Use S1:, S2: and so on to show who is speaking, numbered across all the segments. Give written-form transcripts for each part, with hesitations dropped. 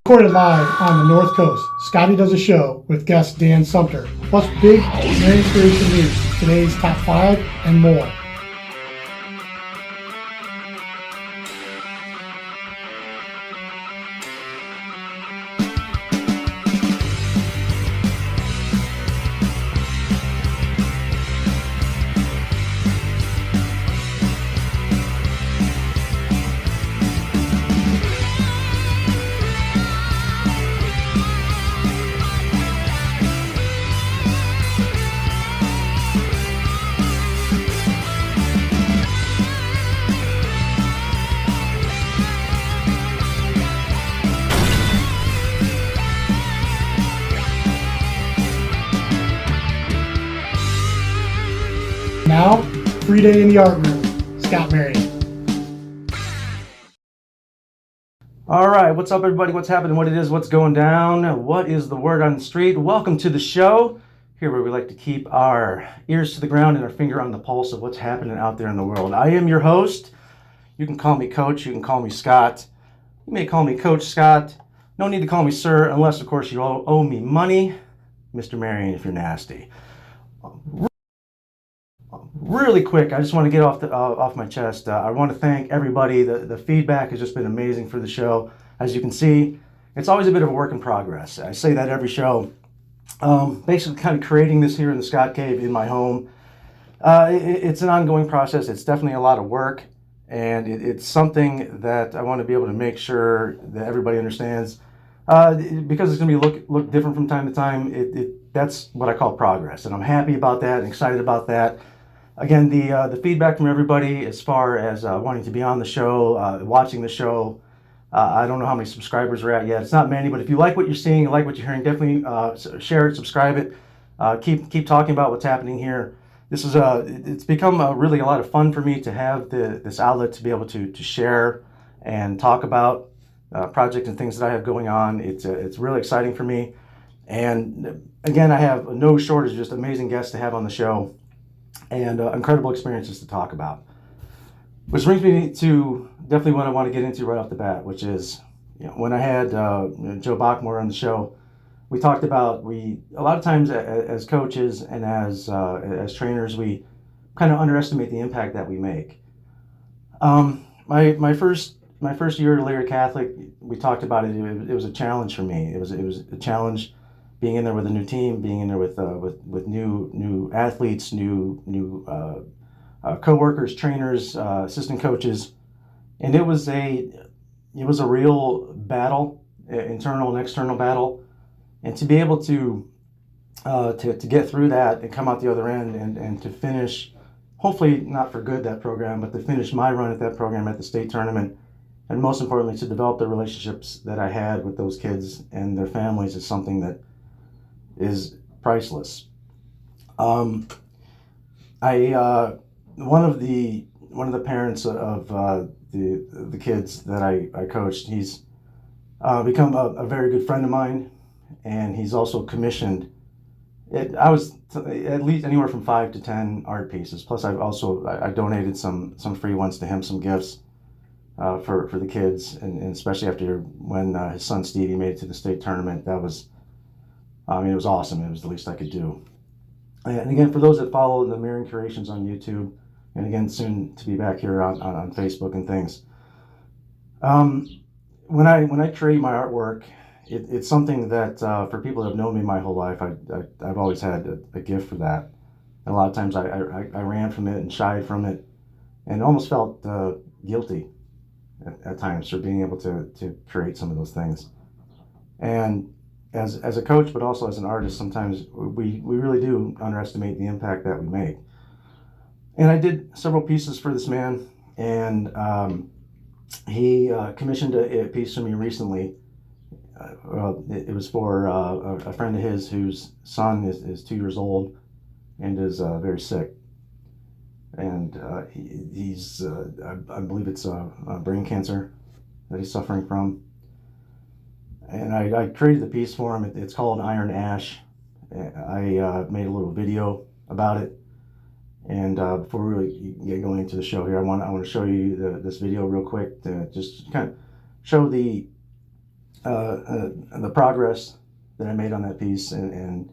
S1: Recorded live on the North Coast, Scotty does a show with guest Dan Sumpter, plus big Marion Creation news, today's top 5, and more. Now, free day in the art room, Scott Marion.
S2: All right, what's up, everybody? What's happening? What it is? What's going down? What is the word on the street? Welcome to the show, here where we like to keep our ears to the ground and our finger on the pulse of what's happening out there in the world. I am your host. You can call me Coach. You can call me Scott. You may call me Coach Scott. No need to call me Sir, unless, of course, you all owe me money. Mr. Marion, if you're nasty. Really quick, I just want to get off my chest. I want to thank everybody. The feedback has just been amazing for the show. As you can see, it's always a bit of a work in progress. I say that every show. Basically, kind of creating this here in the Scott Cave in my home. It's an ongoing process. It's definitely a lot of work, and it's something that I want to be able to make sure that everybody understands. Because it's going to be look different from time to time. That's what I call progress, and I'm happy about that and excited about that. Again, the feedback from everybody as far as wanting to be on the show, watching the show, I don't know how many subscribers we're at yet. It's not many, but if you like what you're seeing, you like what you're hearing, definitely share it, subscribe it, keep talking about what's happening here. This is it's become really a lot of fun for me to have this outlet to be able to share and talk about projects and things that I have going on. It's really exciting for me, and again, I have no shortage of just amazing guests to have on the show. And incredible experiences to talk about. Which brings me to definitely what I want to get into right off the bat, which is, when I had Joe Bachmore on the show, we talked about a lot of times as coaches and as trainers, we kind of underestimate the impact that we make. My first year at Larry Catholic, we talked about it. It was a challenge for me. It was a challenge. Being in there with a new team, being in there with new athletes, new co-workers, trainers, assistant coaches, and it was a real battle, internal and external battle, and to be able to get through that and come out the other end and to finish, hopefully not for good that program, but to finish my run at that program at the state tournament, and most importantly to develop the relationships that I had with those kids and their families is something that is priceless. One of the parents of the kids that I coached, he's become a very good friend of mine, and he's also commissioned. I was at least anywhere from 5 to 10 art pieces. Plus, I donated some free ones to him, some gifts for the kids, and especially after when his son Stevie made it to the state tournament. That was. It was awesome. It was the least I could do. And again, for those that follow the Marion Creations on YouTube, and again, soon to be back here on Facebook and things. When I create my artwork, it's something that for people that have known me my whole life, I've always had a gift for that. And a lot of times I ran from it and shied from it, and almost felt guilty at times for being able to create some of those things. And as a coach, but also as an artist, sometimes we really do underestimate the impact that we make. And I did several pieces for this man, and he commissioned a piece for me recently. It was for a friend of his whose son is 2 years old and is very sick. And he's, I believe it's brain cancer that he's suffering from. And I created the piece for him. It's called Iron Ash. I made a little video about it. And before we really get going into the show here, I want to show you this video real quick to just kind of show the the progress that I made on that piece, and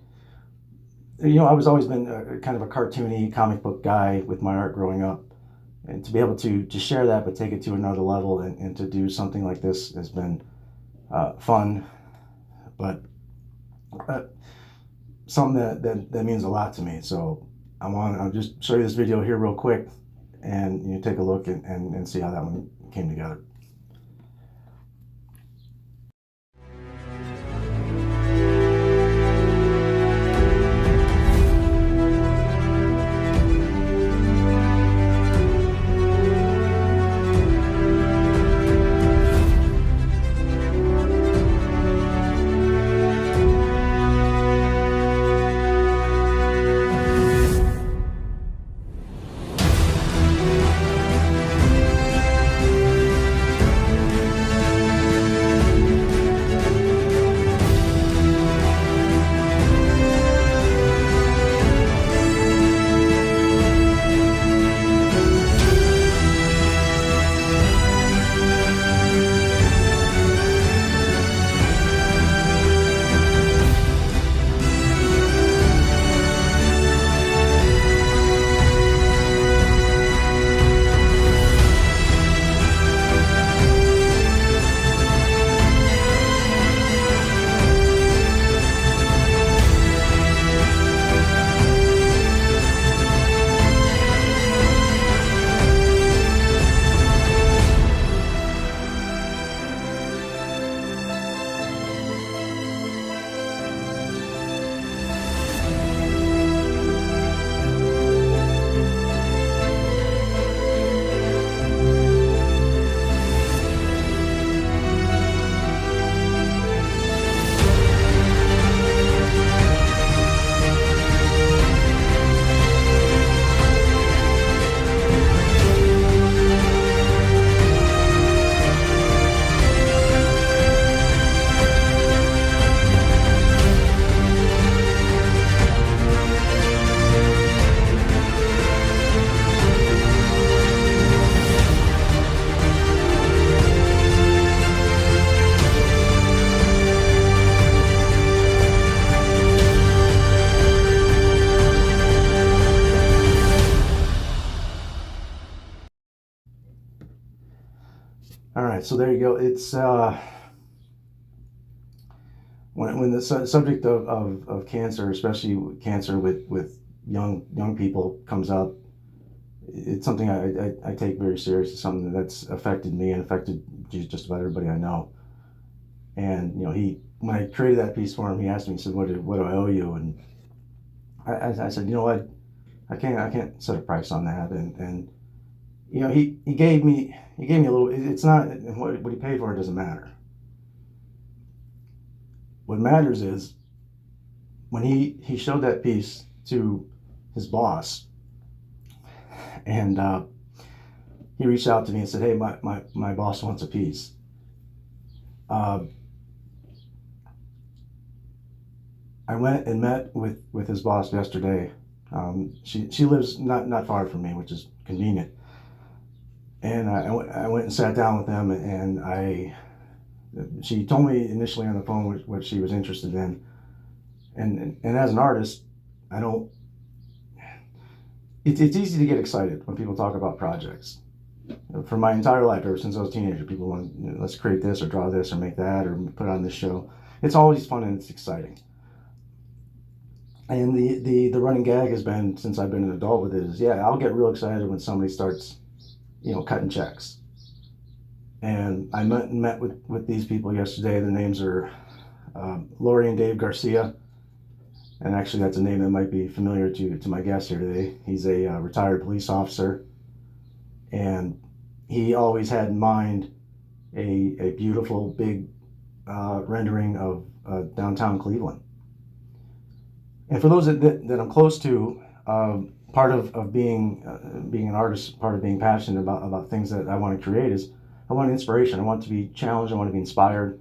S2: you know, I was always been kind of a cartoony comic book guy with my art growing up, and to be able to share that but take it to another level and to do something like this has been fun, but something that means a lot to me. So I'll just show you this video here real quick, and you take a look and see how that one came together. All right, so there you go. It's when the subject of cancer, especially cancer with young people, comes up, it's something I take very seriously. Something that's affected me and affected just about everybody I know. And you know, when I created that piece for him, he asked me, he said, "What do I owe you?" And I said, "You know what? I can't set a price on that." And you know, he gave me a little. It's not what he paid for. It doesn't matter. What matters is when he showed that piece to his boss, and he reached out to me and said, "Hey, my boss wants a piece." I went and met with his boss yesterday. She lives not far from me, which is convenient. And I went and sat down with them, and she told me initially on the phone what she was interested in. And as an artist, it's easy to get excited when people talk about projects. For my entire life, ever since I was a teenager, people want, let's create this or draw this or make that or put on this show. It's always fun and it's exciting. And the running gag has been, since I've been an adult with it, is I'll get real excited when somebody starts, cutting checks. And I met with these people yesterday. Their names are Lori and Dave Garcia. And actually that's a name that might be familiar to my guest here today. He's a retired police officer. And he always had in mind a beautiful big rendering of downtown Cleveland. And for those that I'm close to, part of being an artist, part of being passionate about things that I want to create is I want inspiration. I want to be challenged. I want to be inspired.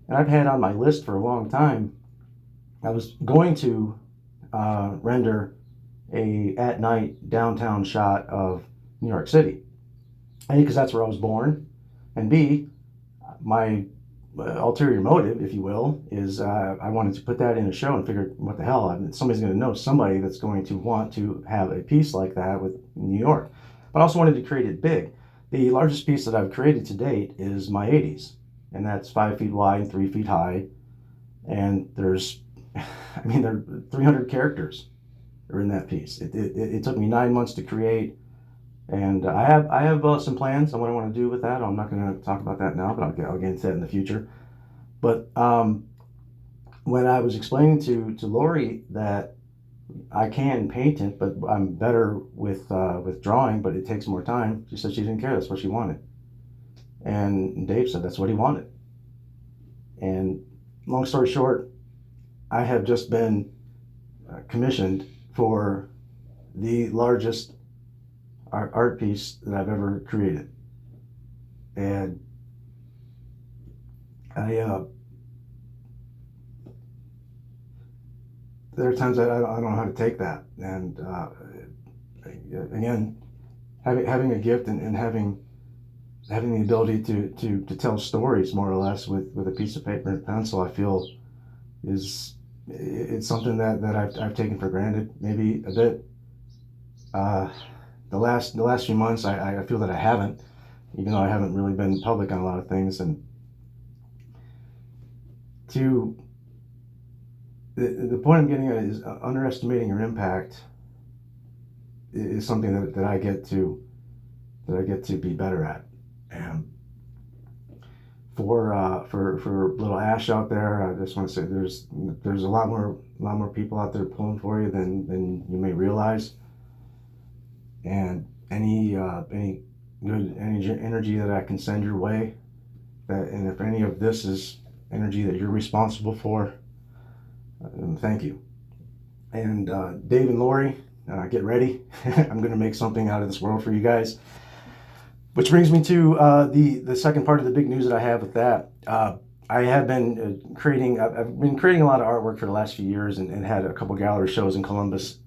S2: And I've had on my list for a long time, I was going to render a at night downtown shot of New York City. A, because that's where I was born, and B, my ulterior motive, if you will, is I wanted to put that in a show and figured, what the hell, somebody's going to know somebody that's going to want to have a piece like that with New York. But I also wanted to create it big. The largest piece that I've created to date is my 80s, and that's 5 feet wide and 3 feet high. And there's, I mean, there are 300 characters are in that piece. It took me 9 months to create, and I have some plans on what I want to do with that. I'm not going to talk about that now, but I'll get into that in the future. But when I was explaining to Lori that I can paint it, but I'm better with drawing, but it takes more time, she said she didn't care. That's what she wanted. And Dave said that's what he wanted. And long story short, I have just been commissioned for the largest art piece that I've ever created. And there are times that I don't know how to take that. And again, having a gift and having the ability to tell stories more or less with a piece of paper and pencil, I feel it's something that I've taken for granted maybe a bit. The last few months, I feel that I haven't, even though I haven't really been public on a lot of things. And the point I'm getting at is underestimating your impact is something that I get to be better at. And for little Ash out there, I just want to say there's a lot more people out there pulling for you than you may realize. And any good energy that I can send your way, and if any of this is energy that you're responsible for, thank you. And Dave and Lori, get ready. I'm going to make something out of this world for you guys. Which brings me to the second part of the big news that I have with that. I have been creating. I've been creating a lot of artwork for the last few years, and had a couple gallery shows in Columbus.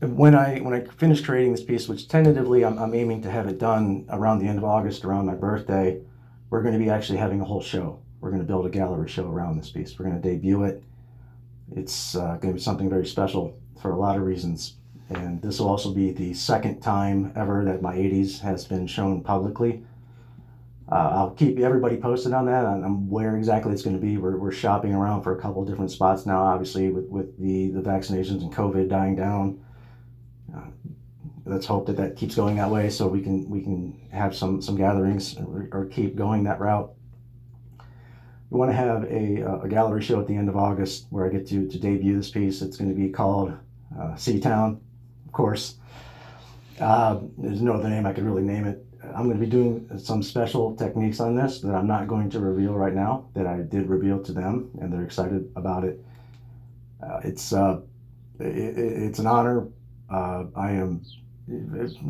S2: When I finish creating this piece, which tentatively I'm aiming to have it done around the end of August, around my birthday, we're going to be actually having a whole show. We're going to build a gallery show around this piece. We're going to debut it. It's going to be something very special for a lot of reasons. And this will also be the second time ever that my 80s has been shown publicly. I'll keep everybody posted on that, on where exactly it's going to be. We're shopping around for a couple of different spots now, obviously with the vaccinations and COVID dying down. Let's hope that keeps going that way, so we can have some gatherings or keep going that route. We want to have a gallery show at the end of August where I get to debut this piece. It's going to be called Seatown, of course. There's no other name I could really name it. I'm going to be doing some special techniques on this that I'm not going to reveal right now, that I did reveal to them, and they're excited about it. It's an honor. I am,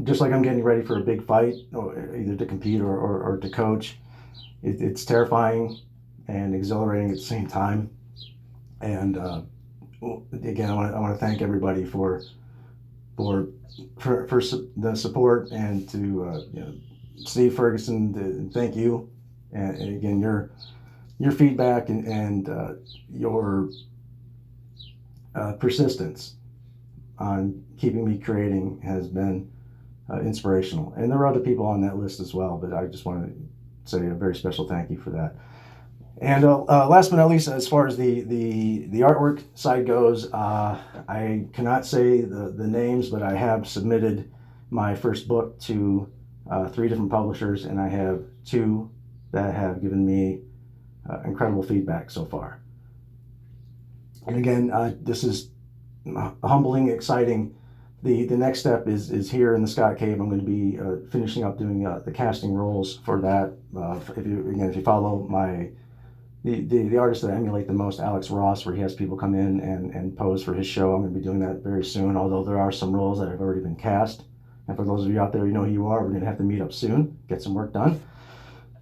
S2: just like I'm getting ready for a big fight, or either to compete or to coach. It's terrifying and exhilarating at the same time. And again, I want to thank everybody for the support, and to Steve Ferguson, thank you, and again your feedback and your persistence on keeping me creating has been inspirational. And there are other people on that list as well, but I just want to say a very special thank you for that. And last but not least, as far as the artwork side goes, I cannot say the names, but I have submitted my first book to 3 different publishers, and I have 2 that have given me incredible feedback so far. And again, this is humbling, exciting. The next step is here in the Scott Cave. I'm going to be finishing up doing the casting roles for that. If you follow the artist that I emulate the most, Alex Ross, where he has people come in and pose for his show, I'm going to be doing that very soon, although there are some roles that have already been cast. And for those of you out there, you know who you are. We're going to have to meet up soon, get some work done.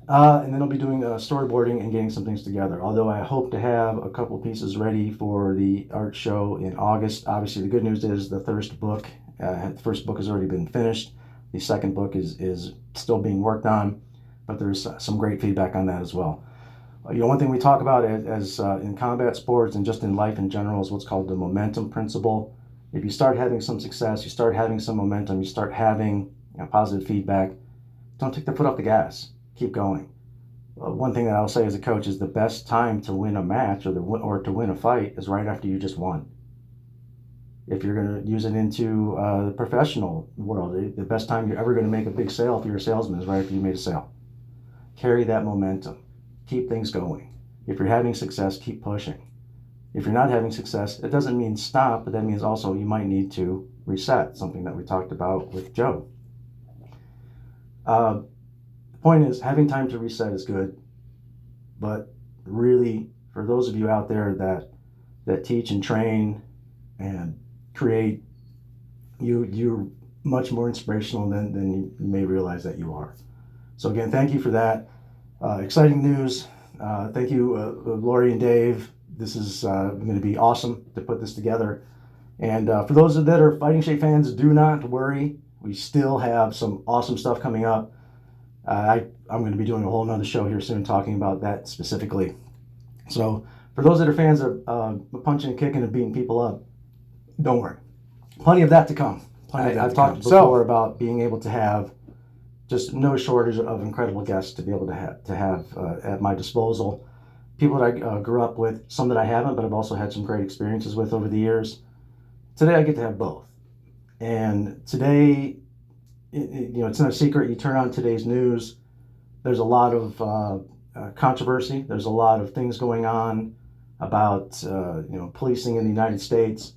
S2: And then I'll be doing storyboarding and getting some things together. Although I hope to have a couple pieces ready for the art show in August. Obviously, the good news is the first book has already been finished. The second book is still being worked on. but there's some great feedback on that as well. One thing we talk about as in combat sports and just in life in general is what's called the momentum principle. If you start having some success, you start having some momentum, you start having positive feedback, don't take the foot off the gas. Keep going. One thing that I'll say as a coach is the best time to win a match or to win a fight is right after you just won. If you're going to use it into the professional world, the best time you're ever going to make a big sale if you're a salesman is right after you made a sale. Carry that momentum. Keep things going. If you're having success, keep pushing. If you're not having success, it doesn't mean stop, but that means also you might need to reset, something that we talked about with Joe. The point is, having time to reset is good, but really, for those of you out there that teach and train and create, you're much more inspirational than you may realize that you are. So again, thank you for that. Exciting news. Thank you, Lori and Dave. This is going to be awesome to put this together. And for those that are Fighting Shape fans, do not worry. We still have some awesome stuff coming up. I'm going to be doing a whole nother show here soon talking about that specifically. So for those that are fans of punching and kicking and beating people up, don't worry. Plenty of that to come. I've talked before about being able to have just no shortage of incredible guests to be able to have at my disposal. People that I grew up with, some that I haven't, but I've also had some great experiences with over the years. Today I get to have both. And today, it's no secret, you turn on today's news, there's a lot of controversy. There's a lot of things going on about policing in the United States.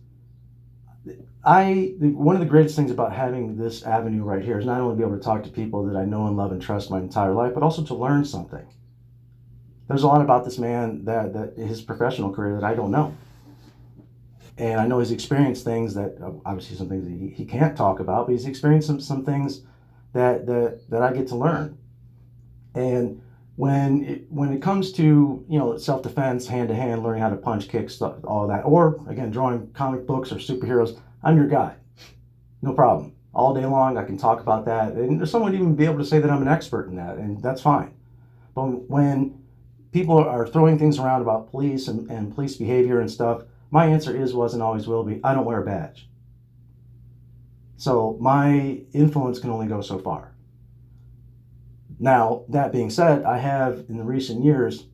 S2: One of the greatest things about having this avenue right here is not only be able to talk to people that I know and love and trust my entire life, but also to learn something. There's a lot about this man that his professional career that I don't know. And I know he's experienced things that, obviously some things that he can't talk about, but he's experienced some things that I get to learn. And when it comes to, self-defense, hand-to-hand, learning how to punch, kick, stuff, all that, or again, drawing comic books or superheroes, I'm your guy. No problem. All day long, I can talk about that. And someone even be able to say that I'm an expert in that, and that's fine. But when people are throwing things around about police and police behavior and stuff, my answer is, was, and always will be, I don't wear a badge. So my influence can only go so far. Now, that being said, I have, in the recent years,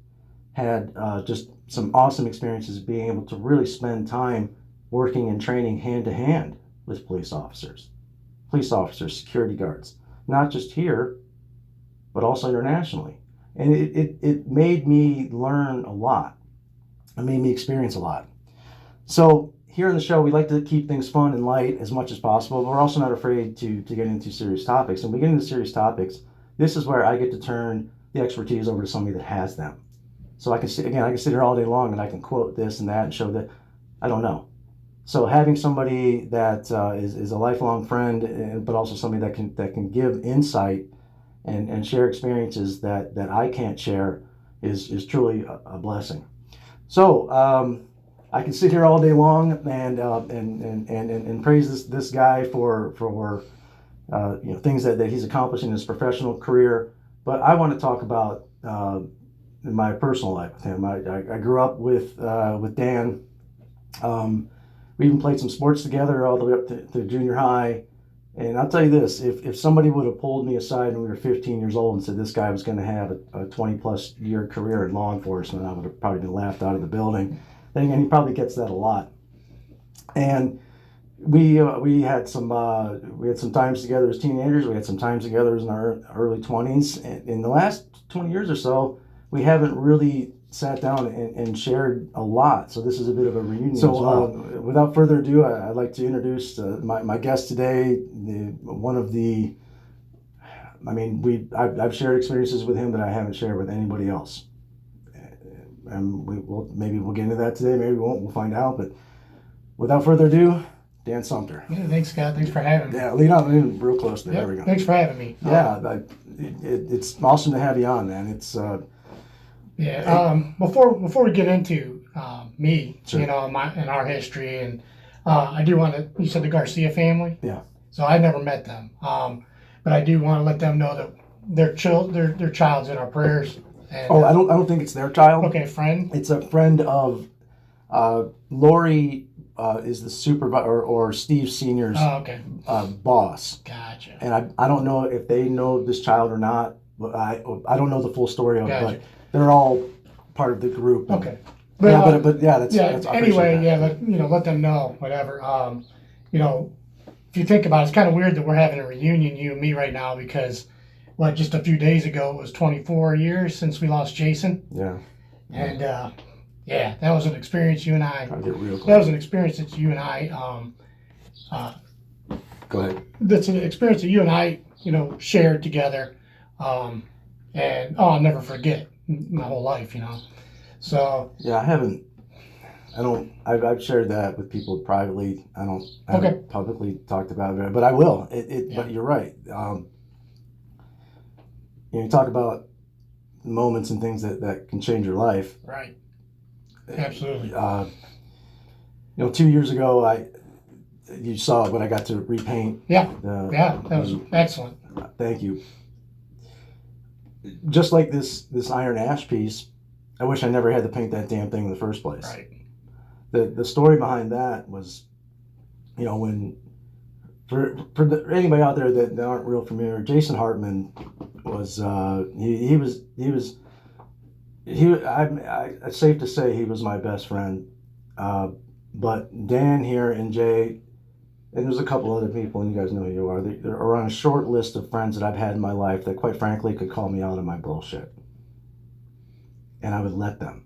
S2: had just some awesome experiences being able to really spend time working and training hand-to-hand with police officers, security guards, not just here, but also internationally. And it made me learn a lot. It made me experience a lot. So here in the show, we like to keep things fun and light as much as possible, but we're also not afraid to get into serious topics. And when we get into serious topics, this is where I get to turn the expertise over to somebody that has them. So I can sit here all day long and I can quote this and that and show that I don't know. So having somebody that is a lifelong friend, but also somebody that can give insight and share experiences that I can't share is truly a blessing. So I can sit here all day long and praise this guy for things that he's accomplished in his professional career, but I want to talk about my personal life with him. I grew up with Dan. We even played some sports together all the way up to junior high. And I'll tell you this, if somebody would have pulled me aside when we were 15 years old and said this guy was going to have a 20-plus year career in law enforcement, I would have probably been laughed out of the building. Then again, he probably gets that a lot. And we had some times together as teenagers. We had some times together in our early 20s. And in the last 20 years or so, we haven't really sat down and shared a lot. So this is a bit of a reunion. So without further ado, I'd like to introduce my guest today. I've shared experiences with him that I haven't shared with anybody else. And maybe we'll get into that today. Maybe we won't. We'll find out. But without further ado, Dan Sumpter.
S1: Yeah, thanks, Scott. Thanks for having me.
S2: Yeah, lean on real close there.
S1: Yep.
S2: There we go.
S1: Thanks for having me.
S2: Yeah, it's awesome to have you on, man. It's
S1: before we get into me,
S2: Sure.
S1: and our history, and I do want to. You said the Garcia family.
S2: Yeah.
S1: So I never met them, but I do want to let them know that their child's in our prayers. And,
S2: Oh, I don't think it's their child.
S1: Okay, friend.
S2: It's a friend of Lori is the supervisor or Steve Senior's
S1: Okay.
S2: boss.
S1: Gotcha.
S2: And I don't know if they know this child or not. But I don't know the full story of it,
S1: Gotcha.
S2: but they're all part of the group.
S1: Okay.
S2: But yeah, that's
S1: anyway, let them know, whatever. If you think about it, it's kind of weird that we're having a reunion, you and me, right now, because just a few days ago it was 24 years since we lost Jason.
S2: Yeah.
S1: And that was an experience you and I.
S2: Trying to get real close.
S1: That was an experience that you and I.
S2: Go ahead.
S1: That's an experience that you and I, shared together, and I'll never forget my whole life, So
S2: yeah, I've shared that with people privately. I haven't publicly talked about it, but I will. But you're right. You talk about moments and things that can change your life.
S1: Right. Absolutely.
S2: 2 years ago, you saw when I got to repaint.
S1: Yeah. That was excellent.
S2: Thank you. Just like this iron ash piece, I wish I never had to paint that damn thing in the first place.
S1: Right.
S2: The story behind that was, when for anybody out there that aren't real familiar, Jason Hartman was it's safe to say he was my best friend, but Dan here and Jay, and there's a couple other people, and you guys know who you are. They're on a short list of friends that I've had in my life that, quite frankly, could call me out on my bullshit, and I would let them.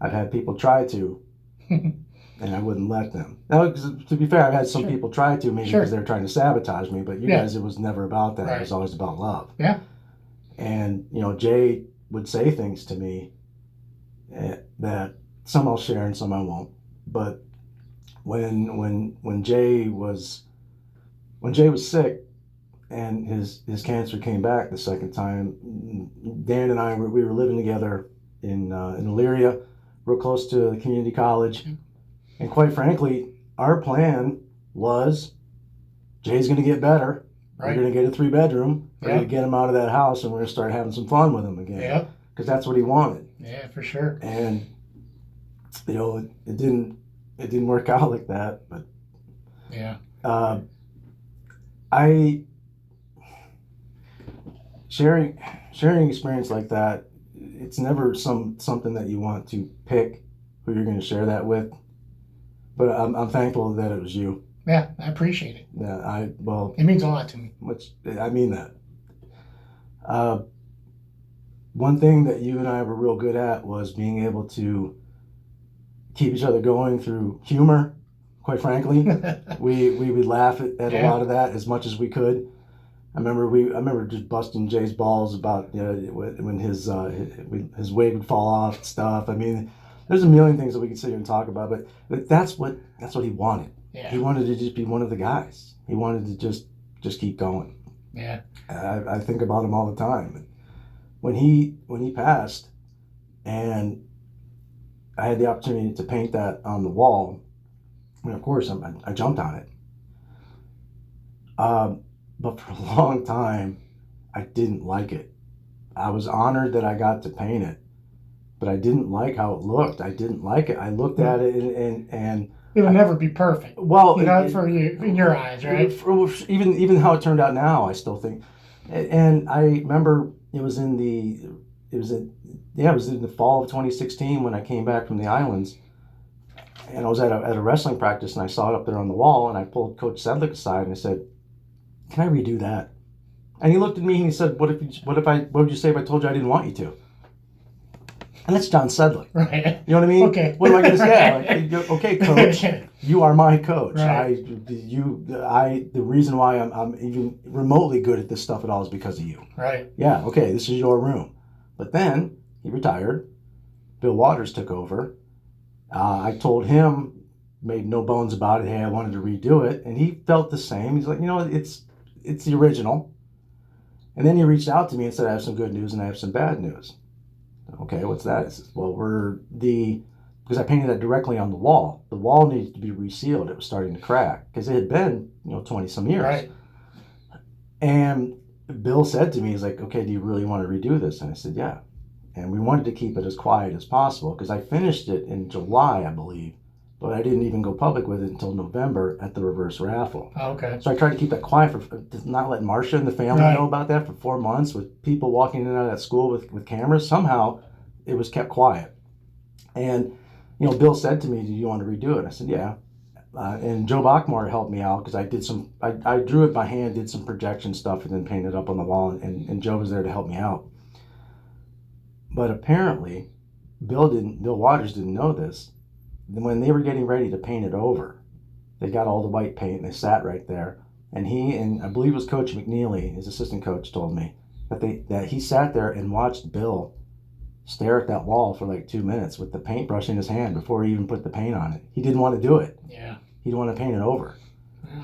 S2: I've had people try to, and I wouldn't let them. Now, to be fair, I've had some people try to, maybe because they're trying to sabotage me, but you guys, it was never about that. Right. It was always about love.
S1: Yeah.
S2: And, Jay would say things to me that some I'll share and some I won't. But when Jay was sick and his cancer came back the second time, Dan and I we were living together in Elyria, real close to the community college, and quite frankly, our plan was Jay's going to get better. Right. We're going to get a 3-bedroom. We're going to get him out of that house, and we're going to start having some fun with him again.
S1: Yeah.
S2: Because that's what he wanted.
S1: Yeah, for sure.
S2: And it didn't work out like that. But
S1: yeah,
S2: sharing experience like that, it's never something that you want to pick who you're going to share that with. But I'm thankful that it was you.
S1: Yeah, I appreciate it.
S2: Yeah,
S1: it means a lot to me.
S2: I mean that. One thing that you and I were real good at was being able to keep each other going through humor. Quite frankly, we would laugh at a lot of that as much as we could. I remember just busting Jay's balls about when his wig would fall off and stuff. I mean, there's a million things that we could sit here and talk about, but that's what he wanted. Yeah. He wanted to just be one of the guys. He wanted to just keep going.
S1: Yeah.
S2: I think about him all the time. When he passed, and I had the opportunity to paint that on the wall, and of course I jumped on it. But for a long time, I didn't like it. I was honored that I got to paint it, but I didn't like how it looked. I didn't like it. I looked at it and
S1: it'll never be perfect.
S2: Well,
S1: for you, in your eyes, right?
S2: Even how it turned out now, I still think. And I remember it was in the fall of 2016 when I came back from the islands, and I was at a wrestling practice, and I saw it up there on the wall, and I pulled Coach Sedlick aside and I said, "Can I redo that?" And he looked at me and he said, "What would you say if I told you I didn't want you to?" And that's John Sedlick.
S1: Right.
S2: You know what I mean?
S1: Okay.
S2: What am I going to say? Okay, coach, you are my coach.
S1: Right.
S2: The reason why I'm even remotely good at this stuff at all is because of you.
S1: Right.
S2: Yeah, okay, this is your room. But then he retired. Bill Waters took over. I told him, made no bones about it, hey, I wanted to redo it. And he felt the same. He's like, it's the original. And then he reached out to me and said, I have some good news and I have some bad news. Okay, what's that? He says, well, because I painted that directly on the wall. The wall needed to be resealed. It was starting to crack because it had been, 20 some years.
S1: Right.
S2: And Bill said to me, he's like, okay, do you really want to redo this? And I said, yeah. And we wanted to keep it as quiet as possible because I finished it in July, I believe, but I didn't even go public with it until November at the reverse raffle.
S1: Oh, okay.
S2: So I tried to keep that quiet to not let Marcia and the family
S1: Right.
S2: know about that for 4 months with people walking in and out of that school with cameras. Somehow it was kept quiet. And, Bill said to me, do you want to redo it? I said, yeah. And Joe Bachmore helped me out because I drew it by hand, did some projection stuff, and then painted it up on the wall, and Joe was there to help me out. But apparently, Bill Waters didn't know this. When they were getting ready to paint it over, they got all the white paint and they sat right there. And he, and I believe it was Coach McNeely, his assistant coach, told me that he sat there and watched Bill stare at that wall for like 2 minutes with the paintbrush in his hand before he even put the paint on it. He didn't want to do it.
S1: Yeah.
S2: He didn't want to paint it over.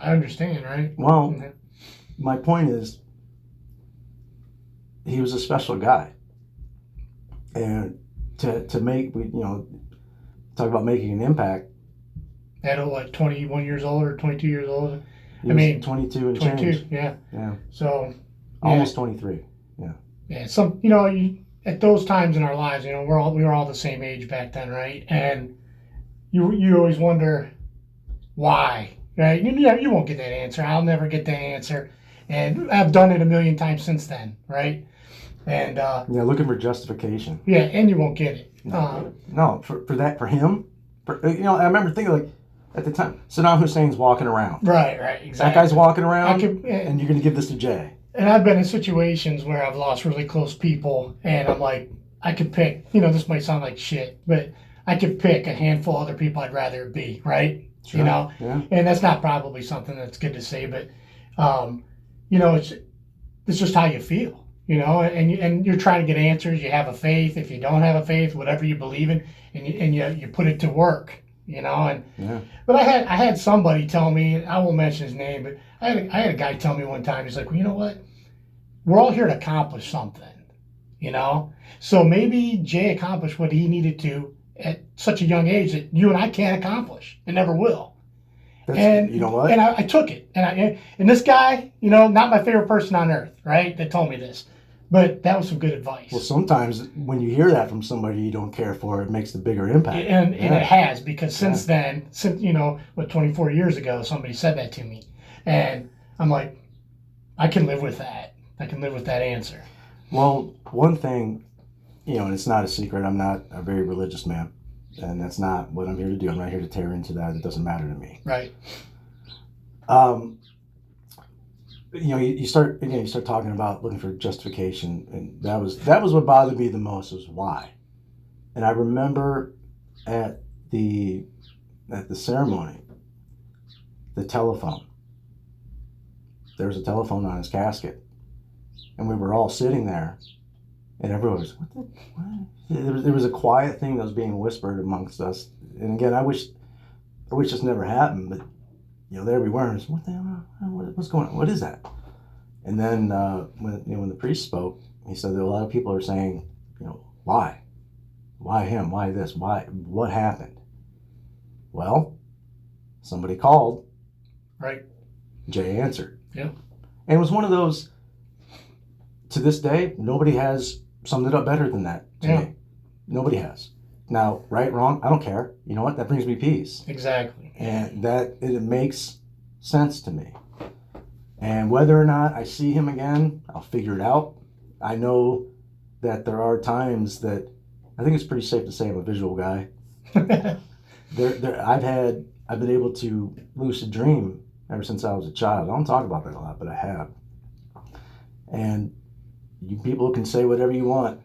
S1: I understand, right?
S2: Well,
S1: Mhm.
S2: my point is, he was a special guy. And to make, talk about making an impact.
S1: At what, 21 years old or 22 years old?
S2: He was 22 and
S1: 22,
S2: change.
S1: yeah.
S2: Yeah.
S1: So,
S2: almost 23.
S1: yeah, at those times in our lives, we were all the same age back then, right? And you always wonder why, right? You won't get that answer. I'll never get that answer. And I've done it a million times since then, right? And
S2: looking for justification.
S1: yeah, and you won't get it.
S2: No, for him, I remember thinking like at the time, Saddam Hussein's walking around.
S1: Right, exactly.
S2: That guy's walking around,
S1: and
S2: you're going to give this to Jay.
S1: And I've been in situations where I've lost really close people, and I'm like, I could pick. This might sound like shit, but I could pick a handful of other people I'd rather it be, right?
S2: Sure. Yeah.
S1: And that's not probably something that's good to say, but it's just how you feel. And you're trying to get answers. You have a faith. If you don't have a faith, whatever you believe in, and you put it to work. And but I had somebody tell me, I won't mention his name, but I had a guy tell me one time. He's like, well, you know what? We're all here to accomplish something. So maybe Jay accomplished what he needed to at such a young age that you and I can't accomplish and never will. And
S2: you know what?
S1: And I took it. And this guy, not my favorite person on earth, right? That told me this. But that was some good advice.
S2: Well, sometimes when you hear that from somebody you don't care for, it makes the bigger impact.
S1: And it has, because since then, 24 years ago, somebody said that to me. And I'm like, I can live with that. I can live with that answer.
S2: Well, one thing, and it's not a secret, I'm not a very religious man. And that's not what I'm here to do. I'm not here to tear into that. It doesn't matter to me.
S1: Right.
S2: You start talking about looking for justification, and that was what bothered me the most, was why. And I remember at the ceremony, the telephone. There was a telephone on his casket, and we were all sitting there, and everyone was, what? There was a quiet thing that was being whispered amongst us. And again, I wish this never happened, but there we were, and what the hell, what's going on? What is that? And then when the priest spoke, he said that a lot of people are saying, why? Why him? Why this? Why? What happened? Well, somebody called.
S1: Right.
S2: Jay answered.
S1: Yeah.
S2: And it was one of those, to this day, nobody has summed it up better than that to me. Nobody has. Now, right, wrong, I don't care. You know what? That brings me peace.
S1: Exactly.
S2: And that it makes sense to me. And whether or not I see him again, I'll figure it out. I know that there are times that I think it's pretty safe to say I'm a visual guy. I've been able to lucid dream ever since I was a child. I don't talk about that a lot, but I have. And you people can say whatever you want.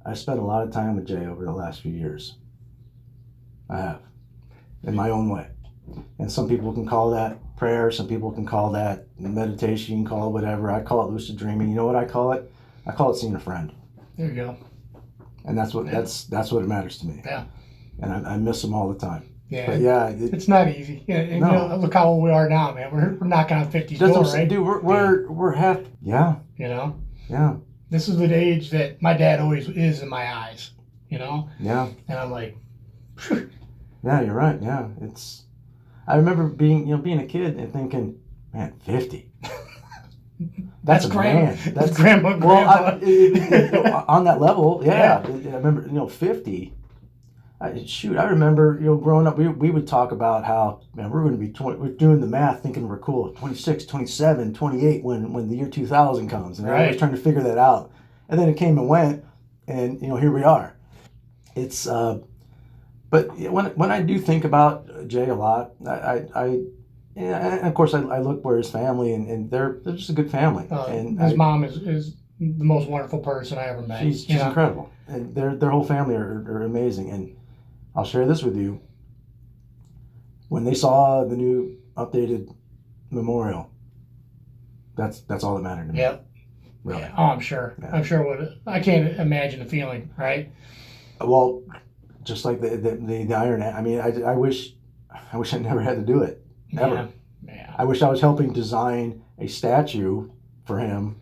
S2: I spent a lot of time with Jay over the last few years. I have, in my own way. And some people can call that prayer. Some people can call that meditation. You can call it whatever. I call it lucid dreaming. You know what I call it? I call it seeing a friend.
S1: There you go.
S2: And that's what it matters to me.
S1: Yeah.
S2: And I miss them all the time.
S1: Yeah.
S2: But yeah,
S1: it's not easy. And
S2: no.
S1: Look how old we are now, man. We're knocking on 50's door, right?
S2: Dude, we're half. Yeah. Yeah.
S1: This is the age that my dad always is in my eyes. Yeah. And I'm like, phew.
S2: Yeah, you're right. Yeah, I remember being a kid and thinking, man, 50. That's a
S1: grandma.
S2: man.
S1: That's grandma.
S2: Well, on that level, yeah. I remember, 50. I remember, growing up, we would talk about how, man, we're going to be we're doing the math thinking we're cool, 26, 27, 28 when the year 2000 comes. And everybody's trying to figure that out. And then it came and went, and, here we are. It's, but when I do think about Jay a lot, and of course I look where his family, and they're just a good family. And
S1: his mom is the most wonderful person I ever met.
S2: She's incredible. And their whole family are amazing. And I'll share this with you. When they saw the new updated memorial, that's all that mattered to me.
S1: Yep.
S2: Really.
S1: Yeah. Oh, I'm sure. Yeah. I'm sure. I can't imagine the feeling, right?
S2: Well, just like the Iron. I mean, I wish I never had to do it. Never.
S1: Yeah.
S2: I wish I was helping design a statue for him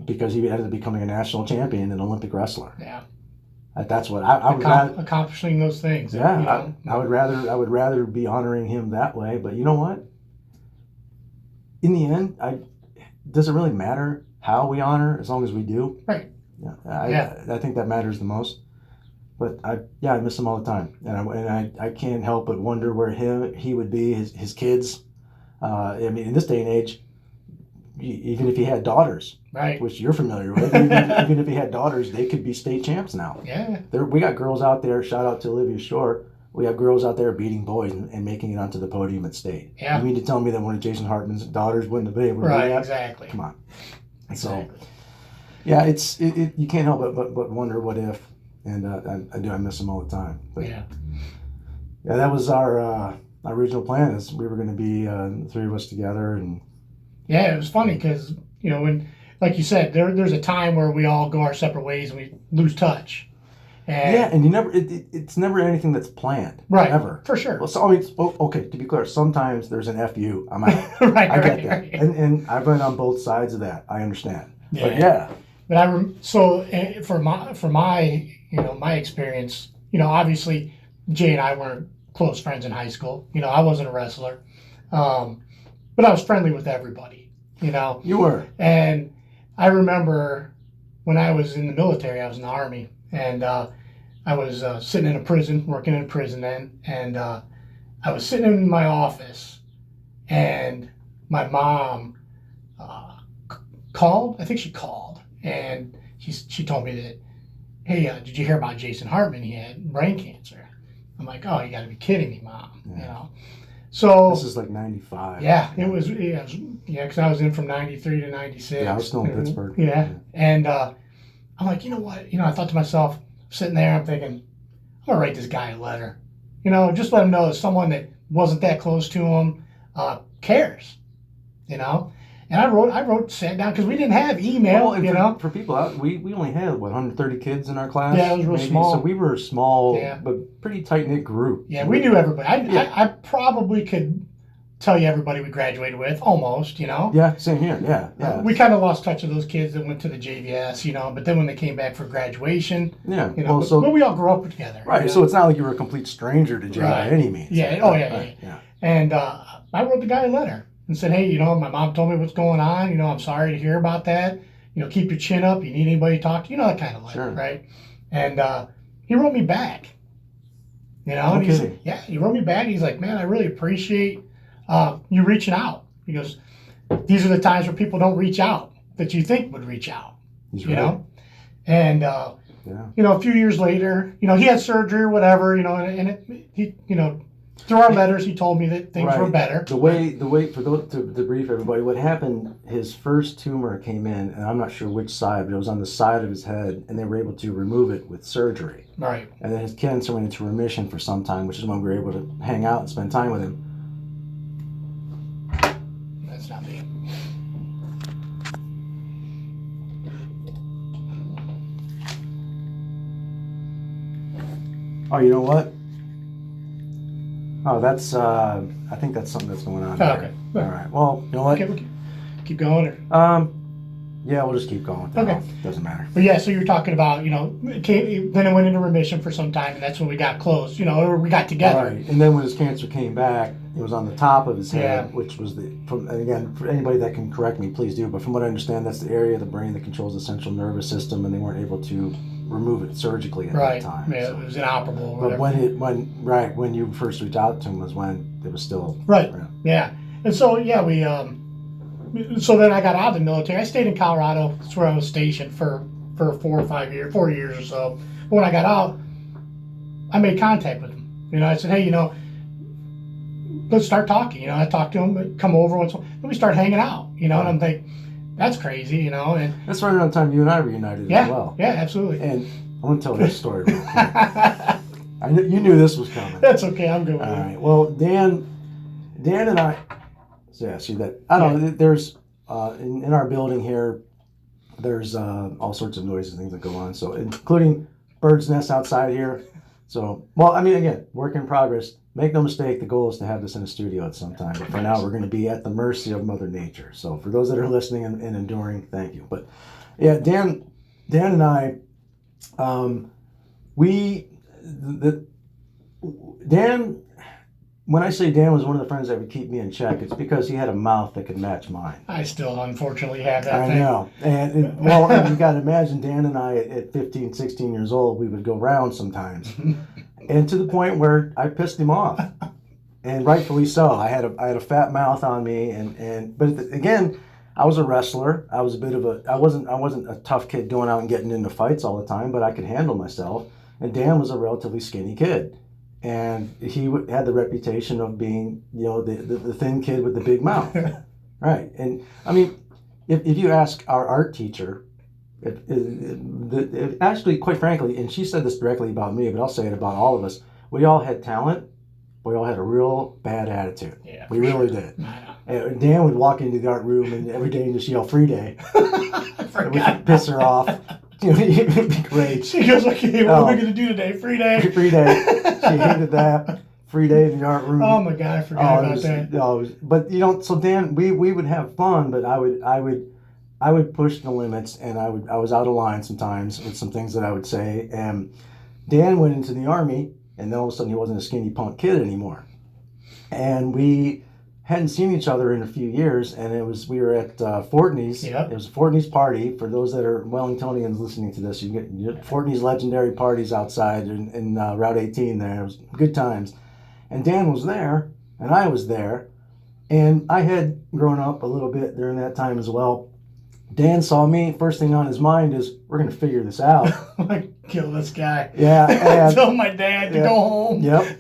S2: because he ended up becoming a national champion and Olympic wrestler.
S1: Yeah.
S2: That's what I would
S1: accomplishing those things.
S2: Yeah, I would rather be honoring him that way. But you know what? In the end, does it really matter how we honor as long as we do?
S1: Right.
S2: Yeah. I think that matters the most. But I miss him all the time, and I can't help but wonder where he would be, his kids. I mean, in this day and age, even if he had daughters,
S1: right,
S2: which you're familiar with, even if he had daughters, they could be state champs now.
S1: Yeah.
S2: We got girls out there. Shout out to Olivia Shore. We have girls out there beating boys and making it onto the podium at state. Yeah. You mean to tell me that one of Jason Hartman's daughters wouldn't have been able to do that?
S1: Exactly.
S2: Come on.
S1: Exactly.
S2: So, yeah, you can't help but wonder what if. And I miss him all the time. But yeah, that was our original plan. Is we were going to be the three of us together. And
S1: yeah, it was funny because when, like you said, there's a time where we all go our separate ways and we lose touch.
S2: And you never. It's never anything that's planned.
S1: Right.
S2: Ever.
S1: For sure.
S2: Well, so okay. To be clear, sometimes there's an FU. I'm out.
S1: Right.
S2: I get that, right. And I've been on both sides of that. I understand.
S1: Yeah.
S2: But yeah.
S1: But for my my experience, obviously Jay and I weren't close friends in high school. I wasn't a wrestler, but I was friendly with everybody.
S2: You were.
S1: And I remember when I was in the military, I was in the Army, and I was sitting in a prison, working in a prison then, and I was sitting in my office, and my mom called. I think she called, and she told me that, hey, did you hear about Jason Hartman? He had brain cancer. I'm like, oh, you got to be kidding me, Mom.
S2: Yeah.
S1: So
S2: this is like 95.
S1: Yeah, it was. Yeah, because I was in from 93 to 96.
S2: Yeah, I was still in Pittsburgh.
S1: Yeah. And I'm like, you know what? I thought to myself, sitting there, I'm thinking, I'm gonna write this guy a letter. Just let him know that someone that wasn't that close to him cares. And I sat down because we didn't have email.
S2: For people out, we only had 130 kids in our class.
S1: Yeah, it was real small.
S2: So we were a small, but pretty tight knit group.
S1: Yeah, we knew everybody. I probably could tell you everybody we graduated with, almost.
S2: Yeah, same here. Yeah.
S1: We kind of lost touch of those kids that went to the JVS, but then when they came back for graduation, but we all grew up together.
S2: Right. So it's not like you were a complete stranger to Jay by any means.
S1: Yeah. Oh yeah. And I wrote the guy a letter and said, hey, my mom told me what's going on. I'm sorry to hear about that. Keep your chin up. You need anybody to talk to? That kind of letter, right? And he wrote me back. And he wrote me back. He's like, man, I really appreciate you reaching out. He goes, these are the times where people don't reach out that you think would reach out.
S2: He's right.
S1: And a few years later, he had surgery or whatever, he through our letters, he told me that things were better.
S2: The way for those to debrief everybody, what happened? His first tumor came in, and I'm not sure which side, but it was on the side of his head, and they were able to remove it with surgery.
S1: Right.
S2: And then his cancer went into remission for some time, which is when we were able to hang out and spend time with him.
S1: That's not me.
S2: Oh, you know what? Oh, that's, I think that's something that's going on.
S1: Okay.
S2: All right. Well, you know what?
S1: Okay, keep going? Or?
S2: Yeah, we'll just keep going with that.
S1: Okay.
S2: Doesn't matter.
S1: But yeah, so you're talking about, then it went into remission for some time, and that's when we got close, or we got together.
S2: Right. And then when his cancer came back, It was on the top of his head,
S1: Yeah.
S2: which was and again, for anybody that can correct me, please do. But from what I understand, that's the area of the brain that controls the central nervous system, and they weren't able to remove it surgically at
S1: Right.
S2: that time.
S1: Yeah,
S2: So.
S1: it was inoperable.
S2: But when you first reached out to him was when it was still
S1: right. Yeah. And so we so then I got out of the military. I stayed in Colorado. That's where I was stationed for 4 years or so. But when I got out, I made contact with him. I said, hey, let's start talking. I talked to him, come over once, and we started hanging out. And I'm like, that's crazy. And
S2: that's right around the time you and I reunited as well.
S1: Yeah, absolutely.
S2: And I want to tell this story real quick. You knew this was coming.
S1: That's okay. I'm good with it.
S2: All right. Well, Dan and I. Yeah. See that? I don't know. There's in our building here. There's all sorts of noises and things that go on. So including birds' nests outside here. So again, work in progress. Make no mistake, the goal is to have this in a studio at some time. But for now, we're going to be at the mercy of Mother Nature. So for those that are listening and enduring, thank you. But yeah, Dan and I, Dan, when I say Dan was one of the friends that would keep me in check, it's because he had a mouth that could match mine.
S1: I still unfortunately have that
S2: I
S1: thing.
S2: know. And you got to imagine Dan and I at 15, 16 years old, we would go round sometimes. And to the point where I pissed him off, and rightfully so. I had a fat mouth on me, but again, I was a wrestler. I was I wasn't a tough kid going out and getting into fights all the time, but I could handle myself. And Dan was a relatively skinny kid, and he had the reputation of being the thin kid with the big mouth, right? And if you ask our art teacher. Actually, quite frankly, and she said this directly about me, but I'll say it about all of us. We all had talent. We all had a real bad attitude.
S1: Yeah,
S2: we really did. And Dan would walk into the art room and every day just yell "free day." It would piss her off. It'd be great.
S1: She goes, "Okay, what are we going to do today? Free day."
S2: Free day. She hated that. Free day in the art room.
S1: Oh my God, I forgot about that.
S2: But so Dan, we would have fun, but I would push the limits, and I was out of line sometimes with some things that I would say. And Dan went into the Army, and then all of a sudden he wasn't a skinny punk kid anymore. And we hadn't seen each other in a few years, and we were at Fortney's.
S1: Yep.
S2: It was a Fortney's party. For those that are Wellingtonians listening to this, you get Fortney's legendary parties outside in Route 18 there. It was good times. And Dan was there, and I was there. And I had grown up a little bit during that time as well. Dan saw me. First thing on his mind is, we're going to figure this out.
S1: I'm like, kill this guy.
S2: Yeah. And,
S1: tell my dad to go home.
S2: Yep.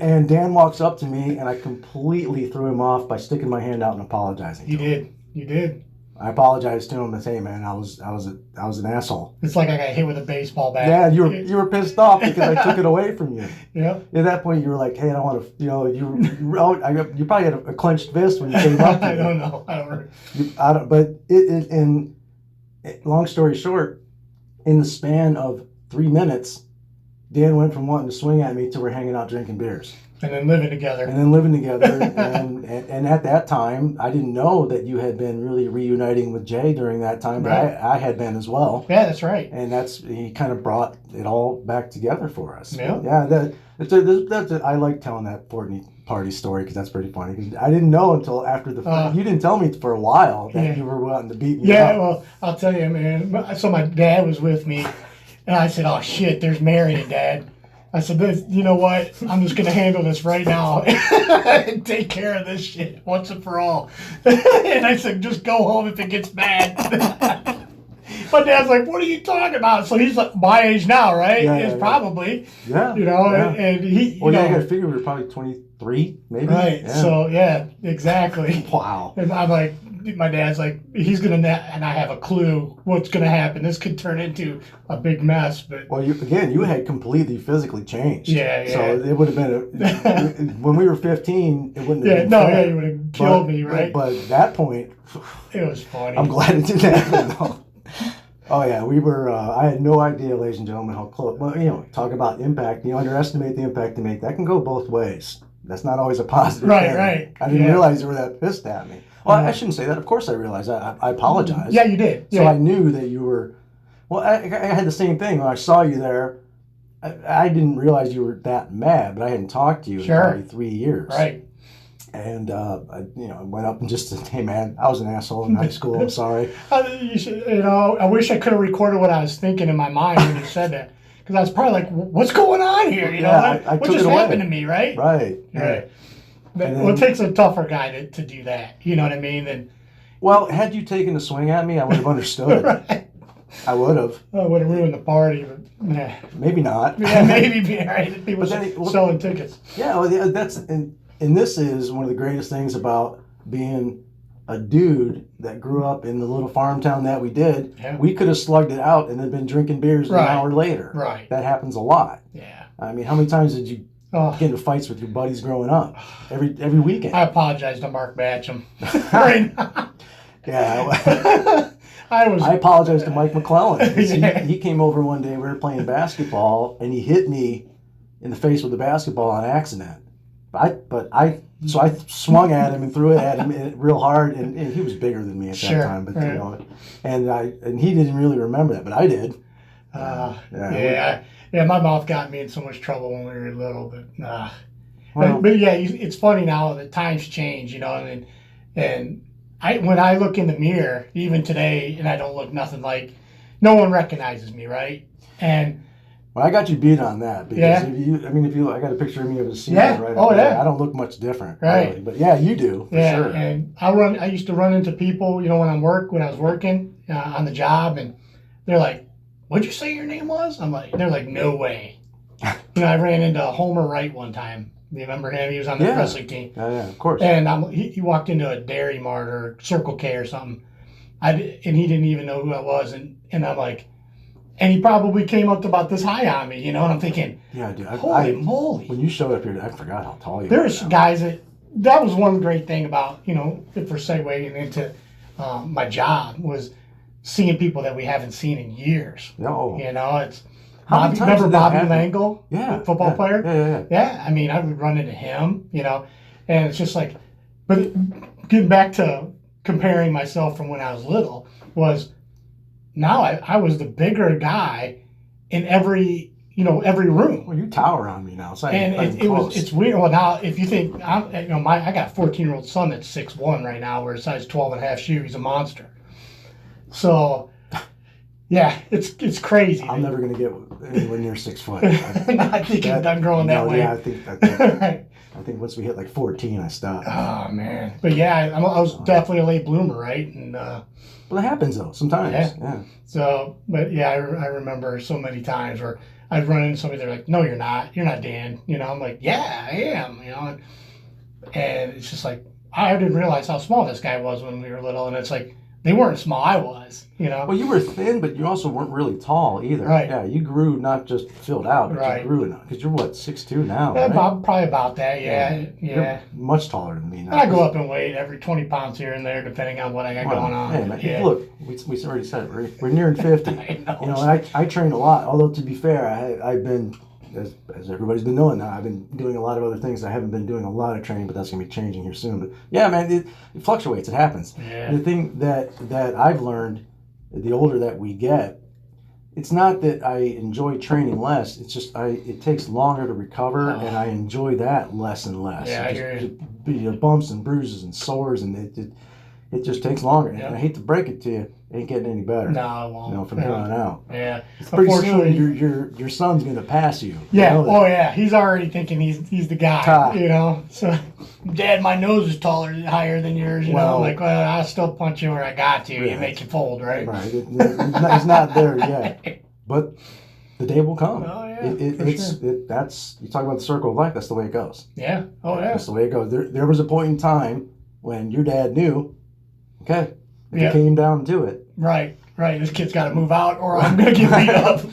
S2: and Dan walks up to me, and I completely threw him off by sticking my hand out and apologizing.
S1: You did.
S2: I apologized to him and said, "Hey man, I was an asshole."
S1: It's like I got hit with a baseball bat.
S2: Yeah, you were pissed off because I took it away from you.
S1: Yeah.
S2: At that point, you were like, "Hey, I don't want to." You probably had a clenched fist when you came up to me.
S1: I don't know.
S2: I don't. But long story short, in the span of 3 minutes, Dan went from wanting to swing at me to we're hanging out drinking beers.
S1: And then living together.
S2: and at that time, I didn't know that you had been really reuniting with Jay during that time, but
S1: right.
S2: I had been as well.
S1: Yeah, that's right.
S2: And he kind of brought it all back together for us.
S1: Yeah.
S2: Yeah, I like telling that Fortney party story because that's pretty funny. Because I didn't know until after you didn't tell me for a while that you were wanting to beat me up.
S1: Yeah, well, I'll tell you, man. So my dad was with me, and I said, "Oh shit, there's Marion, Dad." I said, "You know what? I'm just going to handle this right now and take care of this shit once and for all." And I said, "Just go home if it gets bad." My dad's like, "What are you talking about?" So he's like my age now, right?
S2: Yeah,
S1: probably.
S2: Yeah.
S1: And he.
S2: Well, I got to figure we were probably 23, maybe.
S1: Right.
S2: Yeah.
S1: So yeah, exactly.
S2: Wow.
S1: And I'm like, my dad's like, he's gonna, and I have a clue what's gonna happen. This could turn into a big mess. But
S2: well, you had completely physically changed.
S1: Yeah.
S2: So it would have been when we were 15. It wouldn't have been.
S1: Yeah, you would have killed me, right?
S2: But at that point,
S1: it was funny.
S2: I'm glad it didn't happen though. Oh yeah, we were. I had no idea, ladies and gentlemen, how close. Well, talk about impact. You underestimate the impact you make. That can go both ways. That's not always a positive thing.
S1: Right.
S2: I didn't realize you were that pissed at me. Well, I shouldn't say that. Of course I realized. I apologize.
S1: Yeah, you did.
S2: So I knew that you were... Well, I had the same thing. When I saw you there, I didn't realize you were that mad, but I hadn't talked to you in probably 3 years.
S1: Right.
S2: And I went up and just said, "Hey, man, I was an asshole in high school. I'm sorry."
S1: I wish I could have recorded what I was thinking in my mind when you said that, because I was probably like, "What's going on here?"
S2: I
S1: what
S2: took
S1: just
S2: it away.
S1: happened to me, right?
S2: Right.
S1: Right.
S2: Then,
S1: Well, it takes a tougher guy to do that. You know what I mean?
S2: Well, had you taken a swing at me, I would have understood.
S1: Right.
S2: I would have.
S1: I would have ruined the party, but nah.
S2: Maybe not.
S1: Yeah, maybe right. People
S2: But
S1: selling tickets.
S2: Yeah, well, yeah, and this is one of the greatest things about being a dude that grew up in the little farm town that we did.
S1: Yeah.
S2: We could have slugged it out and then been drinking beers an hour later.
S1: Right.
S2: That happens a lot.
S1: Yeah.
S2: I mean, how many times did you get into fights with your buddies growing up? Every weekend.
S1: I apologize to Mark Batcham. Right now.
S2: Yeah. I apologize to Mike McClellan. He came over one day, we were playing basketball, and he hit me in the face with a basketball on accident. So I swung at him and threw it at him real hard, and he was bigger than me at that time. But and he didn't really remember that, but I did.
S1: My mouth got me in so much trouble when we were little, but yeah, it's funny now that times change, and when I look in the mirror, even today, and I don't look nothing like, no one recognizes me, right? And
S2: well, I got you beat on that because if you, I got a picture of me of a senior right up there. I don't look much different,
S1: right?
S2: Really. But yeah, you do for sure.
S1: And I used to run into people, when I was working on the job, and they're like, "What'd you say your name was?" They're like, "No way." I ran into Homer Wright one time. You remember him? He was on the wrestling team.
S2: Yeah, of course.
S1: And he walked into a Dairy Mart or Circle K or something, and he didn't even know who I was, and I'm like, and he probably came up to about this high on me, and I'm thinking,
S2: yeah, dude,
S1: holy moly!
S2: When you showed up here, I forgot how tall you were.
S1: There's guys that was one great thing about if we're segueing into my job was seeing people that we haven't seen in years.
S2: No,
S1: it's.
S2: Remember
S1: Bobby Langle,
S2: the
S1: football player?
S2: Yeah.
S1: I mean, I would run into him, and it's just like, but getting back to comparing myself from when I was little was now I was the bigger guy in every room.
S2: Well, you tower on me now, so
S1: it's weird. Well, now if you think I got a 14-year-old son that's 6'1" right now, wears a size 12 and a half shoe. He's a monster. So. Yeah, it's crazy.
S2: I'm never going to get anywhere near 6 foot.
S1: I think I'm done growing that way.
S2: Yeah, I think once we hit like 14, I stopped.
S1: Oh man, but yeah, I was definitely a late bloomer, right? And
S2: well, it happens though sometimes. Yeah.
S1: So, but yeah, I remember so many times where I'd run into somebody. They're like, "No, you're not. You're not Dan." I'm like, "Yeah, I am." And it's just like I didn't realize how small this guy was when we were little, and it's like. They weren't small, I was, Well,
S2: you were thin, but you also weren't really tall either.
S1: Right.
S2: Yeah, you grew not just filled out, but you grew because you're 6'2" now,
S1: yeah,
S2: right?
S1: Probably about that, yeah.
S2: You're much taller than me now.
S1: I go up in weight every 20 pounds here and there, depending on what I got going on.
S2: Hey, man, look, we already said it. We're nearing 50.
S1: I know.
S2: And I train a lot, although to be fair, I've been... As everybody's been knowing now, I've been doing a lot of other things. I haven't been doing a lot of training, but that's going to be changing here soon. But yeah, man, it fluctuates. It happens.
S1: Yeah.
S2: The thing that I've learned, the older that we get, it's not that I enjoy training less. It's just it takes longer to recover, and I enjoy that less and less.
S1: Yeah, I hear you.
S2: Bumps and bruises and sores, and it just takes longer.
S1: Yep.
S2: And I hate to break it to you, it ain't getting any better.
S1: No, it won't.
S2: From here on out.
S1: Yeah.
S2: Pretty soon, your son's going to pass you.
S1: Yeah. Oh, yeah. He's already thinking he's the guy. So, Dad, my nose is higher than yours. Well, I'll still punch you where I got to. You make you fold, right?
S2: Right. It's not there yet, but the day will come.
S1: Oh yeah.
S2: That's you talk about the circle of life. That's the way it goes.
S1: Yeah. Oh yeah.
S2: That's the way it goes. There was a point in time when your dad knew. Okay. If it came down to it.
S1: Right. This kid's got to move out, or I'm gonna get beat up.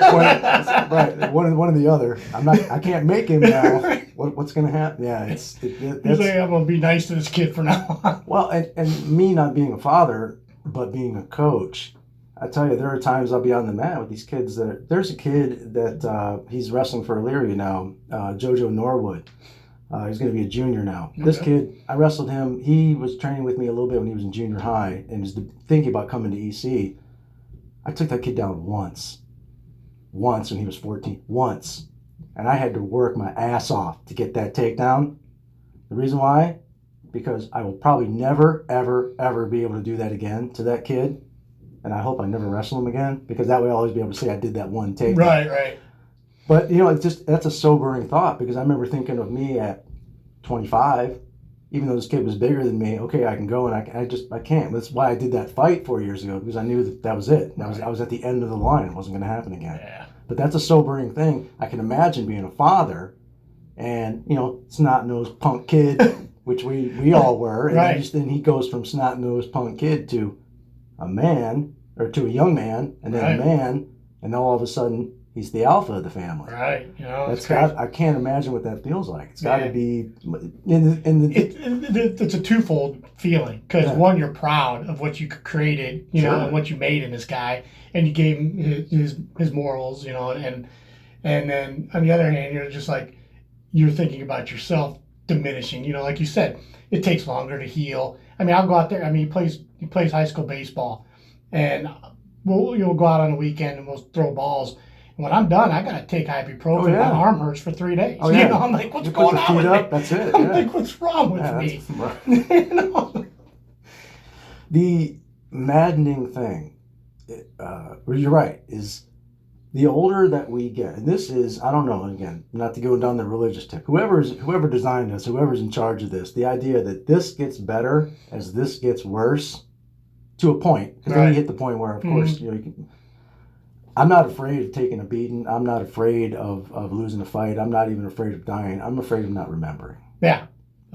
S2: Right. One or the other. I can't make him now. What's gonna happen? Yeah. He's
S1: like, I'm gonna be nice to this kid for now on.
S2: Well, and me not being a father, but being a coach. I tell you, there are times I'll be on the mat with these kids. There's a kid that he's wrestling for Elyria now, Jojo Norwood. He's going to be a junior now. Okay. This kid, I wrestled him. He was training with me a little bit when he was in junior high and was thinking about coming to EC. I took that kid down once when he was 14. Once. And I had to work my ass off to get that takedown. The reason why? Because I will probably never, ever, ever be able to do that again to that kid. And I hope I never wrestle him again, because that way I'll always be able to say I did that one take.
S1: Right.
S2: But, you know, it's just, that's a sobering thought, because I remember thinking of me at 25, even though this kid was bigger than me, okay, I can go, and I can't. That's why I did that fight 4 years ago, because I knew that was it. I was at the end of the line. It wasn't going to happen again.
S1: Yeah.
S2: But that's a sobering thing. I can imagine being a father and, you know, snot-nosed punk kid, which we all were. And
S1: Right.
S2: then he goes from snot-nosed punk kid to a man, or to a young man, and then
S1: Right.
S2: a man, and then all of a sudden he's the alpha of the family.
S1: Right. You know,
S2: That's I can't imagine what that feels like. It's got to
S1: Yeah.
S2: be
S1: It's a twofold feeling, because
S2: Yeah.
S1: one, you're proud of what you created, you know,
S2: Sure.
S1: and what you made in this guy, and you gave him his morals, you know, and then on the other hand, you're just like, you're thinking about yourself diminishing, you know, like you said, it takes longer to heal. I mean, I'll go out there. I mean, he plays high school baseball, and you'll go out on the weekend and we'll throw balls. And when I'm done, I gotta take ibuprofen.
S2: Oh, yeah.
S1: My arm hurts for 3 days.
S2: Oh, yeah.
S1: You know, I'm like, what's
S2: You put
S1: going
S2: the
S1: on
S2: feet
S1: with
S2: up,
S1: me?
S2: that's it.
S1: I'm
S2: Yeah.
S1: like, what's wrong with
S2: Yeah,
S1: me?
S2: that's-
S1: You know?
S2: The maddening thing, you're right, is the older that we get, and this is, I don't know, again, not to go down the religious tip, whoever designed this, whoever's in charge of this, the idea that this gets better as this gets worse, to a point, because then
S1: Right.
S2: you hit the point where, of course, you know, I'm not afraid of taking a beating. I'm not afraid of losing a fight. I'm not even afraid of dying. I'm afraid of not remembering.
S1: Yeah.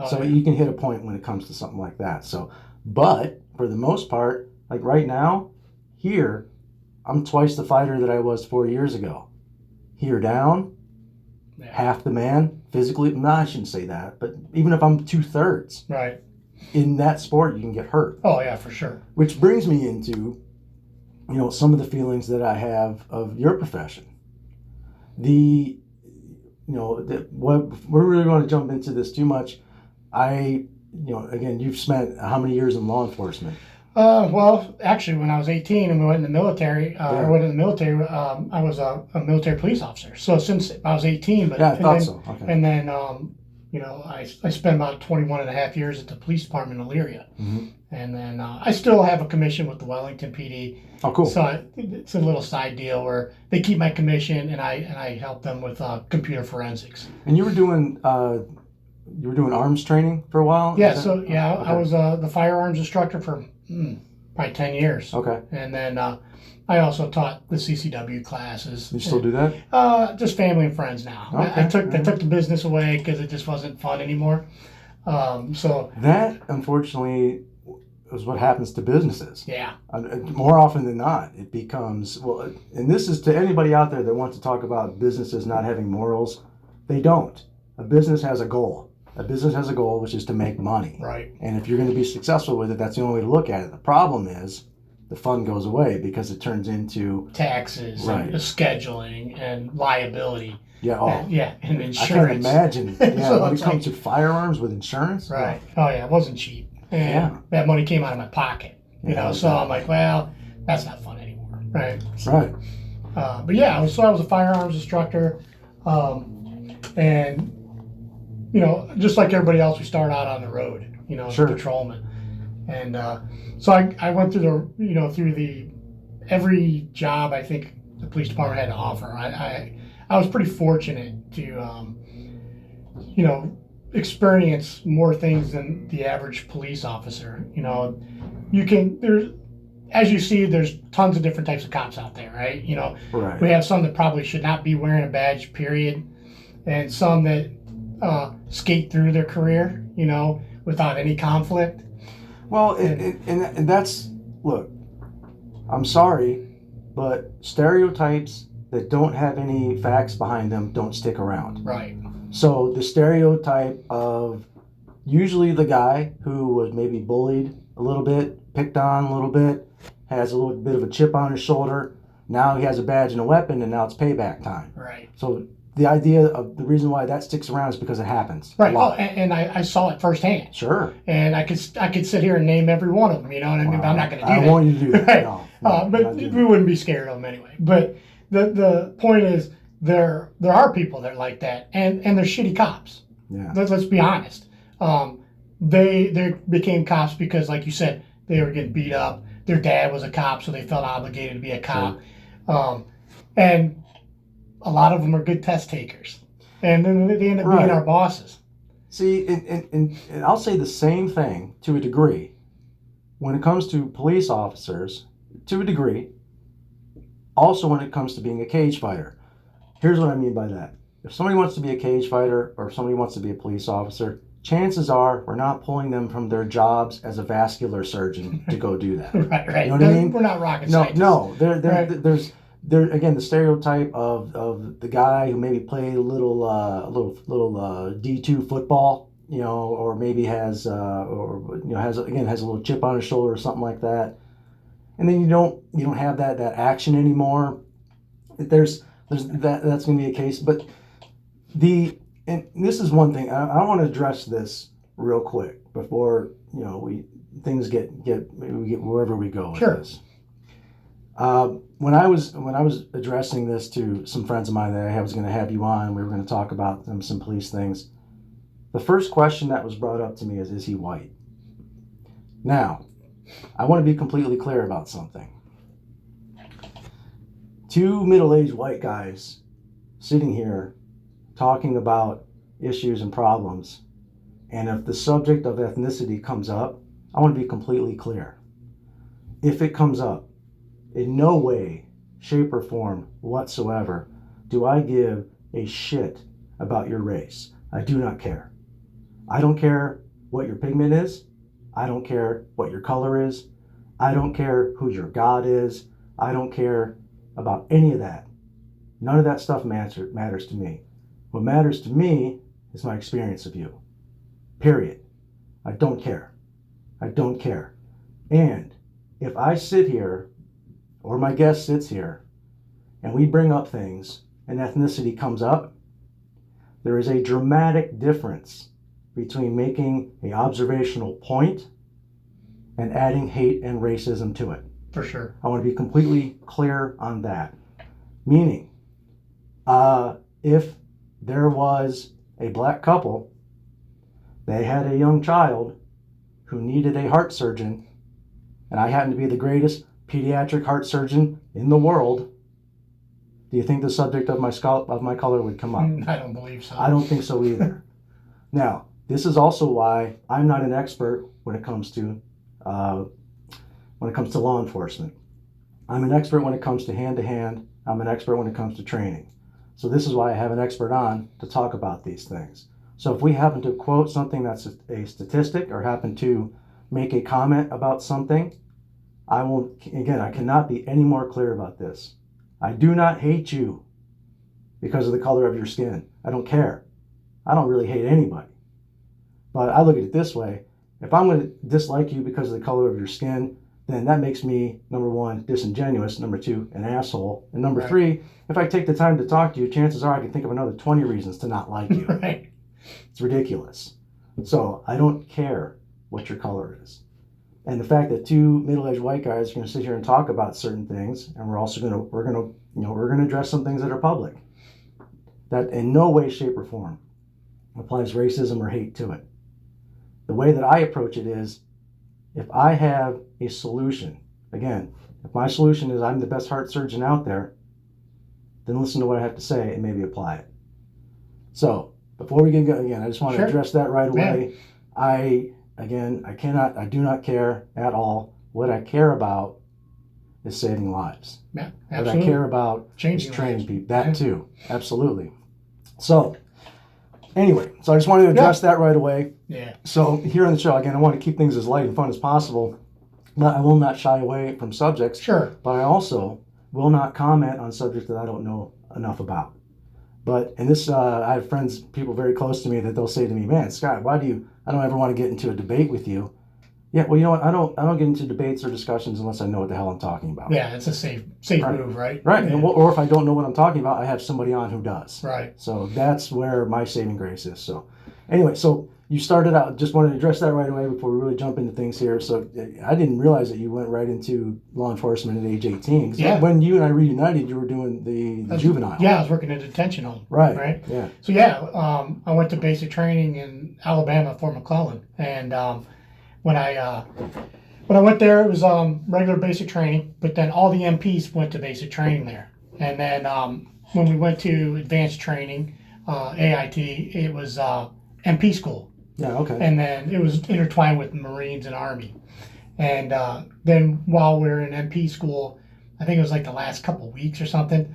S2: So you can hit a point when it comes to something like that. So, but for the most part, like right now, here, I'm twice the fighter that I was 4 years ago. Here down, half the man physically. No, I shouldn't say that, but even if I'm 2/3
S1: Right.
S2: in that sport, you can get hurt.
S1: Oh yeah, for sure.
S2: Which brings me into, you know, some of the feelings that I have of your profession. We're really going to jump into this too much. Again, you've spent how many years in law enforcement?
S1: Well, actually, when I was 18 and we went in the military, I was a military police officer. So since I was 18, but
S2: Yeah, I thought so. Okay.
S1: And then, I spent about 21 and a half years at the police department in Elyria.
S2: Mm-hmm.
S1: And then I still have a commission with the Wellington PD.
S2: Oh, cool.
S1: So it's a little side deal where they keep my commission, and I help them with computer forensics.
S2: And you were doing arms training for a while?
S1: Yeah.
S2: Okay.
S1: I was the firearms instructor for probably 10 years.
S2: Okay.
S1: And then I also taught the CCW classes.
S2: You still do that?
S1: Just family and friends now.
S2: Okay.
S1: They took the business away because it just wasn't fun anymore. So
S2: that, unfortunately, is what happens to businesses.
S1: yeah.
S2: More often than not, it becomes, well, and this is to anybody out there that wants to talk about businesses not having morals. They don't. A business has a goal. A business has a goal, which is to make money.
S1: Right.
S2: And if you're going to be successful with it, that's the only way to look at it. The problem is the fun goes away because it turns into
S1: Taxes
S2: Right.
S1: and scheduling and liability.
S2: yeah.
S1: And
S2: I
S1: insurance.
S2: can't imagine. Yeah,
S1: So
S2: when it
S1: it's
S2: comes to firearms with insurance.
S1: Right. Oh yeah, it wasn't cheap. And
S2: Yeah.
S1: that money came out of my pocket. You
S2: Yeah,
S1: know, so I'm like, well, that's not fun anymore. Right.
S2: Right.
S1: But yeah, I was a firearms instructor, and just like everybody else, we started out on the road, as
S2: Sure.
S1: a patrolman, and so I went through every job I think the police department had to offer. I was pretty fortunate to experience more things than the average police officer. As you see, there's tons of different types of cops out there, right?
S2: Right.
S1: We have some that probably should not be wearing a badge, period, and some that skate through their career, without any conflict.
S2: Well, and that's, look, I'm sorry, but stereotypes that don't have any facts behind them don't stick around.
S1: Right.
S2: So the stereotype of usually the guy who was maybe bullied a little bit, picked on a little bit, has a little bit of a chip on his shoulder, now he has a badge and a weapon, and now it's payback time.
S1: Right.
S2: So the idea of the reason why that sticks around is because it happens.
S1: Right.
S2: A lot.
S1: And I saw it firsthand.
S2: Sure.
S1: And I could sit here and name every one of them. You know what I mean? But I'm not going to do that.
S2: I want you to do that.
S1: Right.
S2: No,
S1: But
S2: not do
S1: we wouldn't be scared of them anyway. But the point is, there are people that are like that, and they're shitty cops.
S2: Yeah.
S1: Let's be honest. They became cops because, like you said, they were getting beat up. Their dad was a cop, so they felt obligated to be a cop. And a lot of them are good test takers, and then they end up being our bosses.
S2: See, and I'll say the same thing to a degree when it comes to police officers, to a degree, also when it comes to being a cage fighter. Here's what I mean by that. If somebody wants to be a cage fighter or if somebody wants to be a police officer, chances are we're not pulling them from their jobs as a vascular surgeon to go do that.
S1: Right.
S2: You know what I mean?
S1: We're not rocket scientists.
S2: No. There's again the stereotype of the guy who maybe played a little D2 football, you know, or maybe has has a little chip on his shoulder or something like that, and then you don't have that action anymore. That's going to be a case, but and this is one thing I want to address this real quick before things get wherever we go with this. When I was addressing this to some friends of mine that I was going to have you on, we were going to talk about some police things. The first question that was brought up to me is he white? Now, I want to be completely clear about something. Two middle-aged white guys sitting here talking about issues and problems, and if the subject of ethnicity comes up, I want to be completely clear. If it comes up, in no way, shape, or form whatsoever do I give a shit about your race. I do not care. I don't care what your pigment is. I don't care what your color is. I don't care who your God is. I don't care about any of that. None of that stuff matters to me. What matters to me is my experience of you. Period. I don't care. I don't care. And if I sit here, or my guest sits here, and we bring up things, and ethnicity comes up, there is a dramatic difference between making an observational point and adding hate and racism to it.
S1: For sure.
S2: I want to be completely clear on that. Meaning, if there was a black couple, they had a young child who needed a heart surgeon, and I happen to be the greatest pediatric heart surgeon in the world, do you think the subject of my color would come up?
S1: I don't believe so.
S2: I don't think so either. Now, this is also why I'm not an expert when it comes to law enforcement. I'm an expert when it comes to hand-to-hand. I'm an expert when it comes to training. So this is why I have an expert on to talk about these things. So if we happen to quote something that's a statistic or happen to make a comment about something, I cannot be any more clear about this. I do not hate you because of the color of your skin. I don't care. I don't really hate anybody. But I look at it this way. If I'm going to dislike you because of the color of your skin, then that makes me, number one, disingenuous, number two, an asshole, and number three, if I take the time to talk to you, chances are I can think of another 20 reasons to not like you.
S1: Right.
S2: It's ridiculous. So I don't care what your color is. And the fact that two middle-aged white guys are going to sit here and talk about certain things, and we're going to address some things that are public, that in no way, shape, or form applies racism or hate to it. The way that I approach it is, if I have a solution, again, if my solution is I'm the best heart surgeon out there, then listen to what I have to say and maybe apply it. So before we get going, again, I just want to address that right away. Yeah. I do not care at all. What I care about is saving lives.
S1: Yeah, absolutely.
S2: What I care about is training people. That too, absolutely. So anyway, so I just wanted to address that right away.
S1: Yeah.
S2: So here on the show, again, I want to keep things as light and fun as possible. But I will not shy away from subjects.
S1: Sure.
S2: But I also will not comment on subjects that I don't know enough about. But in this, I have friends, people very close to me, that they'll say to me, "Man, Scott, I don't ever want to get into a debate with you." Yeah, well, you know what? I don't get into debates or discussions unless I know what the hell I'm talking about.
S1: Yeah, it's a safe move, right?
S2: Right.
S1: Yeah.
S2: Or if I don't know what I'm talking about, I have somebody on who does.
S1: Right.
S2: So that's where my saving grace is. So anyway, so you started out, just wanted to address that right away before we really jump into things here. So I didn't realize that you went right into law enforcement at age 18. 'Cause
S1: Yeah.
S2: when you and I reunited, you were doing the juvenile.
S1: Yeah, I was working in a detention home.
S2: Right.
S1: Right.
S2: Yeah.
S1: So yeah, I went to basic training in Alabama, Fort McClellan, and when I went there, it was regular basic training, but then all the MPs went to basic training there, and then when we went to advanced training, AIT, it was MP school.
S2: Yeah, okay.
S1: And then it was intertwined with Marines and Army. And then while we were in MP school, I think it was like the last couple of weeks or something,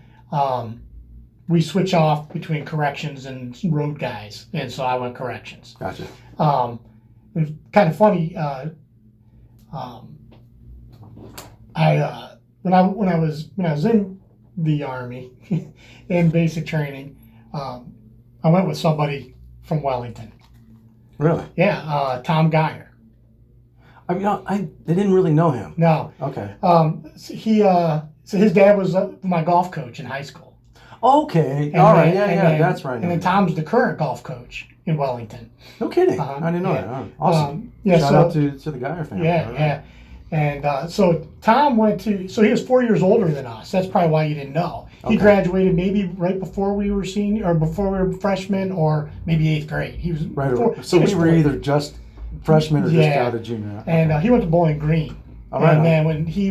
S1: we switch off between corrections and road guys. And so I went corrections.
S2: Gotcha.
S1: It was kind of funny. When I was in the Army in basic training, I went with somebody from Wellington.
S2: Really?
S1: Yeah, Tom Geyer.
S2: I mean, I didn't really know him.
S1: No.
S2: Okay.
S1: So his dad was my golf coach in high school.
S2: Okay.
S1: And
S2: All right.
S1: then-
S2: Yeah,
S1: then-
S2: that's right.
S1: And then Tom's the current golf coach in Wellington.
S2: No kidding.
S1: Uh-huh,
S2: I didn't know
S1: yeah.
S2: that. Oh, awesome.
S1: Yeah,
S2: Shout
S1: so
S2: out to the Geyer family.
S1: yeah,
S2: All right.
S1: yeah. And so Tom went to, so he was 4 years older than us. That's probably why you didn't know. He
S2: Okay.
S1: graduated maybe right before we were senior, or before we were freshmen, or maybe 8th grade. He was
S2: Right.
S1: before-
S2: So
S1: he was
S2: we were
S1: 4.
S2: either just freshmen or just
S1: Yeah.
S2: out of junior.
S1: And he went to Bowling Green.
S2: All right.
S1: And then when he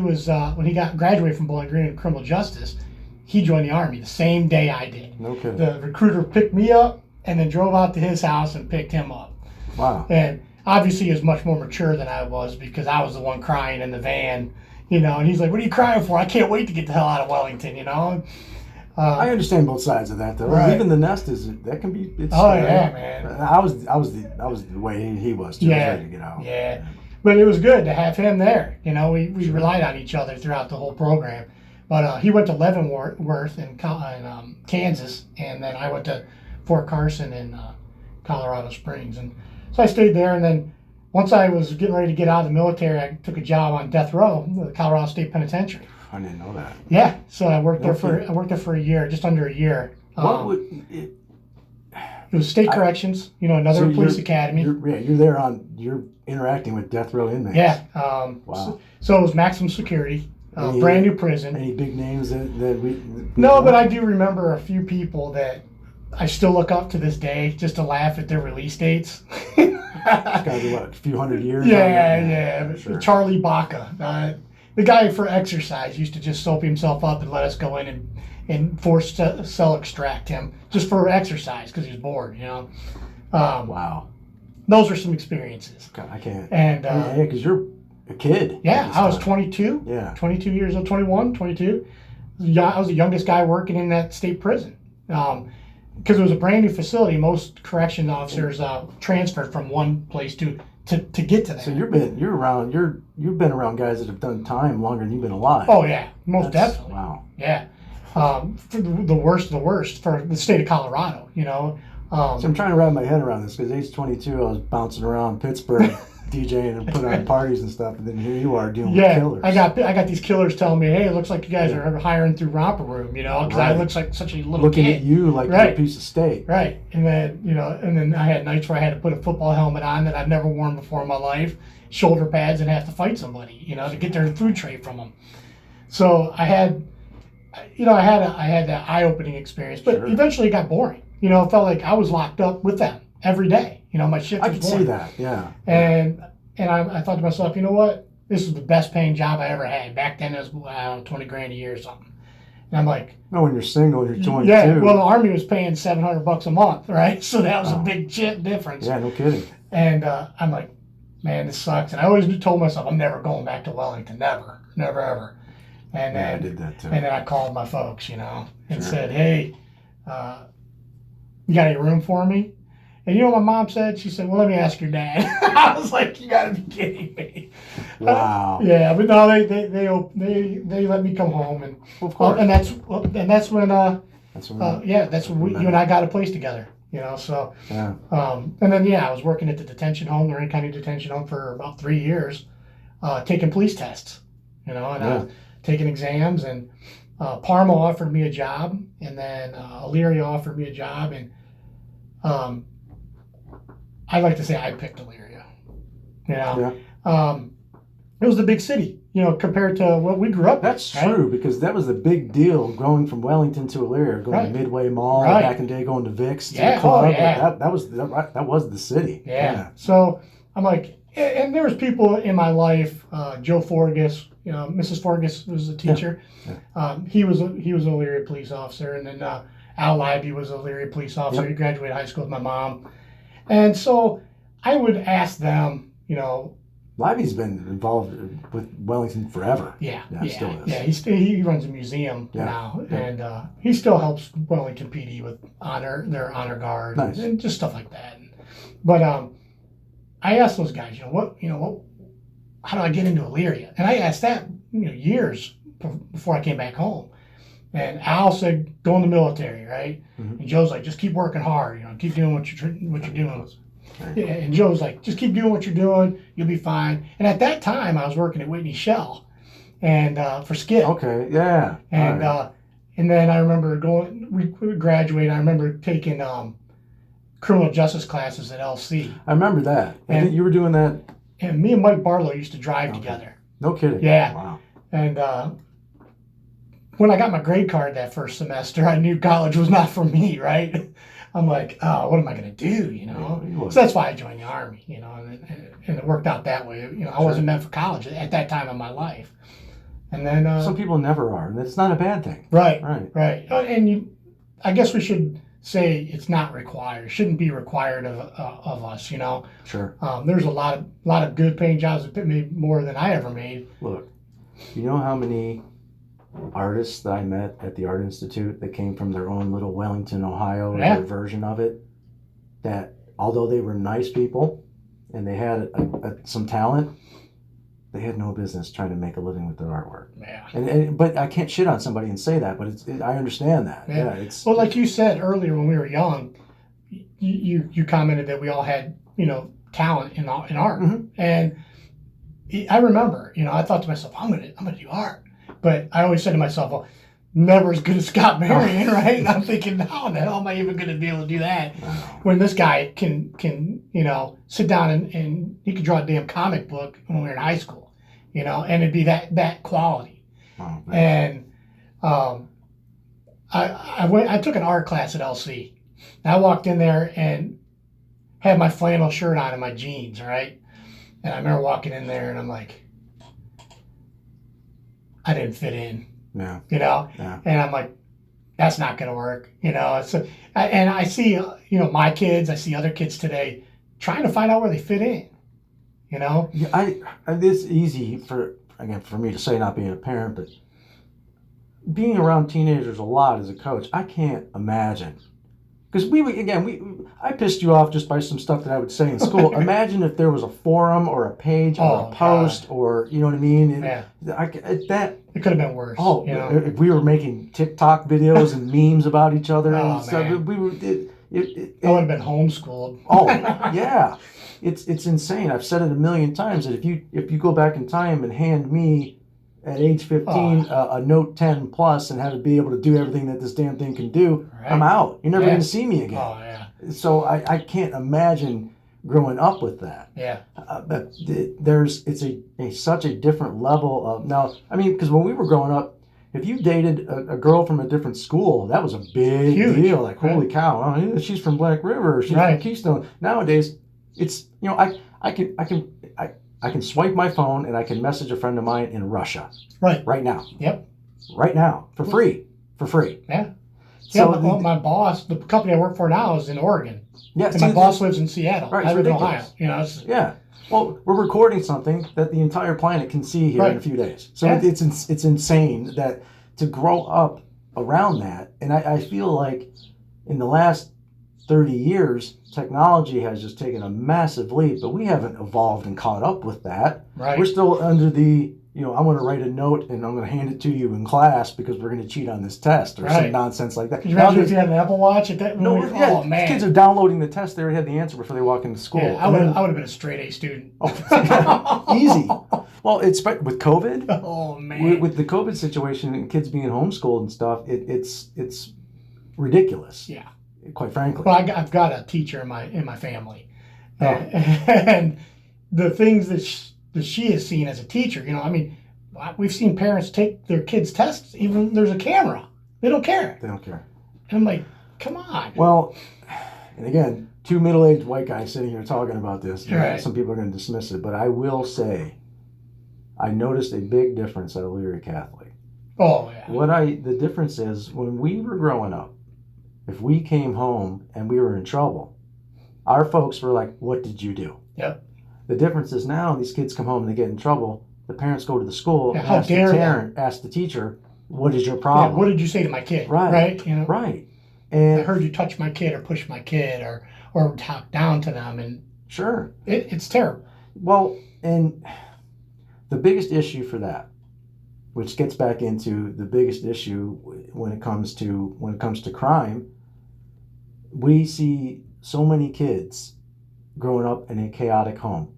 S1: got graduated from Bowling Green in criminal justice, he joined the Army the same day I did.
S2: No kidding.
S1: The recruiter picked me up and then drove out to his house and picked him up.
S2: Wow.
S1: And obviously he was much more mature than I was, because I was the one crying in the van, and he's like, "What are you crying for? I can't wait to get the hell out of Wellington,"
S2: I understand both sides of that, though.
S1: Right.
S2: Leaving the nest that can be. It's
S1: Oh,
S2: scary.
S1: yeah, man.
S2: I was the way he was too. I was ready to get out.
S1: Yeah. But it was good to have him there. We relied on each other throughout the whole program. But he went to Leavenworth in Kansas, and then I went to Fort Carson in Colorado Springs. And so I stayed there, and then once I was getting ready to get out of the military, I took a job on death row, the Colorado State Penitentiary.
S2: I didn't know that.
S1: Yeah, so I worked
S2: No
S1: there
S2: kidding.
S1: I worked there for a year, just under a year.
S2: What would it?
S1: It was state corrections, another
S2: So
S1: police
S2: you're-
S1: academy.
S2: You're there you're interacting with death row inmates.
S1: Yeah.
S2: Wow.
S1: So it was maximum security,
S2: Any-
S1: brand new prison.
S2: Any big names that we?
S1: No, but I do remember a few people that I still look up to this day just to laugh at their release dates.
S2: It's got to be a few hundred years.
S1: Yeah.
S2: Sure.
S1: Charlie Baca, the guy for exercise, used to just soap himself up and let us go in and force cell extract him just for exercise because he was bored.
S2: Wow.
S1: Those were some experiences.
S2: God, I can't.
S1: And
S2: yeah, because you're a kid.
S1: yeah,
S2: at this
S1: I was
S2: time.
S1: 22.
S2: Yeah.
S1: 22 years old, 21, 22. I was the youngest guy working in that state prison. Because it was a brand new facility. Most correction officers transferred from one place to get to that.
S2: So you've been around guys that have done time longer than you've been alive.
S1: Oh yeah, most definitely.
S2: Wow.
S1: Yeah. For the worst of the worst for the state of Colorado,
S2: So I'm trying to wrap my head around this because age 22, I was bouncing around Pittsburgh, DJing and putting on parties and stuff, and then here you are dealing with killers.
S1: I got these killers telling me, "Hey, it looks like you guys are hiring through Romper Room," because I
S2: Right.
S1: look like such a little
S2: looking
S1: kid.
S2: at you like
S1: Right.
S2: you're a piece of steak.
S1: Right, and then I had nights where I had to put a football helmet on that I'd never worn before in my life, shoulder pads, and have to fight somebody, to get their food tray from them. So I had that eye-opening experience, but
S2: Sure.
S1: eventually it got boring. It felt like I was locked up with them every day. My shift
S2: I
S1: was
S2: can
S1: boring.
S2: see that. Yeah.
S1: And I thought to myself, you know what? This is the best paying job I ever had. Back then it was 20 grand a year or something. And I'm like,
S2: No, when you're single, you're 22.
S1: yeah, well, the Army was paying $700 a month, right? So that was a
S2: Wow.
S1: big difference.
S2: Yeah, no kidding.
S1: And I'm like, man, this sucks. And I always told myself, I'm never going back to Wellington. Never, never, ever. And
S2: Yeah, I
S1: then,
S2: did that too.
S1: and then I called my folks, and
S2: Sure.
S1: said, hey, you got any room for me? And you know what my mom said? She said, well, let me ask your dad. I was like, you got to be kidding me.
S2: Wow.
S1: Yeah, but no, they let me come home, and
S2: Of course.
S1: and that's when
S2: That's what
S1: that's when you and I got a place together. So
S2: yeah.
S1: and then I was working at the detention home, Lorraine County Detention Home, for about 3 years, taking police tests, and I was taking exams, and Parma offered me a job, and then Elyria offered me a job, and I like to say I picked Elyria. You know,
S2: Yeah.
S1: it was the big city, you know, compared to what we grew up.
S2: That's
S1: with, right?
S2: true, because that was the big deal going from Wellington to Elyria, going
S1: Right.
S2: to Midway Mall,
S1: Right.
S2: back in the day going to Vic's, to
S1: Yeah.
S2: the club.
S1: Oh, yeah.
S2: That was the city.
S1: Yeah. So I'm like, and there was people in my life, Joe Forgas, you know, Mrs. Forgas was a teacher.
S2: Yeah.
S1: He was a Elyria police officer, and then Al Libby was a Elyria police officer.
S2: Yep.
S1: He graduated high school with my mom, and so I would ask them, you know.
S2: Libby's been involved with Wellington forever.
S1: Yeah,
S2: Still is.
S1: Yeah, he runs a museum now, and he still helps Wellington PD with their honor guard,
S2: Nice.
S1: and just stuff like that. But I asked those guys, how do I get into Elyria? And I asked that, years before I came back home. And Al said, go in the military, right?
S2: Mm-hmm.
S1: And Joe's like, just keep working hard, keep doing what you're doing. Yeah, and Joe's like, just keep doing what you're doing, you'll be fine. And at that time, I was working at Whitney Shell, and for Skip.
S2: Okay, yeah.
S1: And
S2: right.
S1: And then I remember we graduated. I remember taking criminal justice classes at LC.
S2: I remember that. I think you were doing that.
S1: And me and Mike Barlow used to drive together.
S2: No kidding.
S1: Yeah.
S2: Wow.
S1: And when I got my grade card that first semester, I knew college was not for me, right? I'm like, oh, what am I going to do, So that's why I joined the Army, and it worked out that way. I wasn't meant for college at that time in my life. And then
S2: some people never are, and that's not a bad thing.
S1: Right.
S2: Right.
S1: And I guess we should say it's not required. It shouldn't be required of us,
S2: Sure.
S1: There's a lot of good paying jobs that made more than I ever made.
S2: Look, you know how many artists that I met at the Art Institute that came from their own little Wellington, Ohio, their version of it, that although they were nice people and they had some talent, they had no business trying to make a living with their artwork.
S1: Yeah.
S2: But I can't shit on somebody and say that, but I understand that. Yeah.
S1: Well, like you said earlier when we were young, you commented that we all had, talent in art.
S2: Mm-hmm.
S1: And I remember, I thought to myself, I'm gonna do art. But I always said to myself, well, never as good as Scott Marion, right? And I'm thinking, how the hell am I even going to be able to do that? When this guy can sit down and he could draw a damn comic book when we were in high school, and it'd be that quality.
S2: Oh,
S1: and I took an art class at LC. And I walked in there and had my flannel shirt on and my jeans, right? And I remember walking in there and I'm like, I didn't fit in,
S2: Yeah.
S1: and I'm like, that's not going to work, So, and I see, my kids, I see other kids today trying to find out where they fit in,
S2: Yeah, it's easy for me to say, not being a parent, but being around teenagers a lot as a coach, I can't imagine. Because I pissed you off just by some stuff that I would say in school. Imagine if there was a forum or a page or a post or, you know what I mean?
S1: It could have been worse.
S2: Oh, if we were making TikTok videos and memes about each other and stuff,
S1: man.
S2: we were.
S1: I would have been homeschooled.
S2: Oh, yeah. It's insane. I've said it a million times that if you go back in time and hand me at age 15 a Note 10 Plus and have to be able to do everything that this damn thing can do, right. I'm out. You're never going to see me again.
S1: Oh, yeah.
S2: So I can't imagine growing up with that.
S1: Yeah.
S2: But it's such a different level of now. I mean, because when we were growing up, if you dated a girl from a different school, that was a big deal. Like, holy cow, she's from Black River, she's from Keystone. Nowadays, it's I can swipe my phone and I can message a friend of mine in Russia. Right now.
S1: Yep.
S2: Right now. For free.
S1: Yeah.
S2: So
S1: my boss, the company I work for now, is in Oregon.
S2: Yeah.
S1: And my boss lives in Seattle.
S2: Right,
S1: I live
S2: ridiculous.
S1: in Ohio.
S2: Yeah. Well, we're recording something that the entire planet can see here in a few days. So it's insane that to grow up around that. And I feel like in the last 30 years, technology has just taken a massive leap, but we haven't evolved and caught up with that.
S1: Right.
S2: We're still under the, I'm going to write a note and I'm going to hand it to you in class because we're going to cheat on this test or some nonsense like that.
S1: Could you imagine if you had an Apple Watch at that moment?
S2: No,
S1: man.
S2: Kids are downloading the test. They already had the answer before they walk into school.
S1: Yeah, I would have been a straight A student.
S2: Easy. Well, it's with COVID.
S1: Oh, man.
S2: With the COVID situation and kids being homeschooled and stuff, it's ridiculous.
S1: Yeah.
S2: Quite frankly.
S1: Well, I've got a teacher in my family,
S2: Oh.
S1: And the things that she has seen as a teacher, I mean, we've seen parents take their kids' tests, even there's a camera. They don't care.
S2: They don't care.
S1: And I'm like, come on.
S2: Well, and again, two middle-aged white guys sitting here talking about this.
S1: Right.
S2: Some people are going to dismiss it, but I will say, I noticed a big difference at Elyria Catholic.
S1: Oh, yeah.
S2: The difference is when we were growing up, if we came home and we were in trouble, our folks were like, what did you do?
S1: Yep.
S2: The difference is now these kids come home and they get in trouble. The parents go to the school and ask the teacher, what is your problem?
S1: Yeah, what did you say to my kid?
S2: Right.
S1: Right.
S2: Right. And
S1: I heard you touch my kid or push my kid or talk down to them. And
S2: sure.
S1: It's terrible.
S2: Well, and the biggest issue for that, which gets back into the biggest issue when it comes to crime, we see so many kids growing up in a chaotic home.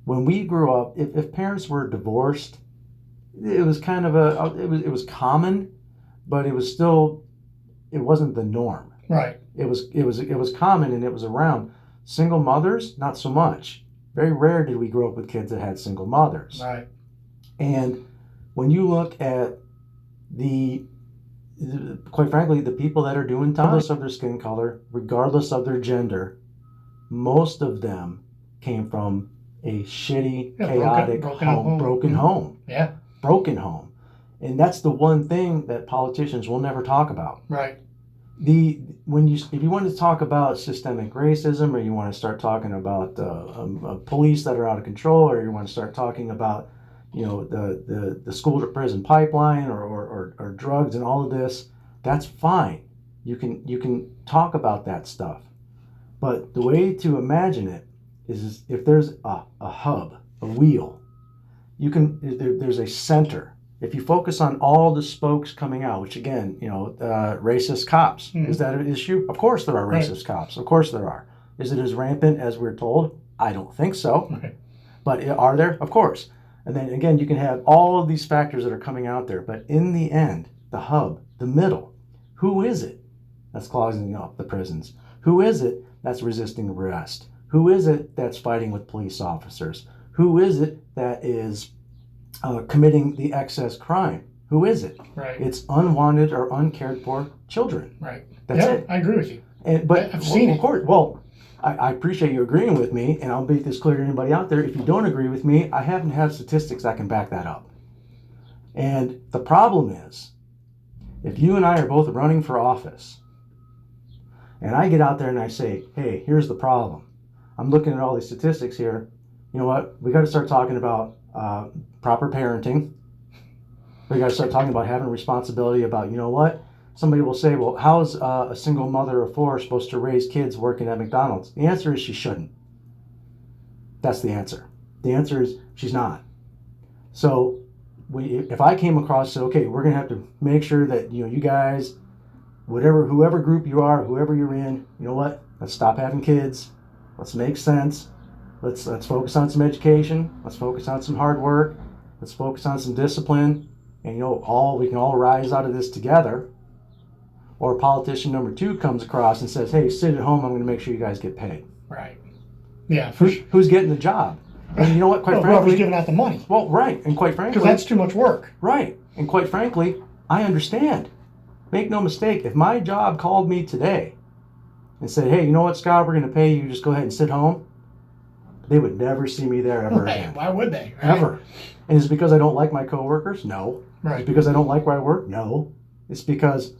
S2: When we grew up, if parents were divorced, it was kind of it was common, but it wasn't the norm.
S1: Right.
S2: It was common and it was around. Single mothers, not so much. Very rare did we grow up with kids that had single mothers.
S1: Right.
S2: And when you look at quite frankly, the people that are doing time, regardless of their skin color, regardless of their gender, most of them came from a shitty, chaotic broken home.
S1: Yeah.
S2: Broken home. And that's the one thing that politicians will never talk about.
S1: Right.
S2: If you want to talk about systemic racism, or you want to start talking about police that are out of control, or you want to start talking about the school to prison pipeline or drugs and all of this, that's fine. You can talk about that stuff. But the way to imagine it is if there's a hub, a wheel, there's a center. If you focus on all the spokes coming out, which again, racist cops, is that an issue? Of course there are racist cops. Of course there are. Is it as rampant as we're told? I don't think so.
S1: Right.
S2: But are there? Of course. And then again, you can have all of these factors that are coming out there. But in the end, the hub, the middle, who is it that's clogging up the prisons? Who is it that's resisting arrest? Who is it that's fighting with police officers? Who is it that is committing the excess crime? Who is it?
S1: Right.
S2: It's unwanted or uncared for children.
S1: Right.
S2: That's it.
S1: I agree with you.
S2: But
S1: I've seen it.
S2: Of course. Well, I appreciate you agreeing with me, and I'll make this clear to anybody out there. If you don't agree with me, I happen to have statistics that can back that up. And the problem is, if you and I are both running for office, and I get out there and I say, hey, here's the problem. I'm looking at all these statistics here. You know what? We got to start talking about proper parenting. We got to start talking about having responsibility about, what? Somebody will say, well, how is a single mother of four supposed to raise kids working at McDonald's? The answer is she shouldn't. That's the answer. The answer is she's not. So if I came across and said, okay, we're going to have to make sure that, you guys, whoever group you are, whoever you're in, you know what? Let's stop having kids. Let's make sense. Let's focus on some education. Let's focus on some hard work. Let's focus on some discipline. And we can all rise out of this together. Or politician number 2 comes across and says, hey, sit at home, I'm going to make sure you guys get paid.
S1: Right. Yeah.
S2: Who's getting the job? And you know what, quite frankly...
S1: whoever's giving out the money.
S2: Well, right, and quite frankly...
S1: Because that's too much work.
S2: Right, and quite frankly, I understand. Make no mistake, if my job called me today and said, hey, you know what, Scott, we're going to pay you, just go ahead and sit home, they would never see me there ever again.
S1: Why would they? Right?
S2: Ever. And is it because I don't like my coworkers? No.
S1: Right.
S2: Is it because I don't like where I work? No. It's because...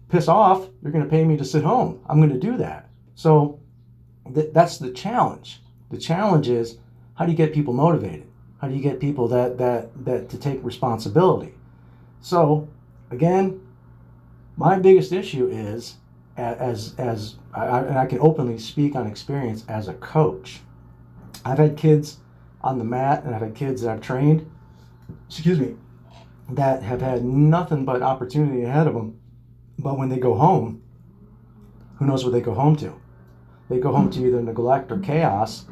S2: piss off, you're going to pay me to sit home. I'm going to do that. So that's the challenge. The challenge is, how do you get people motivated? How do you get people that to take responsibility? So again, my biggest issue is, and I can openly speak on experience as a coach. I've had kids on the mat, and I've had kids that I've trained, that have had nothing but opportunity ahead of them. But when they go home, who knows what they go home to? They go home to either neglect or chaos.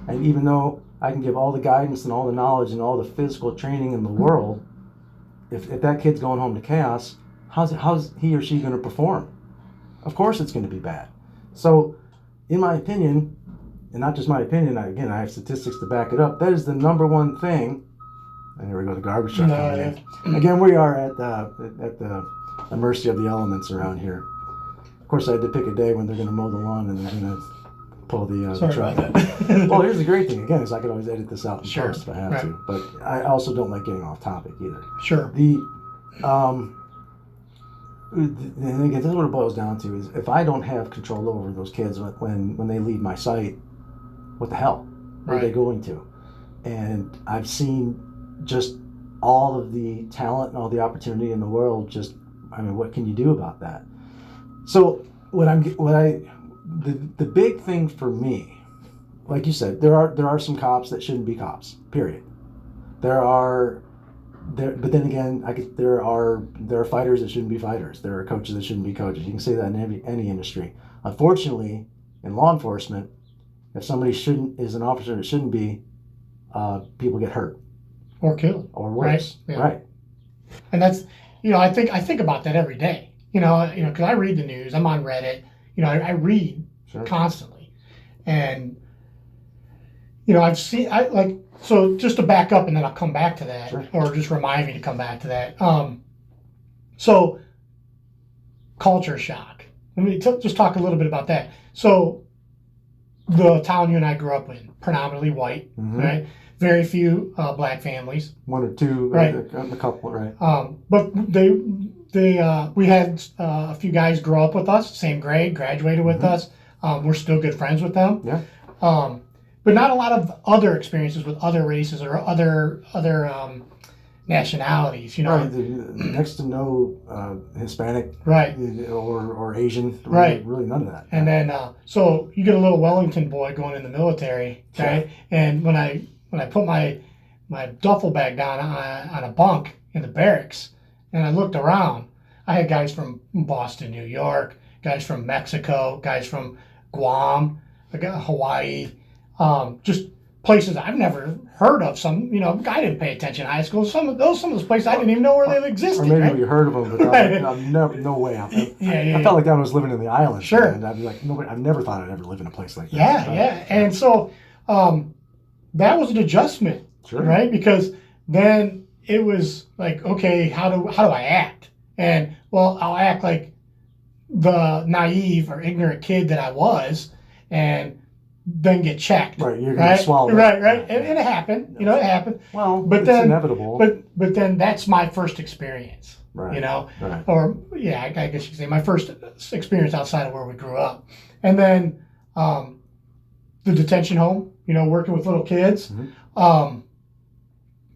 S2: And even though I can give all the guidance and all the knowledge and all the physical training in the world, if that kid's going home to chaos, how's he or she going to perform? Of course it's going to be bad. So, in my opinion, and not just my opinion, again, I have statistics to back it up, that is the number one thing. And here we go, the garbage truck coming in. Again, we are at the mercy of the elements around here. Of course, I had to pick a day when they're going to mow the lawn and they're going to pull the truck.
S1: About that.
S2: Well, here's the great thing, again, is I could always edit this out in
S1: Sure.
S2: post if I have
S1: Right.
S2: to. But I also don't like getting off topic either.
S1: Sure.
S2: And again, this is what it boils down to: is if I don't have control over those kids when they leave my site, what the hell? Where are they going to? And I've seen just all of the talent and all the opportunity in the world. Just, I mean, what can you do about that? So the big thing for me, like you said, there are some cops that shouldn't be cops. Period. But then again, there are fighters that shouldn't be fighters. There are coaches that shouldn't be coaches. You can say that in any industry. Unfortunately, in law enforcement, if somebody is an officer that shouldn't be, people get hurt
S1: Or killed.
S2: or worse.
S1: Right. Yeah.
S2: Right.
S1: And that's, I think about that every day. Because I read the news. I'm on Reddit. I read
S2: Sure.
S1: constantly, and I've seen so just to back up, and then I'll come back to that,
S2: Sure.
S1: or just remind me to come back to that. So culture shock. Let me just talk a little bit about that. So the town you and I grew up in, predominantly white,
S2: Mm-hmm.
S1: right? Very few black families.
S2: One or two,
S1: Right.
S2: A couple, right?
S1: But we had a few guys grow up with us, same grade, graduated with
S2: Mm-hmm.
S1: us. We're still good friends with them.
S2: Yeah.
S1: But not a lot of other experiences with other races or other nationalities.
S2: Right. Next to no Hispanic,
S1: Right.
S2: or Asian.
S1: Right.
S2: Really none of that.
S1: And then so you get a little Wellington boy going in the military, right? And when I put my duffel bag down on a bunk in the barracks, and I looked around, I had guys from Boston, New York, guys from Mexico, guys from Guam, Hawaii, just places I've never heard of. Some, I didn't pay attention in high school. Some of those places I didn't even know where they existed.
S2: Or maybe
S1: right?
S2: we heard of them, but no way. I felt like that when I was living in the islands.
S1: Sure.
S2: And I'd be like, nobody. I never thought I'd ever live in a place like that.
S1: Yeah. And so that was an adjustment,
S2: Sure.
S1: right? Because then it was like, okay, how do I act? And well, I'll act like the naive or ignorant kid that I was, and then get checked.
S2: Right, you're going to swallow it.
S1: Right. And it happened. It happened.
S2: Well,
S1: but
S2: it's
S1: then,
S2: inevitable.
S1: But then that's my first experience.
S2: Right. Right.
S1: Or yeah, I guess you could say my first experience outside of where we grew up, and then the detention home. Working with little kids.
S2: Mm-hmm.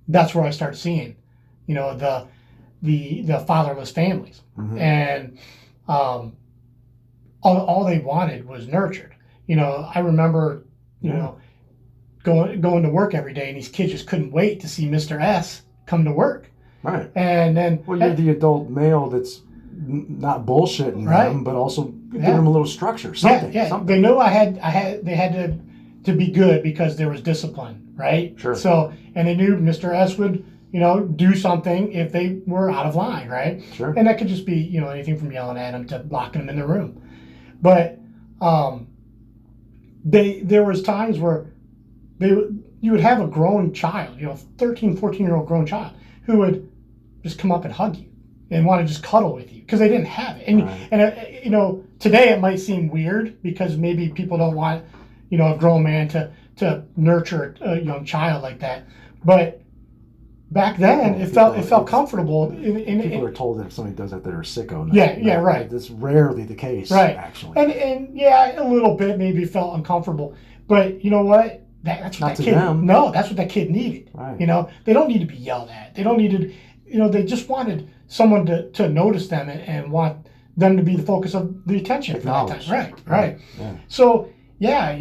S1: That's where I started seeing, the fatherless families,
S2: Mm-hmm.
S1: and all they wanted was nurtured. I remember, going to work every day, and these kids just couldn't wait to see Mr. S come to work.
S2: Right.
S1: And then,
S2: well, you're the adult male that's not bullshitting them, but also give them a little structure, something.
S1: Yeah.
S2: Something.
S1: They knew they had to be good because there was discipline, right?
S2: Sure.
S1: So, and they knew Mr. S would, do something if they were out of line, right?
S2: Sure.
S1: And that could just be, anything from yelling at them to locking them in the room. But there was times where you would have a grown child, 13, 14-year-old grown child who would just come up and hug you and want to just cuddle with you because they didn't have it. And
S2: Right.
S1: today it might seem weird because maybe people don't want, a grown man to nurture a young child like that. But back then, it felt comfortable.
S2: People are told that if somebody does that, they're a sicko.
S1: Right.
S2: That's rarely the case,
S1: right.
S2: actually.
S1: And yeah, a little bit maybe felt uncomfortable. But you know what? That's what that kid. No, that's what that kid needed.
S2: Right.
S1: They don't need to be yelled at. They don't need to. They just wanted someone to notice them and want them to be the focus of the attention for that time. Right.
S2: Yeah.
S1: So yeah,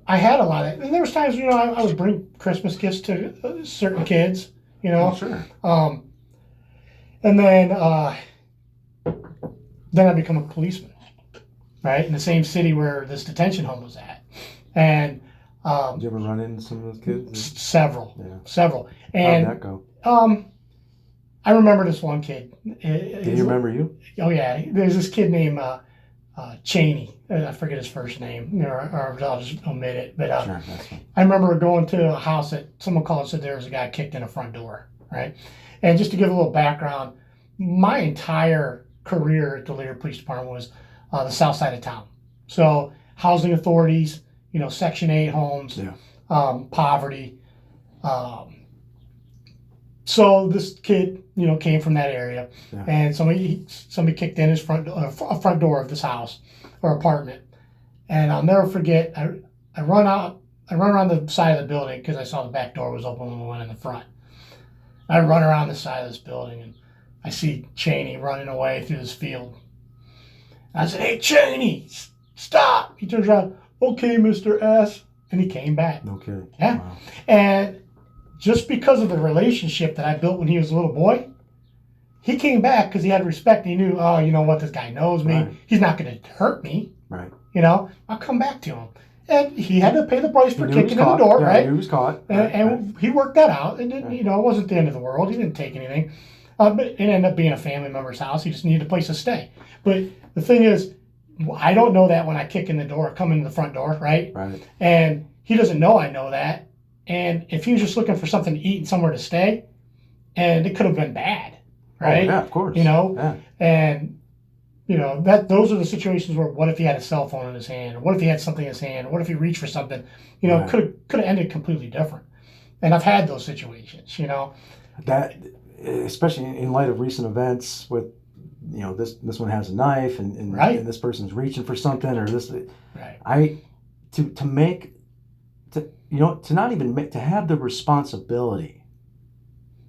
S1: I had a lot of, and there was times, I would bring Christmas gifts to certain kids,
S2: Oh, sure.
S1: And then I become a policeman, right, in the same city where this detention home was at, and
S2: did you ever run into some of those kids?
S1: Several. And
S2: how'd that go?
S1: I remember this one kid.
S2: Did he remember you?
S1: Oh yeah, there's this kid named Cheney. I forget his first name, or I'll just omit it. But
S2: Sure, that's fine.
S1: I remember going to a house that someone called and said there was a guy kicked in a front door, right? And just to give a little background, my entire career at the Lear Police Department was the south side of town. So housing authorities, Section 8 homes,
S2: Yeah.
S1: Poverty. So this kid, came from that area,
S2: Yeah.
S1: and somebody kicked in his front door of this house or apartment, and I'll never forget. I run around the side of the building because I saw the back door was open when we went in the front. I run around the side of this building and I see Cheney running away through this field. I said, "Hey, Cheney, stop!" He turns around. "Okay, Mr. S," and he came back.
S2: No kidding.
S1: Yeah,
S2: Wow.
S1: and just because of the relationship that I built when he was a little boy, he came back because he had respect. He knew, oh, you know what, this guy knows me.
S2: Right.
S1: He's not going to hurt me.
S2: Right.
S1: I'll come back to him. And he had to pay the price for
S2: He knew he
S1: kicking
S2: was
S1: in the
S2: caught.
S1: door,
S2: Yeah,
S1: right?
S2: He knew he was caught.
S1: And he worked that out. And it wasn't the end of the world. He didn't take anything. But it ended up being a family member's house. He just needed a place to stay. But the thing is, I don't know that when I kick in the door, come in the front door, right?
S2: Right.
S1: And he doesn't know I know that. And if he was just looking for something to eat and somewhere to stay, and it could have been bad, right?
S2: Oh, yeah, of course.
S1: Yeah. And those are the situations where, what if he had a cell phone in his hand, or what if he had something in his hand, or what if he reached for something?
S2: Right.
S1: Could have ended completely different. And I've had those situations.
S2: That, especially in light of recent events with, this one has a knife and
S1: Right.
S2: and this person's reaching for something, or this.
S1: Right.
S2: To not even make, to have the responsibility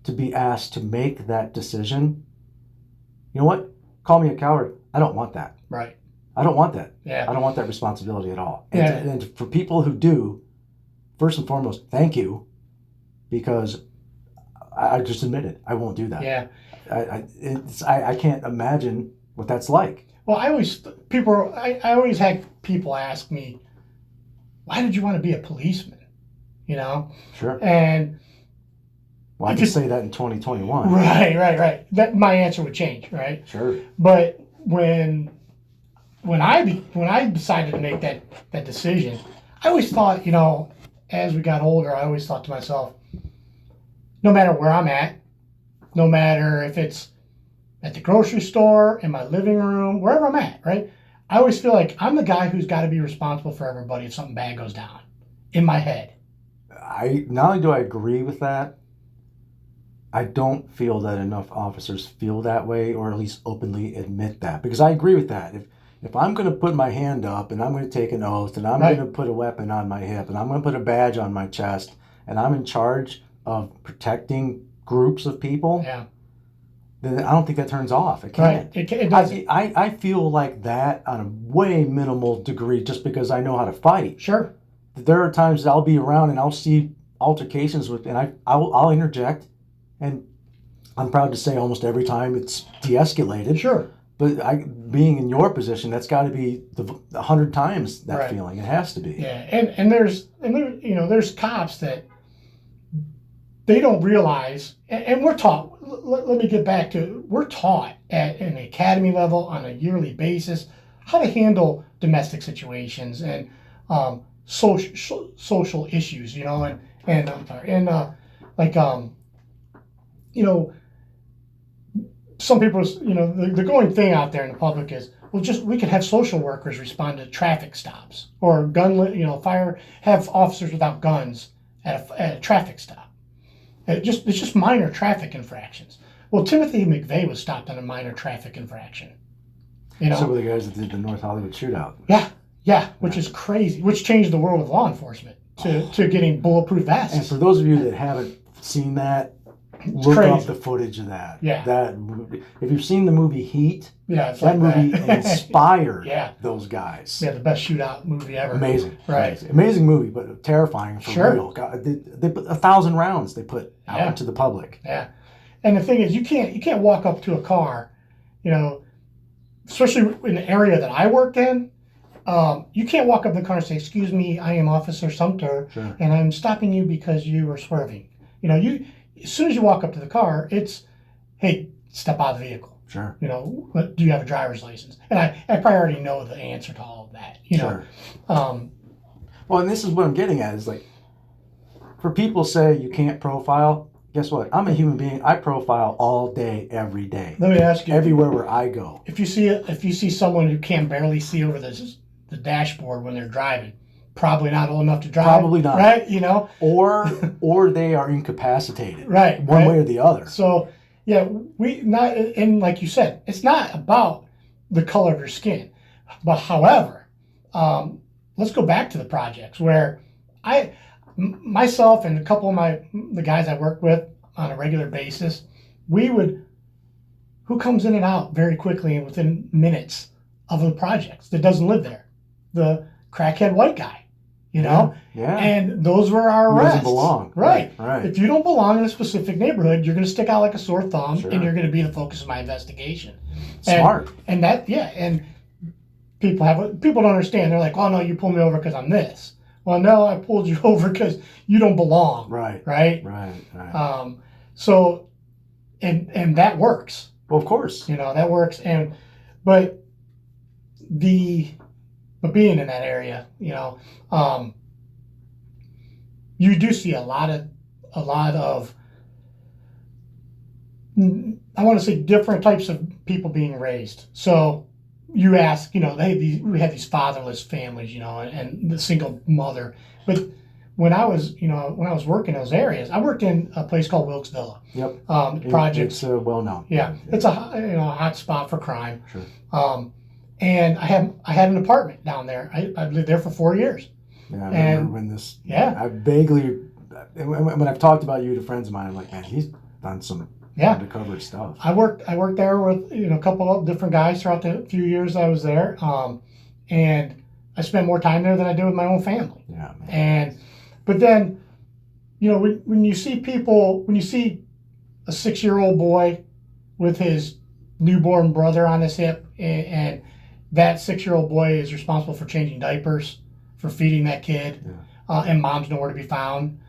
S2: to be asked to make that decision. You know what? Call me a coward. I don't want that.
S1: Right.
S2: I don't want that.
S1: Yeah.
S2: I don't want that responsibility at all.
S1: Yeah.
S2: And for people who do, first and foremost, thank you, because I just admitted I won't do that.
S1: Yeah.
S2: I can't imagine what that's like.
S1: Well, I always had people ask me, "Why did you want to be a policeman?"
S2: Sure.
S1: And
S2: Well, I can say that in 2021.
S1: right. That my answer would change, right?
S2: Sure.
S1: But when I decided to make that decision, I always thought, as we got older, I always thought to myself, no matter where I'm at, no matter if it's at the grocery store, in my living room, wherever I'm at, right? I always feel like I'm the guy who's got to be responsible for everybody if something bad goes down, in my head.
S2: Not only do I agree with that, I don't feel that enough officers feel that way, or at least openly admit that. Because I agree with that. If I'm going to put my hand up and I'm going to take an oath and I'm
S1: Right.
S2: going to put a weapon on my hip and I'm going to put a badge on my chest and I'm in charge of protecting groups of people,
S1: Yeah.
S2: then I don't think that turns off. It can't.
S1: Right. It doesn't.
S2: I feel like that on a way minimal degree just because I know how to fight.
S1: Sure.
S2: There are times that I'll be around and I'll see altercations and I'll interject, and I'm proud to say almost every time it's de-escalated.
S1: Sure.
S2: But being in your position, that's got to be 100 times that
S1: Right.
S2: feeling. It has to be.
S1: Yeah, and there's cops that they don't realize, and we're taught. Let me get back to, we're taught at an academy level on a yearly basis how to handle domestic situations and social issues, and I'm sorry, and some people, the going thing out there in the public is, well, we could have social workers respond to traffic stops, or have officers without guns at a traffic stop. It's just minor traffic infractions. Well, Timothy McVeigh was stopped on a minor traffic infraction.
S2: So were the guys that did the North Hollywood shootout.
S1: Yeah, which is crazy, which changed the world of law enforcement to getting bulletproof vests.
S2: And for those of you that haven't seen that, look
S1: crazy.
S2: up the footage of that.
S1: Yeah.
S2: That, if you've seen the movie Heat,
S1: It's
S2: that
S1: like
S2: movie
S1: that.
S2: inspired
S1: Yeah.
S2: those guys.
S1: Yeah, the best shootout movie ever.
S2: Amazing.
S1: Right.
S2: Amazing movie, but terrifying for
S1: Sure.
S2: real. God, they put 1,000 rounds they put out
S1: Yeah.
S2: into the public.
S1: Yeah, and the thing is, you can't walk up to a car, especially in the area that I worked in. You can't walk up to the car and say, "Excuse me, I am Officer Sumpter,
S2: Sure.
S1: and I'm stopping you because you were swerving." As soon as you walk up to the car, it's, "Hey, step out of the vehicle."
S2: Sure.
S1: You know, but do you have a driver's license? And I probably already know the answer to all of that. You know,
S2: well, and this is what I'm getting at is like, for people say you can't profile. Guess what? I'm a human being. I profile all day, every day.
S1: Let me ask you.
S2: Everywhere where I go.
S1: If you see someone who can barely see over the dashboard when they're driving, probably not old enough to drive.
S2: Probably not.
S1: Right? You know.
S2: Or they are incapacitated.
S1: Right.
S2: One way or the other.
S1: So yeah, and like you said, it's not about the color of your skin, but however, let's go back to the projects where myself and a couple of the guys I work with on a regular basis, who comes in and out very quickly and within minutes of the projects that doesn't live there, the crackhead white guy, you know, and those were our arrests.
S2: Doesn't belong,
S1: right?
S2: Right.
S1: If you don't belong in a specific neighborhood, you're going to stick out like a sore thumb, and you're going to be the focus of my investigation.
S2: Smart.
S1: And people don't understand. They're like, oh no, you pulled me over because I'm this. Well, no, I pulled you over because you don't belong.
S2: Right.
S1: So, and that works.
S2: Well, of course.
S1: You know, that works. But being in that area, you know, you do see a lot of, I want to say different types of people being raised. So you ask, you know, we had these fatherless families, you know, and the single mother. But when I was working in those areas, I worked in a place called Wilkes Villa.
S2: Yep.
S1: Projects.
S2: It's well known.
S1: Yeah. It's a hot spot for crime.
S2: Sure.
S1: And I had an apartment down there. I lived there for 4 years.
S2: Yeah, I remember when this.
S1: Yeah.
S2: I vaguely, when I've talked about you to friends of mine, I'm like, man, he's done some undercover stuff. I worked there with a couple of different guys throughout the few years I was there, and I spent more time there than I did with my own family. Yeah, man.
S1: But then, you know, when you see a 6-year-old boy with his newborn brother on his hip, and that 6-year-old boy is responsible for changing diapers, for feeding that kid, and mom's nowhere to be found.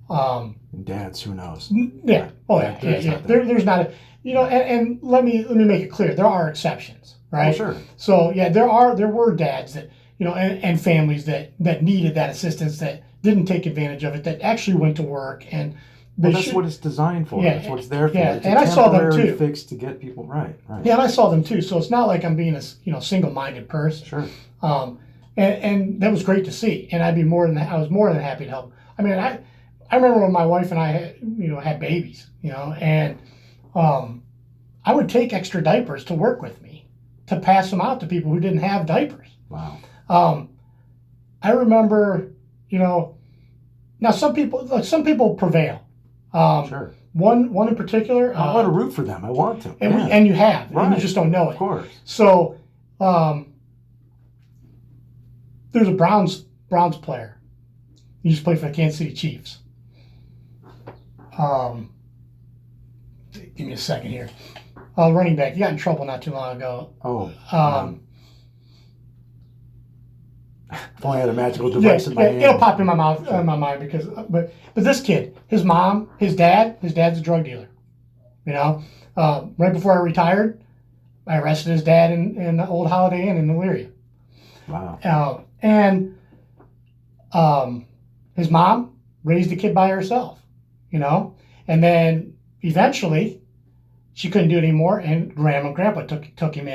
S2: And dads, who knows?
S1: Yeah. Oh yeah. There's not a, you know, and let me make it clear, there are exceptions, right?
S2: Oh, sure.
S1: So yeah, there were dads that, you know, and families that needed that assistance, that didn't take advantage of it, that actually went to work, and
S2: that's what it's designed for.
S1: Yeah,
S2: that's what it's there for.
S1: Yeah,
S2: it's
S1: and I saw them too.
S2: Fix to get people right.
S1: Yeah, and I saw them too. So it's not like I'm being a single-minded person.
S2: Sure.
S1: And that was great to see, and I was more than happy to help. I mean, I remember when my wife and I had babies, you know, and I would take extra diapers to work with me to pass them out to people who didn't have diapers.
S2: Wow.
S1: I remember, you know, now some people prevail.
S2: Sure.
S1: One in particular.
S2: I want to root for them. I want to.
S1: And you have,
S2: right.
S1: And you just don't know it.
S2: Of course.
S1: So there's a Browns player. He used to play for the Kansas City Chiefs. Give me a second here. Running back. He got in trouble not too long ago.
S2: If only I had a magical device in my hand.
S1: It'll pop in my mouth, in my mind, because, but this kid, his dad's a drug dealer. You know, right before I retired, I arrested his dad in the old Holiday Inn in Elyria.
S2: Wow.
S1: And his mom raised the kid by herself, you know, and then eventually she couldn't do it anymore, and Grandma and Grandpa took him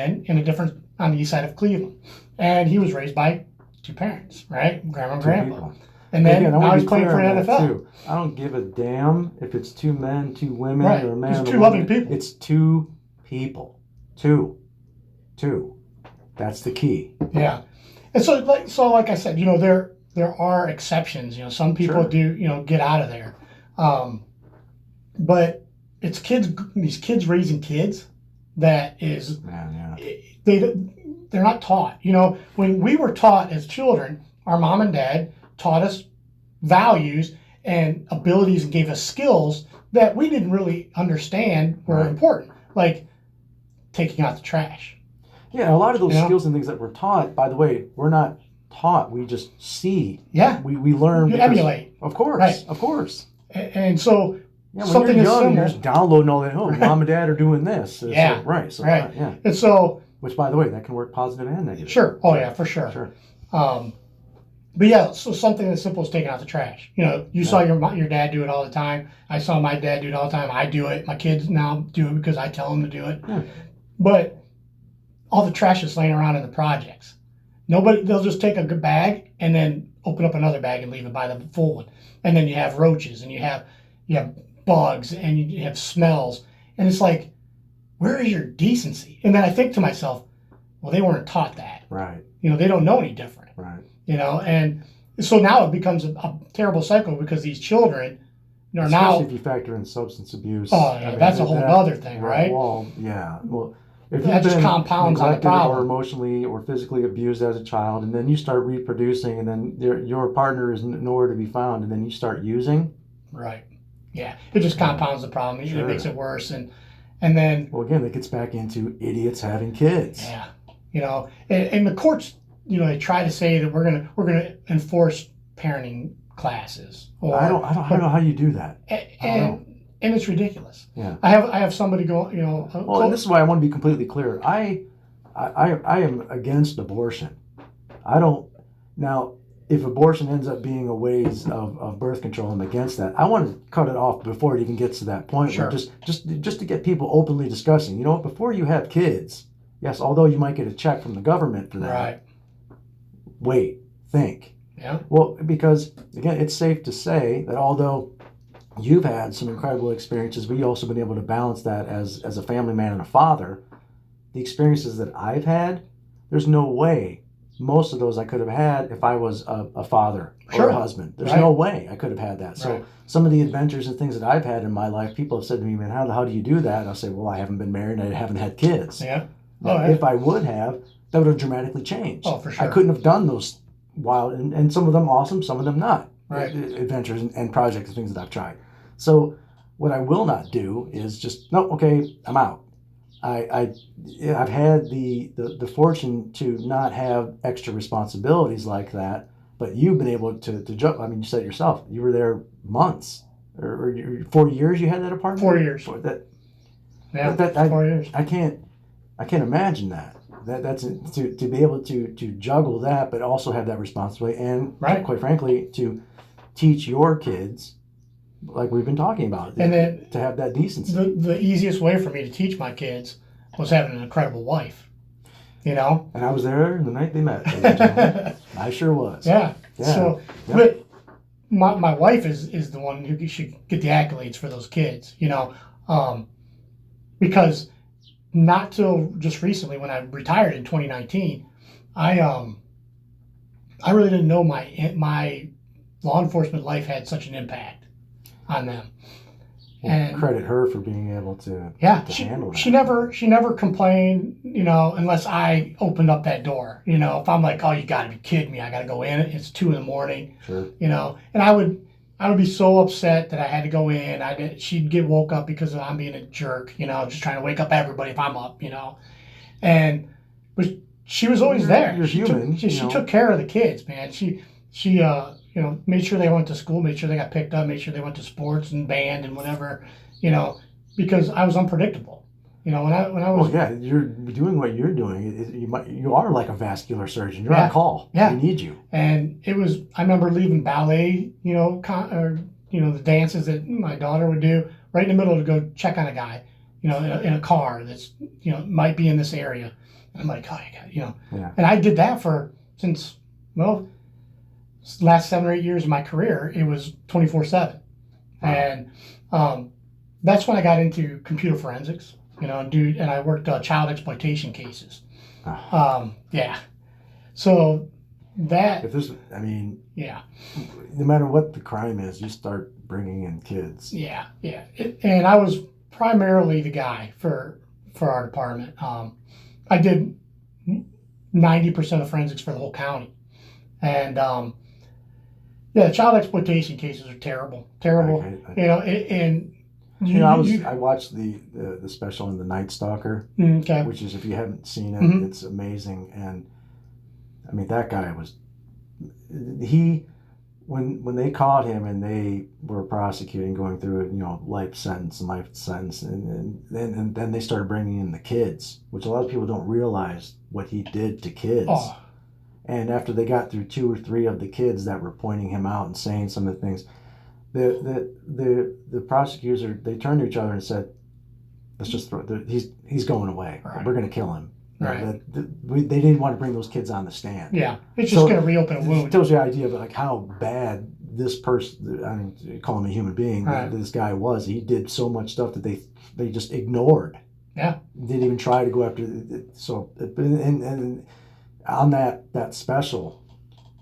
S1: on the east side of Cleveland, and he was raised by 2 parents, right? Grandma and Grandpa.
S2: People.
S1: And then now he's playing for the NFL.
S2: Too. I don't give a damn if it's 2 men, 2 women,
S1: right.
S2: or a man.
S1: It's 2 loving people.
S2: It's 2 people. 2. That's the key.
S1: Yeah. And so like I said, you know, there are exceptions. You know, some people do, you know, get out of there. But it's these kids raising kids that is, they're not taught. You know, when we were taught as children, our mom and dad taught us values and abilities and gave us skills that we didn't really understand were important, like taking out the trash.
S2: Yeah, a lot of those skills and things that we're taught, by the way, we're not taught. We just see.
S1: Yeah.
S2: We learn.
S1: You emulate.
S2: Of course.
S1: Right.
S2: Of course.
S1: And so
S2: Yeah, when
S1: something
S2: you're
S1: as
S2: young,
S1: simple.
S2: you're just downloading all that. Oh,
S1: Right.
S2: mom and dad are doing this. So,
S1: Yeah.
S2: right. So,
S1: Right.
S2: yeah.
S1: And so,
S2: Which, by the way, that can work positive and negative.
S1: sure. Oh yeah, for sure.
S2: Sure.
S1: But yeah, so something as simple as taking out the trash. You know, you saw your dad do it all the time. I saw my dad do it all the time. I do it. My kids now do it because I tell them to do it.
S2: Yeah.
S1: But all the trash is laying around in the projects. They'll just take a good bag and then open up another bag and leave it by the full one. And then you have roaches and you have bugs and you have smells. And it's like, where is your decency? And then I think to myself, well, they weren't taught that.
S2: Right.
S1: You know, they don't know any different.
S2: Right.
S1: You know, and so now it becomes a terrible cycle because these children are
S2: Especially
S1: now.
S2: if you factor in substance abuse.
S1: Oh yeah, that's a whole other thing, right?
S2: Well, yeah. Well, if
S1: That
S2: you've
S1: just
S2: been
S1: compounds on the
S2: neglected or
S1: problem.
S2: emotionally or physically abused as a child, and then you start reproducing, and then your partner is nowhere to be found, and then you start using.
S1: Right. Yeah, it just compounds the problem.
S2: Sure.
S1: It makes it worse, and then.
S2: Well, again, that gets back into idiots having kids.
S1: Yeah, you know, and the courts, you know, they try to say that we're gonna enforce parenting classes. Or,
S2: I don't know how you do that.
S1: And it's ridiculous.
S2: Yeah.
S1: I have somebody go, you know.
S2: Well, and this is why I want to be completely clear. I am against abortion. I don't. Now, if abortion ends up being a ways of birth control, I'm against that. I want to cut it off before it even gets to that point.
S1: Sure.
S2: Where just to get people openly discussing. You know what? Before you have kids, yes, although you might get a check from the government for that.
S1: Right.
S2: Wait, think.
S1: Yeah.
S2: Well, because again, it's safe to say that although you've had some incredible experiences, but you've also been able to balance that as a family man and a father. The experiences that I've had, there's no way most of those I could have had if I was a father or
S1: Sure.
S2: a husband. There's
S1: Right.
S2: no way I could have had that. So
S1: Right.
S2: some of the adventures and things that I've had in my life, people have said to me, man, how do you do that? And I'll say, well, I haven't been married and I haven't had kids.
S1: Yeah.
S2: Now,
S1: Oh, yeah.
S2: if I would have, that would have dramatically changed.
S1: Oh, for sure.
S2: I couldn't have done those wild, and some of them awesome, some of them not.
S1: Right.
S2: Adventures and projects and things that I've tried. So what I will not do is just, no, okay, I'm out. I've had the fortune to not have extra responsibilities like that, but you've been able to jump. I mean, you said it yourself, you were there months, or 4 years you had that apartment?
S1: 4 years.
S2: That
S1: 4 years.
S2: I can't imagine that. That's to be able to juggle that, but also have that responsibility, and
S1: Right.
S2: quite frankly, to teach your kids, like we've been talking about,
S1: And then
S2: to have that decency.
S1: the easiest way for me to teach my kids was having an incredible wife. You know.
S2: And I was there the night they met. ladies and gentlemen. I sure was.
S1: Yeah.
S2: Yeah.
S1: So,
S2: Yep.
S1: but my wife is the one who should get the accolades for those kids. You know, because not till just recently, when I retired in 2019, I really didn't know my law enforcement life had such an impact on them.
S2: Well,
S1: And
S2: credit her for being able to handle that.
S1: she never complained, you know, unless I opened up that door. You know, if I'm like, oh, you got to be kidding me, I got to go in. It's 2 a.m.
S2: Sure.
S1: You know, and I would be so upset that I had to go in. She'd get woke up because I'm being a jerk. You know, just trying to wake up everybody if I'm up. You know, but she was always there.
S2: You're human.
S1: She took care of the kids, man. She you know, made sure they went to school, made sure they got picked up, made sure they went to sports and band and whatever, you know, because I was unpredictable. You know, when I was.
S2: Well, yeah, you're doing what you're doing. You are like a vascular surgeon. You're
S1: Yeah.
S2: on call.
S1: Yeah.
S2: We need you.
S1: And I remember leaving ballet, you know, the dances that my daughter would do right in the middle to go check on a guy, you know, in a car that's, you know, might be in this area. And I'm like, oh, you know,
S2: Yeah.
S1: and I did that since last 7 or 8 years of my career. It was 24/7,
S2: Wow.
S1: and that's when I got into computer forensics. You know, and I worked child exploitation cases. Yeah, so that.
S2: If there's, I mean,
S1: Yeah.
S2: no matter what the crime is, you start bringing in kids.
S1: Yeah. And I was primarily the guy for our department. I did 90% of forensics for the whole county, and yeah, child exploitation cases are terrible.
S2: Okay.
S1: You know, and
S2: I watched the special on the Night Stalker,
S1: okay.
S2: which is, if you haven't seen it,
S1: Mhm.
S2: it's amazing. And I mean, that guy was, he when they caught him and they were prosecuting, going through, life sentence and life sentence, and then they started bringing in the kids, which a lot of people don't realize what he did to kids.
S1: Oh,
S2: And after they got through 2 or 3 of the kids that were pointing him out and saying some of the things, the prosecutors, they turned to each other and said, let's just he's going away.
S1: Right.
S2: We're going to kill him.
S1: Right.
S2: They didn't want to bring those kids on the stand.
S1: Yeah, it's just going to reopen a wound.
S2: It tells you the idea of like how bad this person, I mean, call him a human being,
S1: right.
S2: This guy was. He did so much stuff that they just ignored.
S1: Yeah.
S2: Didn't even try to go after. So and on that special,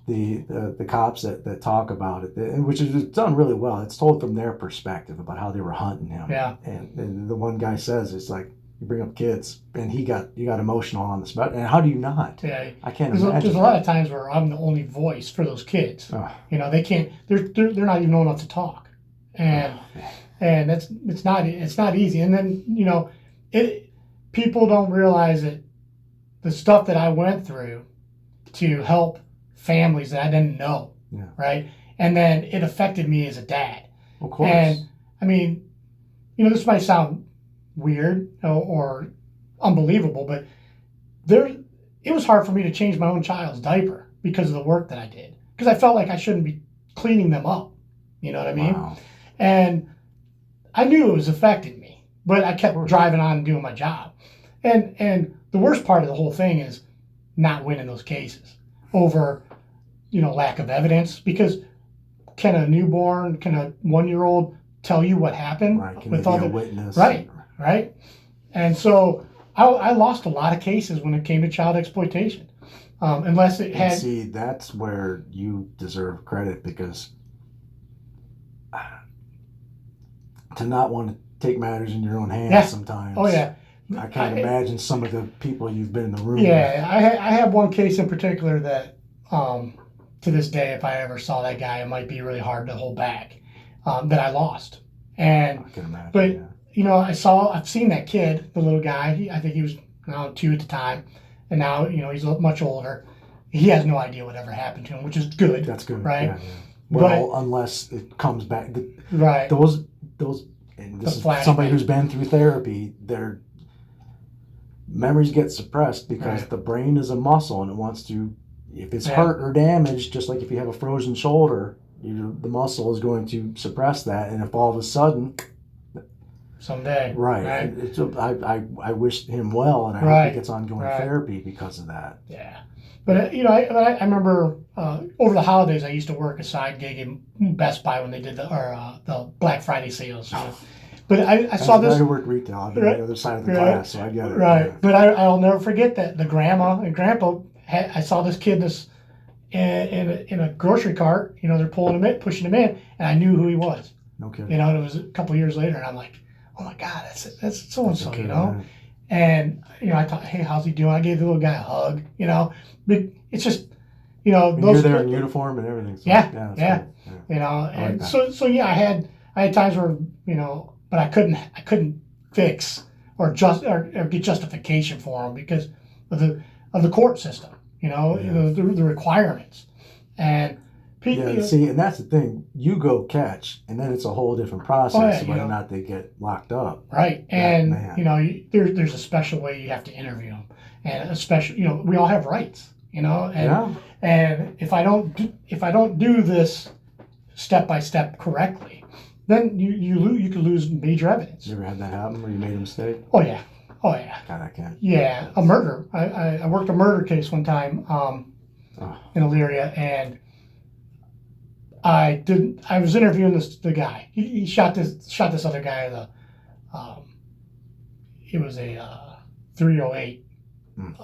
S2: the cops that talk about it, which is done really well. It's told from their perspective about how they were hunting him.
S1: Yeah.
S2: And the one guy says, it's like, you bring up kids, and you got emotional on the spot. And how do you not?
S1: Yeah.
S2: I can't imagine.
S1: There's a lot of times where I'm the only voice for those kids.
S2: Oh.
S1: They can't. They're not even old enough to talk, and it's not easy. And then people don't realize that the stuff that I went through to help families that I didn't know, right? And then it affected me as a dad.
S2: Of course.
S1: And I mean, this might sound weird or unbelievable, but it was hard for me to change my own child's diaper because of the work that I did, because I felt like I shouldn't be cleaning them up. You know what I mean?
S2: Wow.
S1: And I knew it was affecting me, but I kept driving on and doing my job. And the worst part of the whole thing is not winning those cases over, lack of evidence, because can a 1-year-old tell you what happened?
S2: Right. Can
S1: with
S2: they
S1: all
S2: be a
S1: the
S2: witness?
S1: Right. And so I lost a lot of cases when it came to child exploitation, unless it had.
S2: See, that's where you deserve credit, because to not want to take matters in your own hands sometimes.
S1: Oh yeah.
S2: I can't imagine some of the people you've been in the room
S1: with. I have one case in particular that, to this day, if I ever saw that guy, it might be really hard to hold back, that I lost. And
S2: I can imagine.
S1: But I've seen that kid, the little guy. I think he was 2 at the time, and now he's much older. He has no idea what ever happened to him, which is good.
S2: That's good,
S1: right?
S2: Yeah. Well, unless it comes back,
S1: right?
S2: Those, and this is somebody who's been through therapy. Their memories get suppressed because the brain is a muscle, and it wants to, if it's hurt or damaged, just like if you have a frozen shoulder, the muscle is going to suppress that, and if all of a sudden.
S1: Someday.
S2: Right. I wish him well, and I hope he gets ongoing therapy because of that.
S1: Yeah. But, I remember over the holidays, I used to work a side gig in Best Buy when they did the Black Friday sales. But I saw this.
S2: I worked retail. I'm on the other side of the glass, so I get it.
S1: Right.
S2: Yeah.
S1: But I'll never forget that the grandma and grandpa, I saw this kid in a grocery cart. They're pushing him in, and I knew who he was.
S2: No kidding.
S1: And it was a couple years later, and I'm like, oh my God, that's so and so,
S2: Right.
S1: And I thought, hey, how's he doing? I gave the little guy a hug, but it's just,
S2: and you're there in uniform and everything. So,
S1: yeah. And so I had times where but I couldn't fix or get justification for him because of the court system, the requirements, and.
S2: See, and that's the thing. You go catch, and then it's a whole different process whether or not they get locked up.
S1: Right, and there's a special way you have to interview them, and a special, we all have rights, and if I don't do this step by step correctly, then you could lose major evidence.
S2: You ever had that happen where you made a mistake?
S1: Oh yeah. God,
S2: I can't.
S1: Yeah, a murder. I worked a murder case one time in Elyria, and I was interviewing the guy. He shot this other guy with it was a 308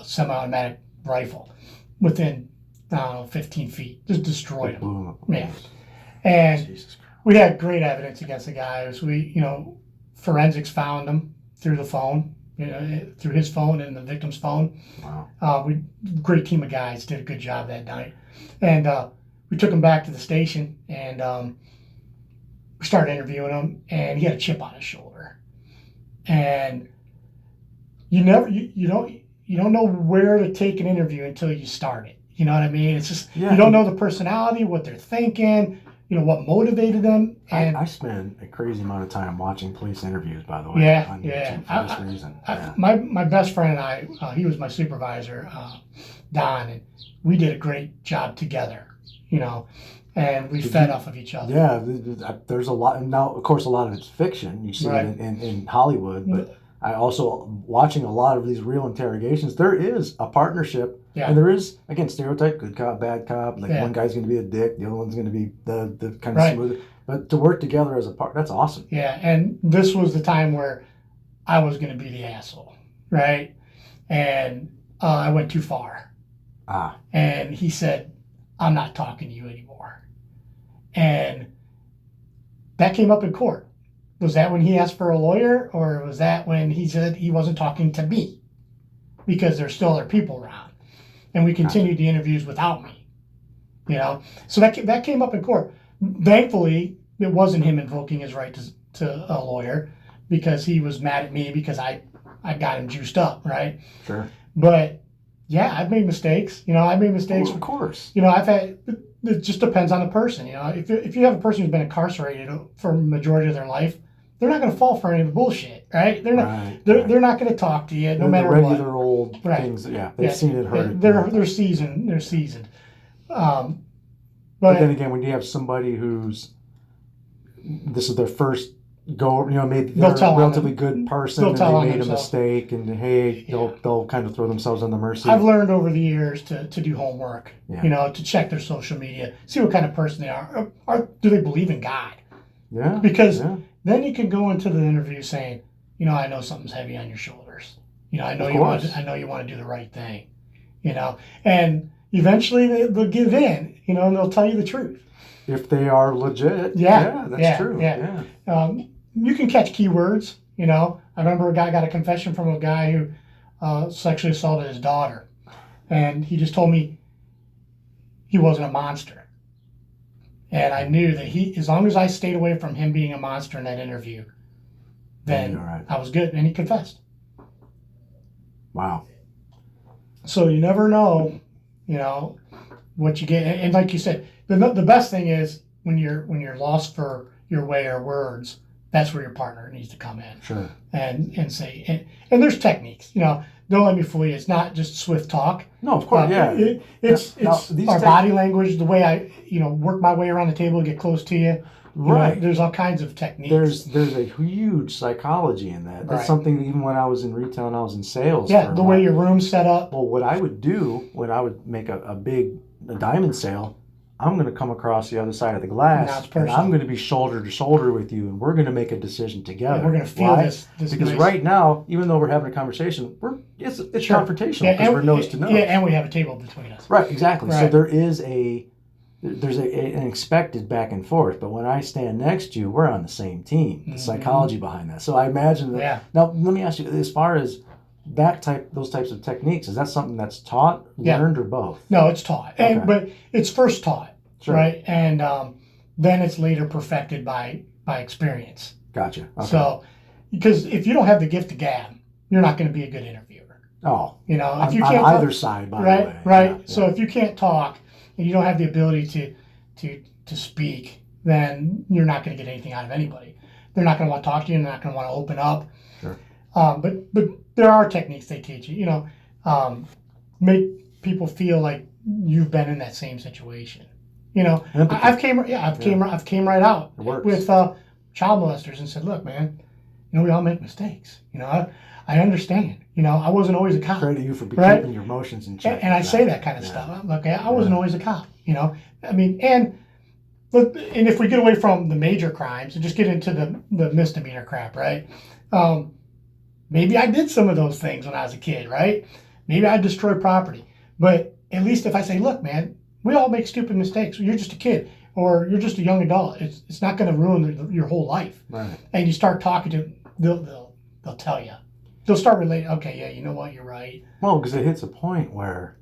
S1: semi-automatic rifle within 15 feet. Just destroyed him. Yeah. And we had great evidence against the guy. Forensics found him through the phone, through his phone and the victim's phone. Wow. Great team of guys did a good job that night, and. We took him back to the station, and we started interviewing him, and he had a chip on his shoulder. And you don't know where to take an interview until you start it. You know what I mean? It's just,
S2: Yeah.
S1: you don't know the personality, what they're thinking, what motivated them. And
S2: I spend a crazy amount of time watching police interviews, by the way.
S1: Yeah,
S2: on
S1: yeah.
S2: YouTube for this reason.
S1: My best friend and I, he was my supervisor, Don, and we did a great job together, and we fed off of each other.
S2: Yeah, there's a lot. And now, of course, a lot of it's fiction. You see
S1: Right.
S2: it in Hollywood. But I also, watching a lot of these real interrogations, there is a partnership.
S1: Yeah.
S2: And there is, again, stereotype, good cop, bad cop. Like
S1: Yeah.
S2: one guy's going to be a dick, the other one's going to be the kind of
S1: Right.
S2: smooth. But to work together as a part, that's awesome.
S1: Yeah, and this was the time where I was going to be the asshole, right? And I went too far. And he said, I'm not talking to you anymore. And that came up in court. Was that when he asked for a lawyer, or was that when he said he wasn't talking to me? Because there's still other people around. And we continued the interviews without me. So that came up in court. Thankfully, it wasn't him invoking his right to a lawyer, because he was mad at me because I got him juiced up, right?
S2: Sure.
S1: But yeah, I've made mistakes. I've made mistakes.
S2: Well, of course.
S1: I've had. It just depends on the person. If you have a person who's been incarcerated for the majority of their life, they're not going to fall for any of the bullshit, right? They're not.
S2: Right,
S1: they're not going to talk to you no matter
S2: the
S1: what.
S2: regular old things. Yeah, they've seen it, heard it.
S1: They're seasoned. They're seasoned.
S2: But then again, when you have somebody this is their first go, maybe they're a relatively good person and they made a mistake, and hey, they'll kind of throw themselves on the mercy.
S1: I've learned over the years to do homework, to check their social media, see what kind of person they are. Or do they believe in God?
S2: Yeah.
S1: Because then you can go into the interview saying, I know something's heavy on your shoulders. I know you want to do the right thing. And eventually they'll give in, and they'll tell you the truth.
S2: If they are legit.
S1: Yeah,
S2: that's true. Yeah.
S1: You can catch keywords. I remember a guy got a confession from a guy who sexually assaulted his daughter, and he just told me he wasn't a monster. And I knew that as long as I stayed away from him being a monster in that interview, then I was good. And he confessed.
S2: Wow.
S1: So you never know, what you get. And like you said, the best thing is when you're lost for your way or words, that's where your partner needs to come in.
S2: Sure.
S1: And say, and there's techniques, don't let me fool you. It's not just swift talk.
S2: No, of course,
S1: It's our body language, the way I, work my way around the table to get close to you.
S2: Right.
S1: There's all kinds of techniques.
S2: There's a huge psychology in that. That's something that even when I was in retail and I was in sales.
S1: Yeah, the way your room's set up.
S2: Well, what I would do when I would make a diamond sale, I'm going to come across the other side of the glass, and I'm going to be shoulder to shoulder with you, and we're going to make a decision together.
S1: Yeah, we're going to feel this
S2: because right now, even though we're having a conversation, it's confrontational because we're nose to nose.
S1: Yeah, and we have a table between us.
S2: Right, exactly. Right. So there is an expected back and forth, but when I stand next to you, we're on the same team. The psychology behind that. So I imagine that. Yeah. Now, let me ask you, as far as those types of techniques, is that something that's taught, learned, or both?
S1: No, it's taught, but it's first taught, right? And then it's later perfected by experience.
S2: Gotcha. Okay.
S1: So, because if you don't have the gift of gab, you're not going to be a good interviewer.
S2: Oh,
S1: if you can't
S2: on either side, by the way.
S1: Right. Yeah, so if you can't talk and you don't have the ability to speak, then you're not going to get anything out of anybody. They're not going to want to talk to you. They're not going to want to open up.
S2: Sure.
S1: But there are techniques they teach you. Make people feel like you've been in that same situation. I've came right out with child molesters and said, look, man, we all make mistakes. I understand. I wasn't always a cop.
S2: Credit you for keeping your emotions in check.
S1: And I say that kind of stuff. Look, I wasn't always a cop. I mean, and if we get away from the major crimes and just get into the misdemeanor crap, right? Maybe I did some of those things when I was a kid, right? Maybe I destroyed property. But at least if I say, look, man, we all make stupid mistakes. You're just a kid or you're just a young adult. It's not going to ruin your whole life.
S2: Right.
S1: And you start talking to them, they'll tell you. They'll start relating, okay, yeah, you know what, you're right.
S2: Well, because it hits a point where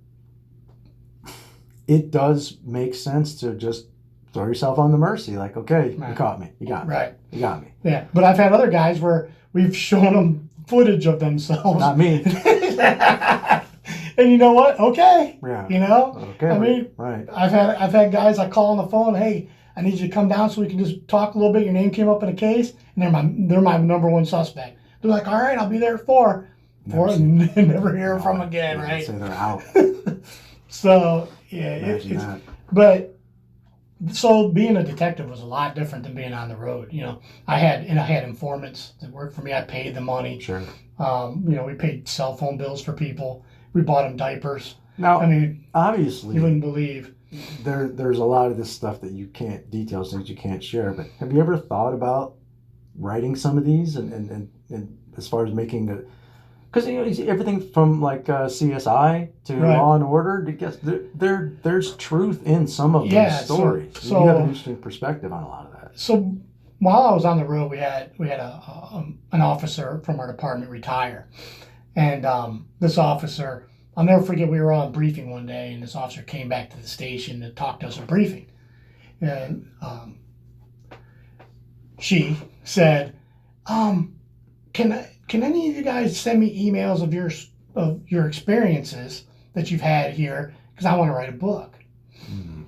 S2: it does make sense to just throw yourself on the mercy. Like, okay, you caught me. You got me.
S1: Right.
S2: You got me.
S1: Yeah. But I've had other guys where we've shown them footage of themselves.
S2: Not me.
S1: And you know what? Okay.
S2: Yeah.
S1: You know?
S2: Okay.
S1: I mean,
S2: right.
S1: I've had guys I call on the phone, hey, I need you to come down so we can just talk a little bit. Your name came up in a case, and they're my number one suspect. They're like, all right, I'll be there at 4. Never hear from them again, right?
S2: Say they're out.
S1: So yeah,
S2: Imagine that.
S1: But so being a detective was a lot different than being on the road. You know, I had informants that worked for me. I paid the money.
S2: Sure.
S1: You know, we paid cell phone bills for people. We bought them diapers.
S2: Now,
S1: I mean,
S2: obviously,
S1: you wouldn't believe.
S2: There's a lot of this stuff that you can't, details, things you can't share. But have you ever thought about writing some of these and as far as making the, because you know everything from like CSI to
S1: Right.
S2: Law and Order, to guess there's truth in some of these stories.
S1: So
S2: you have an interesting perspective on a lot of that.
S1: So while I was on the road, we had an officer from our department retire, and this officer, I'll never forget. We were on briefing one day, and this officer came back to the station to talk to us at briefing, and she said, "Can any of you guys send me emails of your experiences that you've had here? Because I want to write a book."
S2: Mm-hmm.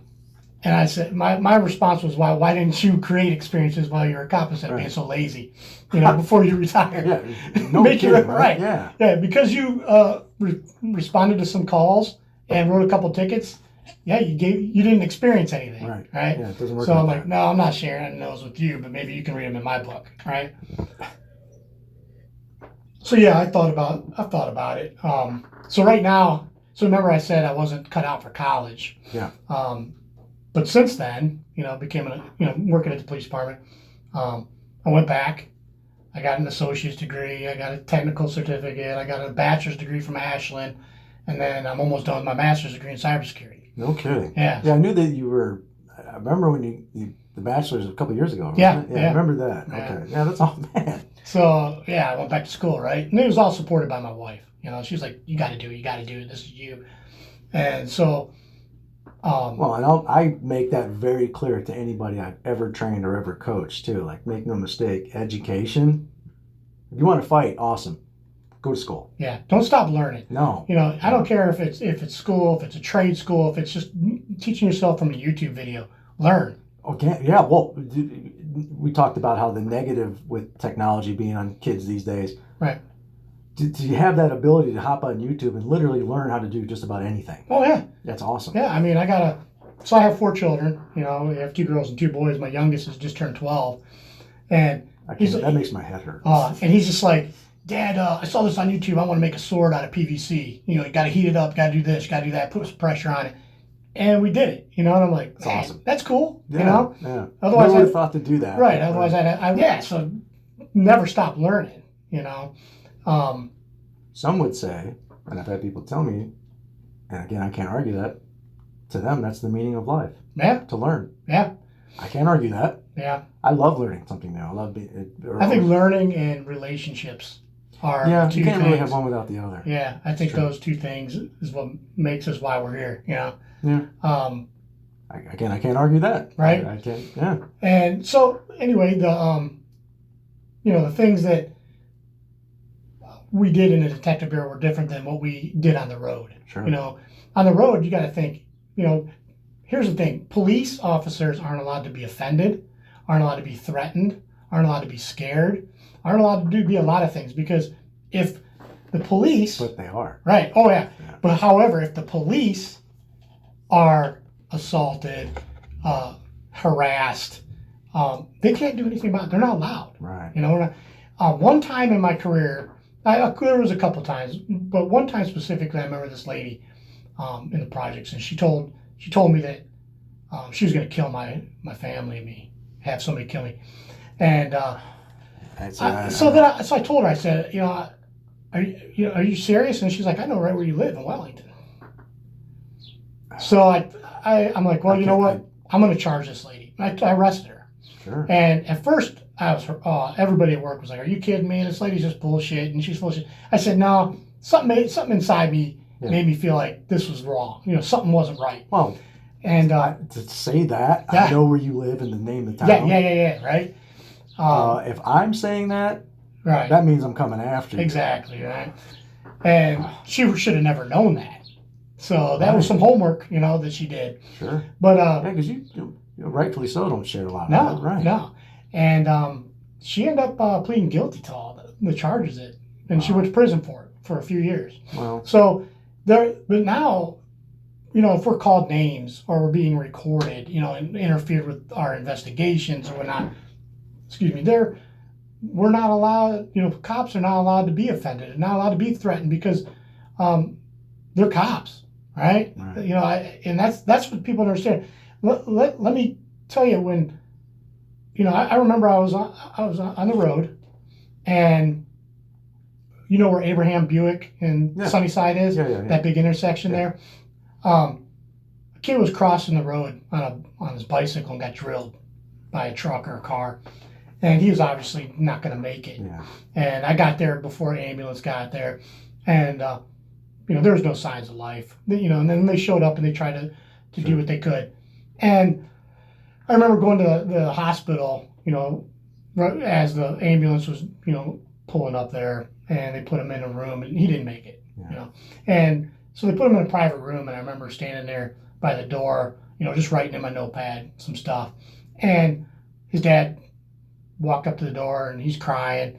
S1: And I said, my response was, why didn't you create experiences while you were a cop instead of being so lazy, you know, before you retired?
S2: Yeah, no kidding, right?
S1: Yeah, because you responded to some calls and wrote a couple tickets. Yeah, you didn't experience anything, right?
S2: Yeah, it doesn't work.
S1: So
S2: like
S1: I'm
S2: that.
S1: like, no, I'm not sharing those with you, but maybe you can read them in my book, right? So yeah, I thought about it. So right now, so remember I said I wasn't cut out for college.
S2: Yeah.
S1: But since then, you know, working at the police department, I went back. I got an associate's degree. I got a technical certificate. I got a bachelor's degree from Ashland, and then I'm almost done with my master's degree in cybersecurity.
S2: No kidding.
S1: Yeah.
S2: Yeah, I knew that you were. I remember when the bachelor's a couple years ago. Wasn't
S1: Yeah,
S2: it?
S1: yeah.
S2: I remember that.
S1: Yeah.
S2: Okay. Yeah, that's all, man.
S1: So yeah, I went back to school, right? And it was all supported by my wife. You know, she was like, "You got to do it. You got to do it. This is you." And so.
S2: Well, and I make that very clear to anybody I've ever trained or ever coached too. Like, make no mistake, education. If you want to fight, awesome. Go to school.
S1: Yeah, don't stop learning.
S2: No.
S1: You know, I don't care if it's school, if it's a trade school, if it's just teaching yourself from a YouTube video. Learn.
S2: Okay. Yeah. Well, we talked about how the negative with technology being on kids these days.
S1: Right.
S2: Do you have that ability to hop on YouTube and literally learn how to do just about anything?
S1: Oh yeah.
S2: That's awesome.
S1: Yeah, I mean, so I have 4 children. You know, we have 2 girls and 2 boys. My youngest has just turned 12, and
S2: That makes my head hurt.
S1: And he's just like, "Dad, I saw this on YouTube. I want to make a sword out of PVC. You know, you got to heat it up, got to do this, got to do that, put some pressure on it." And we did it. You know, and I'm like,
S2: that's awesome.
S1: That's cool.
S2: Yeah,
S1: you know.
S2: Yeah.
S1: Otherwise,
S2: I would have thought to do that.
S1: Right. Otherwise, yeah. So never stop learning. You know.
S2: Some would say, and I've had people tell me, and again, I can't argue that, to them, that's the meaning of life.
S1: Yeah.
S2: To learn.
S1: Yeah.
S2: I can't argue that.
S1: Yeah.
S2: I love learning something new. I love
S1: I think learning and relationships are two
S2: you can't
S1: things.
S2: really have one without the other.
S1: Yeah, I think those 2 things is what makes us why we're here, you know?
S2: Yeah. Again, I can't argue that.
S1: Right?
S2: I can't, yeah.
S1: And so, anyway, the things that we did in the detective bureau were different than what we did on the road.
S2: Sure.
S1: You know, on the road, you got to think, you know, here's the thing. Police officers aren't allowed to be offended, aren't allowed to be threatened, aren't allowed to be scared, aren't allowed to be a lot of things, because if the police...
S2: But they are.
S1: Right. Oh, yeah. But however, if the police are assaulted, harassed, they can't do anything about it. They're not allowed.
S2: Right.
S1: You know, one time in my career, there was a couple times, but one time specifically, I remember this lady in the projects, and she told me that she was going to kill my family and me, have somebody kill me, and so I told her, I said, you know, are you serious? And she's like, I know right where you live in Wellington. So I'm like, well, you know what? I'm going to charge this lady. I arrested her.
S2: Sure.
S1: And at first, everybody at work was like, "Are you kidding me? This lady's just bullshit, and she's full of shit." I said, "No, something inside me made me feel like this was wrong. You know, something wasn't right."
S2: Well, and to say that, I know where you live and the name of the town.
S1: Yeah, right.
S2: If I'm saying that,
S1: right,
S2: that means I'm coming after you.
S1: Exactly, right. And she should have never known that. So that was some homework, that she did.
S2: Sure.
S1: But
S2: yeah, because you rightfully so don't share a lot.
S1: No,
S2: of that. Right.
S1: no. And she ended up pleading guilty to all the charges, and she went to prison for it for a few years.
S2: Well,
S1: so but now, if we're called names or we're being recorded, and interfered with our investigations or whatnot, excuse me, we're not allowed, cops are not allowed to be offended and not allowed to be threatened because they're cops, right? And that's what people don't understand. Let me tell you, when, I remember I was on the road, and where Abraham Buick and Sunnyside is, that big intersection there. A kid was crossing the road on his bicycle and got drilled by a truck or a car, and he was obviously not going to make it.
S2: Yeah.
S1: And I got there before an ambulance got there, and there was no signs of life. And then they showed up and they tried to do what they could. And I remember going to the hospital, as the ambulance was, pulling up there, and they put him in a room, and he didn't make it. And so they put him in a private room, and I remember standing there by the door, just writing in my notepad some stuff. And his dad walked up to the door, and he's crying,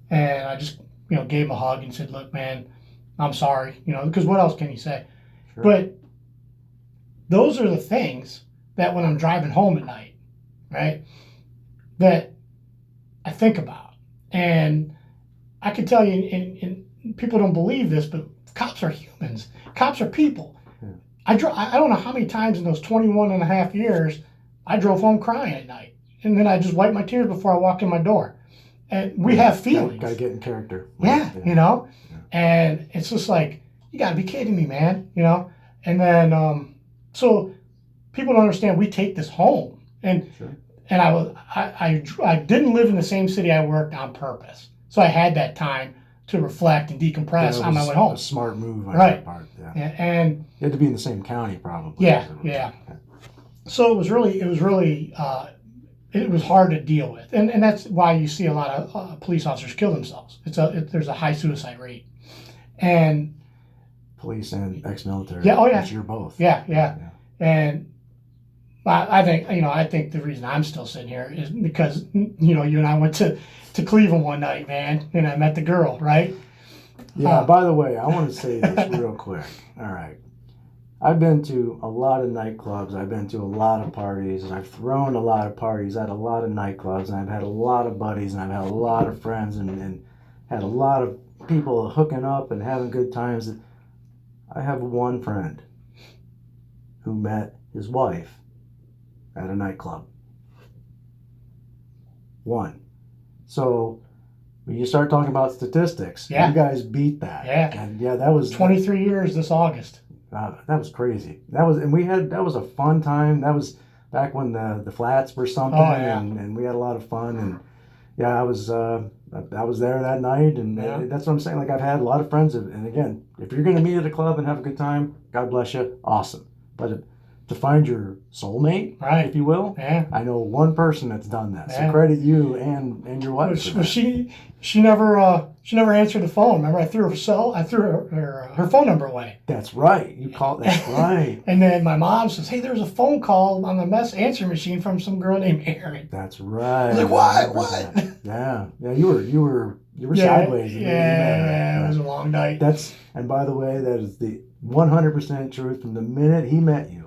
S1: and I just, gave him a hug and said, "Look, man, I'm sorry," because what else can you say? Sure. But those are the things that when I'm driving home at night, right, that I think about. And I can tell you, and people don't believe this, but cops are humans. Cops are people. Yeah. I don't know how many times in those 21 and a half years I drove home crying at night. And then I just wipe my tears before I walk in my door. And we have feelings.
S2: Got to get in character.
S1: Yeah. And it's just like, you got to be kidding me, man. And then, so people don't understand, we take this home. And and I didn't live in the same city I worked on purpose. So I had that time to reflect and decompress on my way home.
S2: A smart move on that part. Yeah.
S1: And
S2: you had to be in the same county, probably.
S1: Yeah. So it was really, it was hard to deal with, and that's why you see a lot of police officers kill themselves. There's a high suicide rate, and
S2: police and ex-military.
S1: Yeah. Oh yeah.
S2: Which you're both.
S1: Yeah. And I think the reason I'm still sitting here is because you and I went to Cleveland one night, man, and I met the girl, right?
S2: Yeah. By the way, I want to say this real quick. All right. I've been to a lot of nightclubs. I've been to a lot of parties, and I've thrown a lot of parties at a lot of nightclubs, and I've had a lot of buddies, and I've had a lot of friends, and had a lot of people hooking up and having good times. I have one friend who met his wife at a nightclub. One. So when you start talking about statistics, you guys beat that.
S1: Yeah.
S2: And that was
S1: 23 years this August.
S2: That was crazy. That was a fun time. That was back when the flats were something, and we had a lot of fun. And I was there that night, and that's what I'm saying. Like, I've had a lot of friends, and again, if you're gonna meet at a club and have a good time, God bless you, awesome. But to find your soulmate, if you will, I know one person that's done that. So credit you and your wife.
S1: Well, she never answered the phone. Remember, I threw her phone number away.
S2: That's right. You called. That's right.
S1: And then my mom says, "Hey, there's a phone call on the answering machine from some girl named Erin."
S2: That's right.
S1: I was like, what?
S2: Yeah. You were sideways.
S1: Yeah. It was a long night.
S2: And by the way, that is the 100% truth from the minute he met you.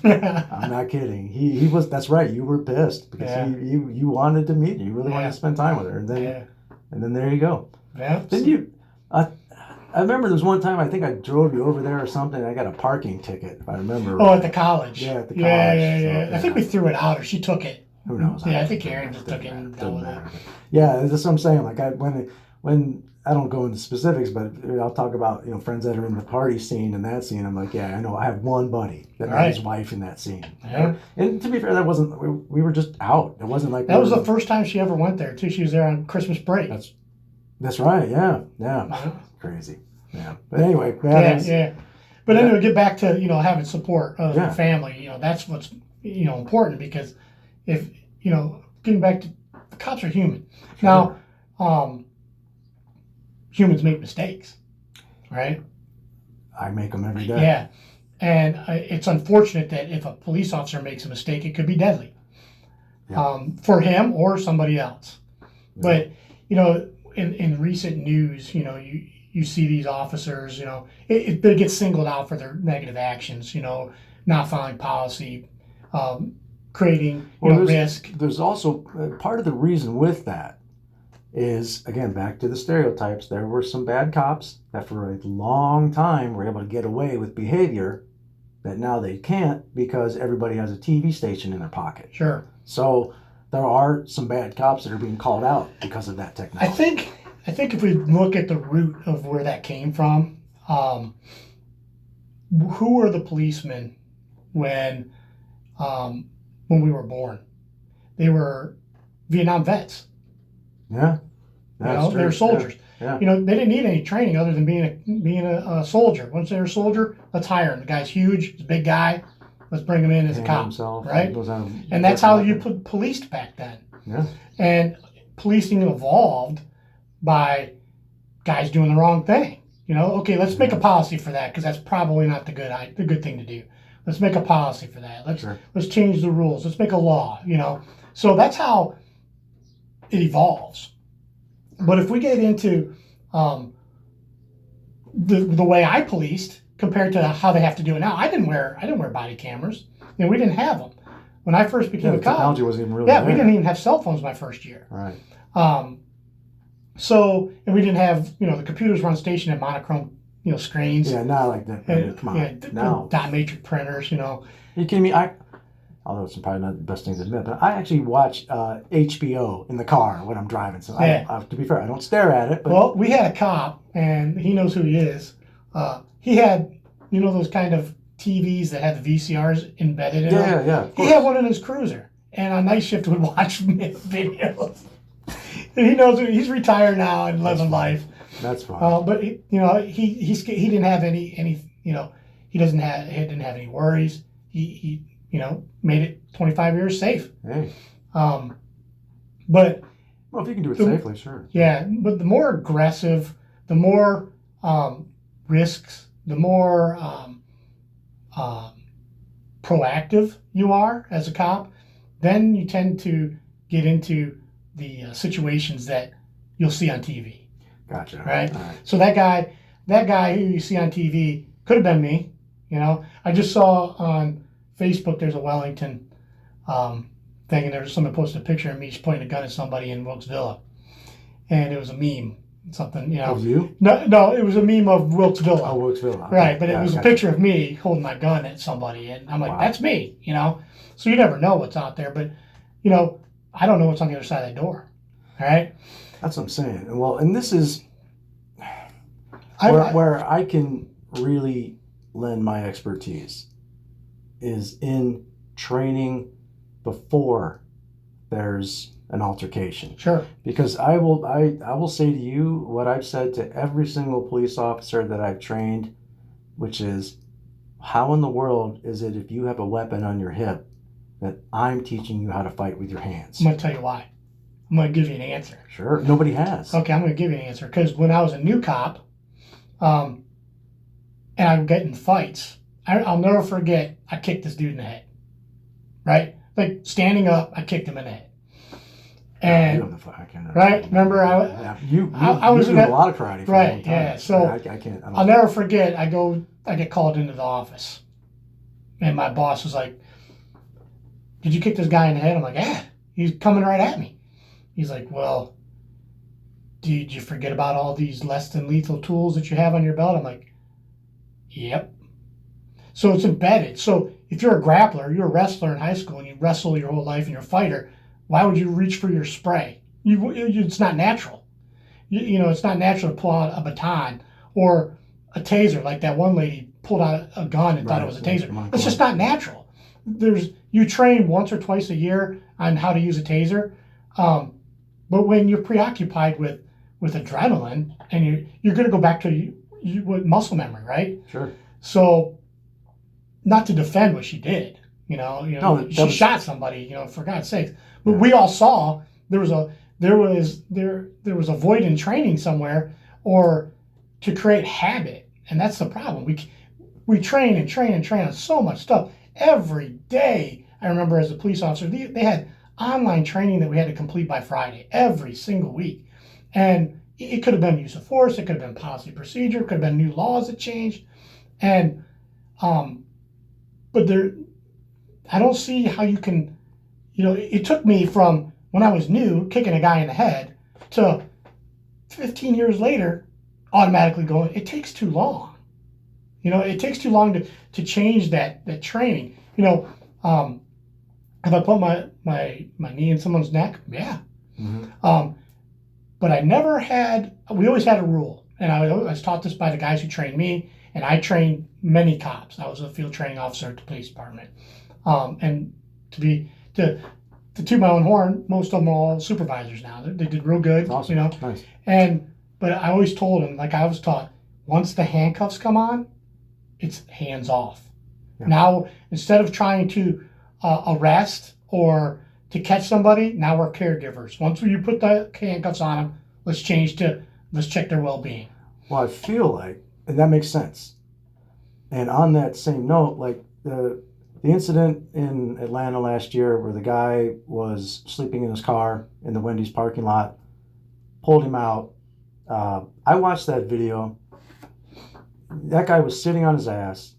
S2: I'm not kidding. He was. That's right. You were pissed because you wanted to meet her. You really wanted to spend time with her, and then there you go.
S1: Yeah.
S2: Didn't you? I remember there was one time I think I drove you over there or something. I got a parking ticket, if I remember.
S1: Oh, at the college.
S2: Yeah, at the college.
S1: Yeah. I think we threw it out, or she took it.
S2: Who knows?
S1: Yeah, I think Erin just took it and dealt with it.
S2: Yeah, that's what I'm saying. Like when I don't go into specifics, but I'll talk about friends that are in the party scene and that scene. I'm like, I know I have one buddy that met his wife in that scene.
S1: Yeah.
S2: And to be fair, that wasn't. We were just out. It wasn't like
S1: that was the first time she ever went there too. She was there on Christmas break.
S2: That's right. Yeah. Crazy. Yeah. But anyway.
S1: Yeah. But anyway, get back to having support of the family. That's what's important, because if getting back to the cops are human. Sure. Now, humans make mistakes, right?
S2: I make them every day.
S1: Yeah. And it's unfortunate that if a police officer makes a mistake, it could be deadly for him or somebody else. Yeah. But, you know, in recent news, you know, you see these officers, you know, it gets singled out for their negative actions, you know, not following policy, creating risk.
S2: There's also part of the reason with that is, again, back to the stereotypes. There were some bad cops that for a long time were able to get away with behavior that now they can't because everybody has a TV station in their pocket.
S1: Sure.
S2: So there are some bad cops that are being called out because of that technology.
S1: I think if we look at the root of where that came from, who were the policemen when we were born? They were Vietnam vets.
S2: Yeah.
S1: You know, they were soldiers.
S2: Yeah.
S1: You know, they didn't need any training other than being a soldier. Once they're a soldier, let's hire him. The guy's huge, he's a big guy. Let's bring him in as a cop,
S2: himself,
S1: right? And that's how you policed back then.
S2: Yeah. And
S1: policing evolved by guys doing the wrong thing. You know, okay, let's make a policy for that because that's probably not the good thing to do. Let's make a policy for that. Let's change the rules. Let's make a law. You know, so that's how it evolves. But if we get into the way I policed compared to how they have to do it now, I didn't wear body cameras. You know, we didn't have them when I first became a cop.
S2: Technology wasn't even really
S1: there.
S2: we
S1: didn't even have cell phones my first year.
S2: Right.
S1: So, and we didn't have, you know, the computers were on station at monochrome, you know, screens.
S2: Yeah, not like that. Come on.
S1: Yeah,
S2: now.
S1: Dot matrix printers, you know.
S2: Are you kidding me? Although it's probably not the best thing to admit, but I actually watch HBO in the car when I'm driving. So to be fair, I don't stare at it. But
S1: well, we had a cop, and he knows who he is. He had, you know, those kind of TVs that had the VCRs embedded in them?
S2: Yeah.
S1: He had one in his cruiser, and on night shift would watch videos. And he knows he's retired now and living life.
S2: That's fine.
S1: But you know, he didn't have any you know, he didn't have any worries. He you know, made it 25 years safe.
S2: Hey.
S1: But
S2: well, if you can do it safely, sure.
S1: Yeah, but the more aggressive, the more risks, the more proactive you are as a cop, then you tend to get into the situations that you'll see on TV.
S2: Gotcha.
S1: Right? So that guy who you see on TV could have been me. You know, I just saw on Facebook there's a Wellington thing, and there's someone posted a picture of me just pointing a gun at somebody in Wilkes Villa, and it was a meme, something, you know.
S2: Of you?
S1: No, it was a meme of Wilkes Villa.
S2: Oh, Wilkes Villa. Okay.
S1: Right, but it was a picture of me holding my gun at somebody, and I'm like, wow. That's me, you know. So you never know what's out there, but you know, I don't know what's on the other side of that door. All right.
S2: That's what I'm saying. Well, and this is where I can really lend my expertise is in training before there's an altercation.
S1: Sure.
S2: Because I will say to you what I've said to every single police officer that I've trained, which is, how in the world is it if you have a weapon on your hip that I'm teaching you how to fight with your hands?
S1: I'm going to tell you why. I'm going to give you an answer.
S2: Sure. Nobody has.
S1: Okay, I'm going to give you an answer. Because when I was a new cop, and I would get in fights, I'll never forget, I kicked this dude in the head. Right? Like, standing up, I kicked him in the head. And, right? Remember, I was
S2: doing a lot of karate for
S1: right,
S2: a long time.
S1: Yeah. So, I'll never forget, I get called into the office. And my boss was like, "Did you kick this guy in the head?" I'm like, "Yeah, he's coming right at me." He's like, "Well, did you forget about all these less than lethal tools that you have on your belt?" I'm like, "Yep." So it's embedded. So if you're a grappler, you're a wrestler in high school, and you wrestle your whole life and you're a fighter, why would you reach for your spray? It's not natural. You know, it's not natural to pull out a baton or a taser like that one lady pulled out a gun and thought it was a taser. It's just not natural. You train once or twice a year on how to use a taser, but when you're preoccupied with adrenaline, and you're going to go back to with muscle memory, right?
S2: Sure.
S1: So, not to defend what she did, she shot somebody, for God's sakes. But we all saw there was a void in training somewhere, or to create habit. And that's the problem. We train and train and train on so much stuff every day. I remember as a police officer, they had online training that we had to complete by Friday every single week. And it could have been use of force, it could have been policy procedure, it could have been new laws that changed. And but I don't see how you can, it took me from when I was new, kicking a guy in the head, to 15 years later, automatically going, it takes too long. It takes too long to change that training. Have I put my knee in someone's neck? Yeah.
S2: Mm-hmm.
S1: But we always had a rule. And I was taught this by the guys who trained me, and I trained many cops. I was a field training officer at the police department. And to toot my own horn, most of them are all supervisors now. They did real good,
S2: awesome. Nice.
S1: But I always told them, like I was taught, once the handcuffs come on, it's hands off. Yeah. Now, instead of trying to arrest or to catch somebody, now we're caregivers. Once you put the handcuffs on them, let's check their well-being.
S2: Well, I feel like, and that makes sense. And on that same note, like the incident in Atlanta last year where the guy was sleeping in his car in the Wendy's parking lot, pulled him out. I watched that video. That guy was sitting on his ass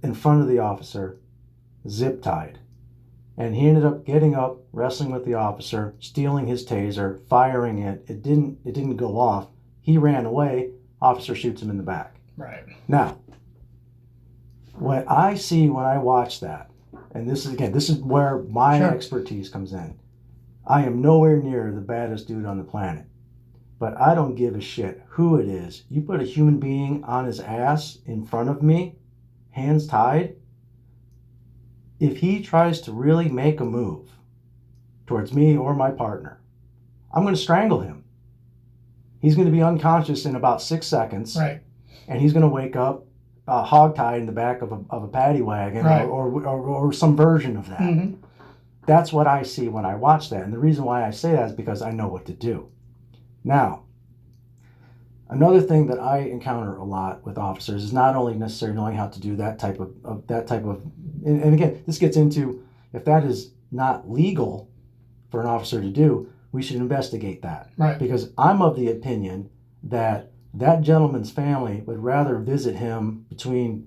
S2: in front of the officer, zip tied. And he ended up getting up, wrestling with the officer, stealing his taser, firing it. It didn't go off. He ran away. Officer shoots him in the back.
S1: Right.
S2: Now, what I see when I watch that, and this is where my expertise comes in. I am nowhere near the baddest dude on the planet. But I don't give a shit who it is. You put a human being on his ass in front of me, hands tied. If he tries to really make a move towards me or my partner, I'm going to strangle him. He's going to be unconscious in about 6 seconds.
S1: Right.
S2: And he's going to wake up hogtied in the back of a paddy wagon,
S1: right.
S2: or some version of that.
S1: Mm-hmm.
S2: That's what I see when I watch that. And the reason why I say that is because I know what to do. Now, another thing that I encounter a lot with officers is not only necessarily knowing how to do that type of and again, this gets into if that is not legal for an officer to do, we should investigate that.
S1: Right.
S2: Because I'm of the opinion that gentleman's family would rather visit him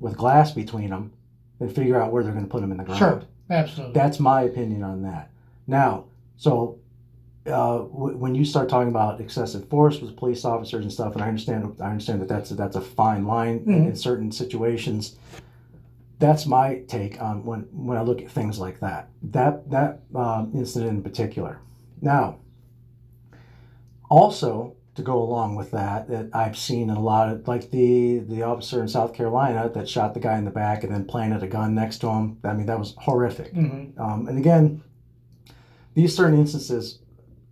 S2: with glass between them than figure out where they're going to put him in the ground.
S1: Sure, absolutely.
S2: That's my opinion on that. Now, so when you start talking about excessive force with police officers and stuff, and I understand that that's a fine line in certain situations. That's my take on when I look at things like that incident in particular. Now, also to go along with that I've seen in a lot of, like the officer in South Carolina that shot the guy in the back and then planted a gun next to him. I mean, that was horrific. Mm-hmm. And again, these certain instances,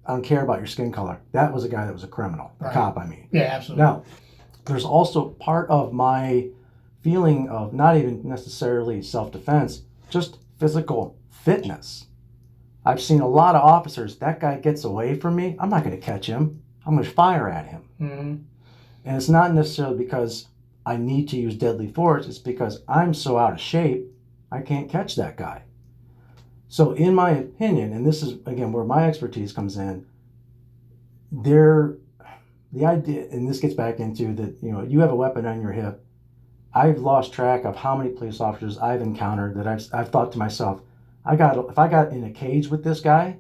S2: I don't care about your skin color. That was a guy that was a criminal, a cop, I mean.
S1: Yeah, absolutely.
S2: Now, there's also part of my feeling of not even necessarily self-defense, just physical fitness. I've seen a lot of officers, that guy gets away from me, I'm not going to catch him. I'm going to fire at him. Mm-hmm. And it's not necessarily because I need to use deadly force. It's because I'm so out of shape, I can't catch that guy. So in my opinion, and this is, again, where my expertise comes in, the idea, and this gets back into that, you have a weapon on your hip. I've lost track of how many police officers I've encountered that I've thought to myself, if I got in a cage with this guy,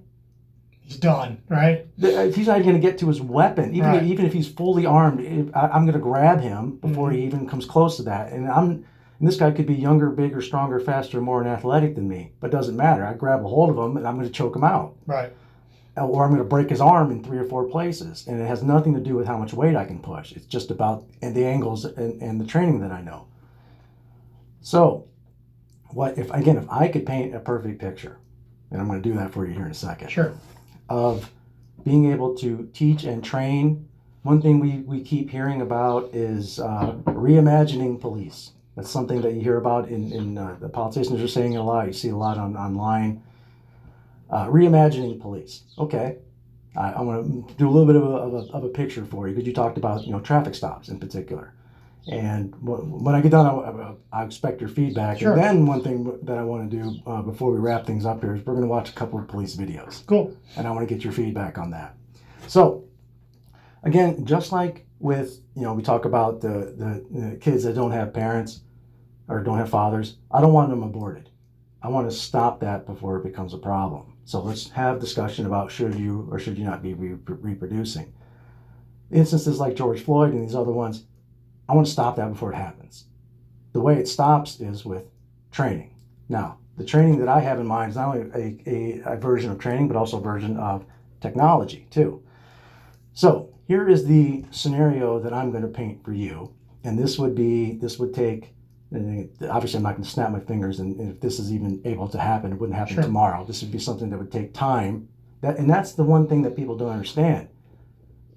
S1: he's done, right?
S2: He's not even going to get to his weapon. Even if he's fully armed, I'm going to grab him before he even comes close to that. And this guy could be younger, bigger, stronger, faster, more athletic than me, but it doesn't matter. I grab a hold of him and I'm going to choke him out.
S1: Right.
S2: Or I'm going to break his arm in 3 or 4 places. And it has nothing to do with how much weight I can push. It's just about the angles and the training that I know. So, if I could paint a perfect picture, and I'm going to do that for you here in a second.
S1: Sure.
S2: Of being able to teach and train. One thing we keep hearing about is reimagining police. That's something that you hear about in the politicians are saying a lot. You see a lot online. Reimagining police. Okay, I want to do a little bit of a picture for you because you talked about traffic stops in particular, And when I get done, I expect your feedback.
S1: Sure.
S2: And then one thing that I want to do before we wrap things up here is we're going to watch a couple of police videos.
S1: Cool.
S2: And I want to get your feedback on that. So, again, just like with, we talk about the kids that don't have parents or don't have fathers, I don't want them aborted. I want to stop that before it becomes a problem. So let's have discussion about should you or should you not be reproducing. Instances like George Floyd and these other ones, I want to stop that before it happens. The way it stops is with training. Now, the training that I have in mind is not only a version of training, but also a version of technology too. So here is the scenario that I'm going to paint for you. And this would take, obviously I'm not going to snap my fingers, and if this is even able to happen, it wouldn't happen
S1: Sure.
S2: tomorrow. This would be something that would take time. And that's the one thing that people don't understand.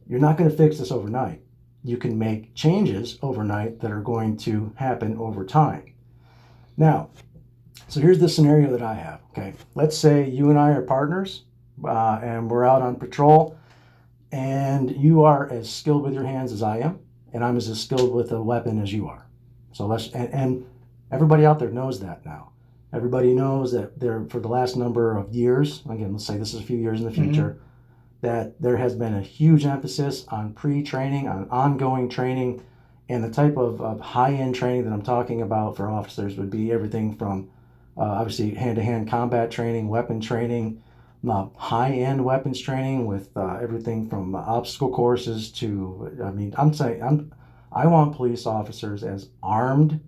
S2: You're not going to fix this overnight. You can make changes overnight that are going to happen over time. Now, so here's the scenario that I have. Okay, let's say you and I are partners, and we're out on patrol, and you are as skilled with your hands as I am, and I'm as skilled with a weapon as you are. So and everybody out there knows that now. Everybody knows that for the last number of years, again, let's say this is a few years in the future, that there has been a huge emphasis on pre-training, on ongoing training, and the type of high-end training that I'm talking about for officers would be everything from obviously hand-to-hand combat training, weapon training, high-end weapons training with everything from obstacle courses to, I want police officers as armed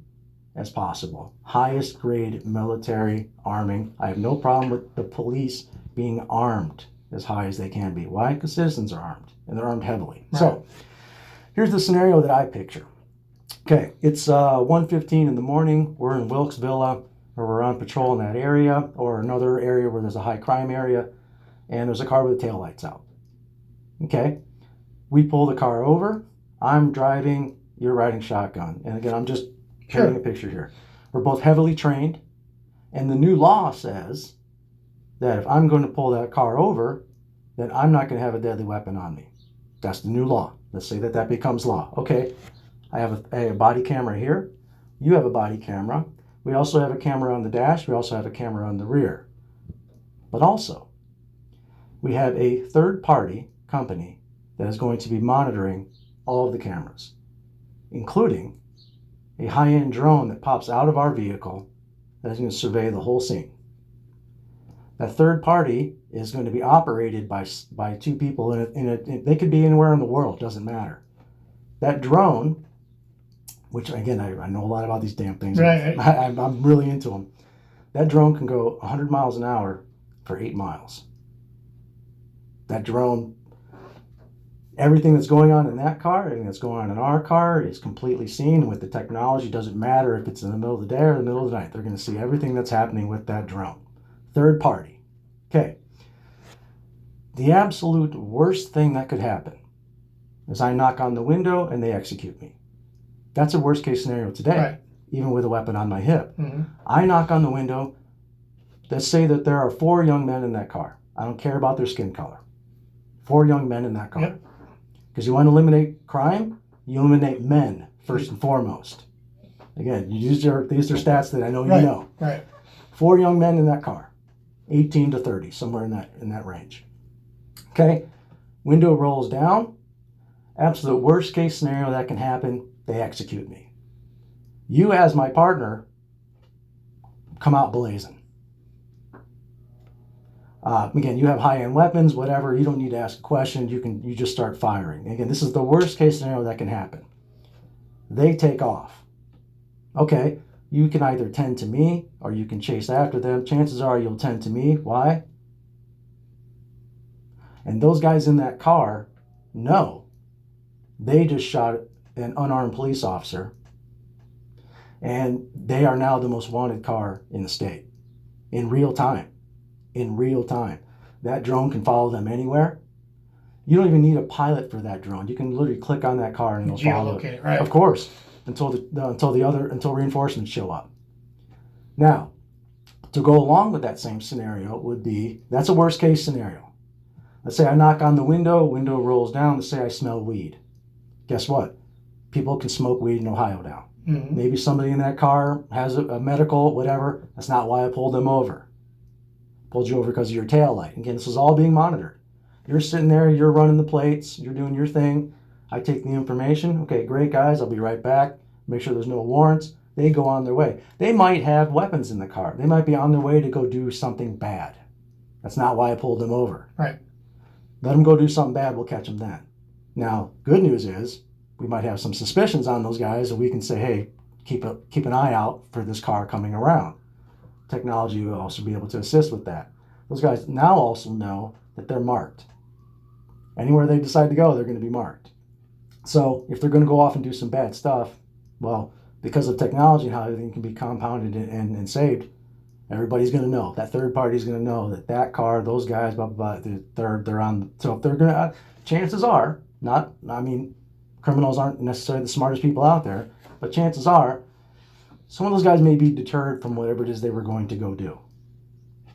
S2: as possible. Highest grade military arming. I have no problem with the police being armed as high as they can be. Why? Because citizens are armed, and they're armed heavily. Right. So here's the scenario that I picture. Okay, it's 1:15 in the morning. We're in Wilkes Villa, or we're on patrol in that area, or another area where there's a high crime area, and there's a car with the taillights out. Okay, we pull the car over. I'm driving, you're riding shotgun. And again, I'm just painting a picture here. We're both heavily trained, and the new law says that if I'm going to pull that car over, then I'm not going to have a deadly weapon on me. That's the new law. Let's say that becomes law. Okay, I have a body camera here. You have a body camera. We also have a camera on the dash. We also have a camera on the rear. But also, we have a third-party company that is going to be monitoring all of the cameras, including a high-end drone that pops out of our vehicle that is going to survey the whole scene. That third party is going to be operated by two people they could be anywhere in the world, doesn't matter. That drone, which again, I know a lot about these damn things.
S1: Right.
S2: I'm really into them. That drone can go 100 miles an hour for 8 miles. That drone, everything that's going on in that car, everything that's going on in our car is completely seen with the technology. It doesn't matter if it's in the middle of the day or the middle of the night. They're going to see everything that's happening with that drone. Third party. Okay. The absolute worst thing that could happen is I knock on the window and they execute me. That's a worst case scenario today,
S1: right,
S2: even with a weapon on my hip.
S1: Mm-hmm.
S2: I knock on the window. Let's say that there are 4 young men in that car. I don't care about their skin color. 4 young men in that car.
S1: Yep.
S2: Because you want to eliminate crime, you eliminate men first and foremost. Again, these are stats that I know
S1: right,
S2: you know.
S1: Right.
S2: 4 young men in that car, 18 to 30, somewhere in that range. Okay, window rolls down. Absolute worst case scenario that can happen, they execute me. You as my partner come out blazing. Again, you have high-end weapons, whatever. You don't need to ask a question. You just start firing. Again, this is the worst case scenario that can happen. They take off. Okay, you can either tend to me or you can chase after them. Chances are you'll tend to me. Why? And those guys in that car know they just shot an unarmed police officer, and they are now the most wanted car in the state in real time. In real time. That drone can follow them anywhere. You don't even need a pilot for that drone. You can literally click on that car and it'll follow it.
S1: Right.
S2: Of course, until reinforcements show up. Now, to go along with that same scenario would be, that's a worst case scenario. Let's say I knock on the window rolls down. Let's say I smell weed. Guess what? people can smoke weed in Ohio now.
S1: Mm-hmm.
S2: Maybe somebody in that car has a medical, whatever. That's not why I pulled them over. Pulled you over because of your tail light. Again, this is all being monitored. You're sitting there, you're running the plates, you're doing your thing. I take the information. Okay, great, guys, I'll be right back. Make sure there's no warrants. They go on their way. They might have weapons in the car. They might be on their way to go do something bad. That's not why I pulled them over.
S1: Right.
S2: Let them go do something bad, we'll catch them then. Now, good news is, we might have some suspicions on those guys, and we can say, hey, keep an eye out for this car coming around. Technology will also be able to assist with that. Those guys now also know that they're marked. Anywhere they decide to go, they're going to be marked. So if they're going to go off and do some bad stuff, well, because of technology and how everything can be compounded and saved, everybody's going to know. That third party is going to know that that car, those guys, blah, blah, blah, they're on. So if they're going to, chances are, criminals aren't necessarily the smartest people out there, but chances are, some of those guys may be deterred from whatever it is they were going to go do.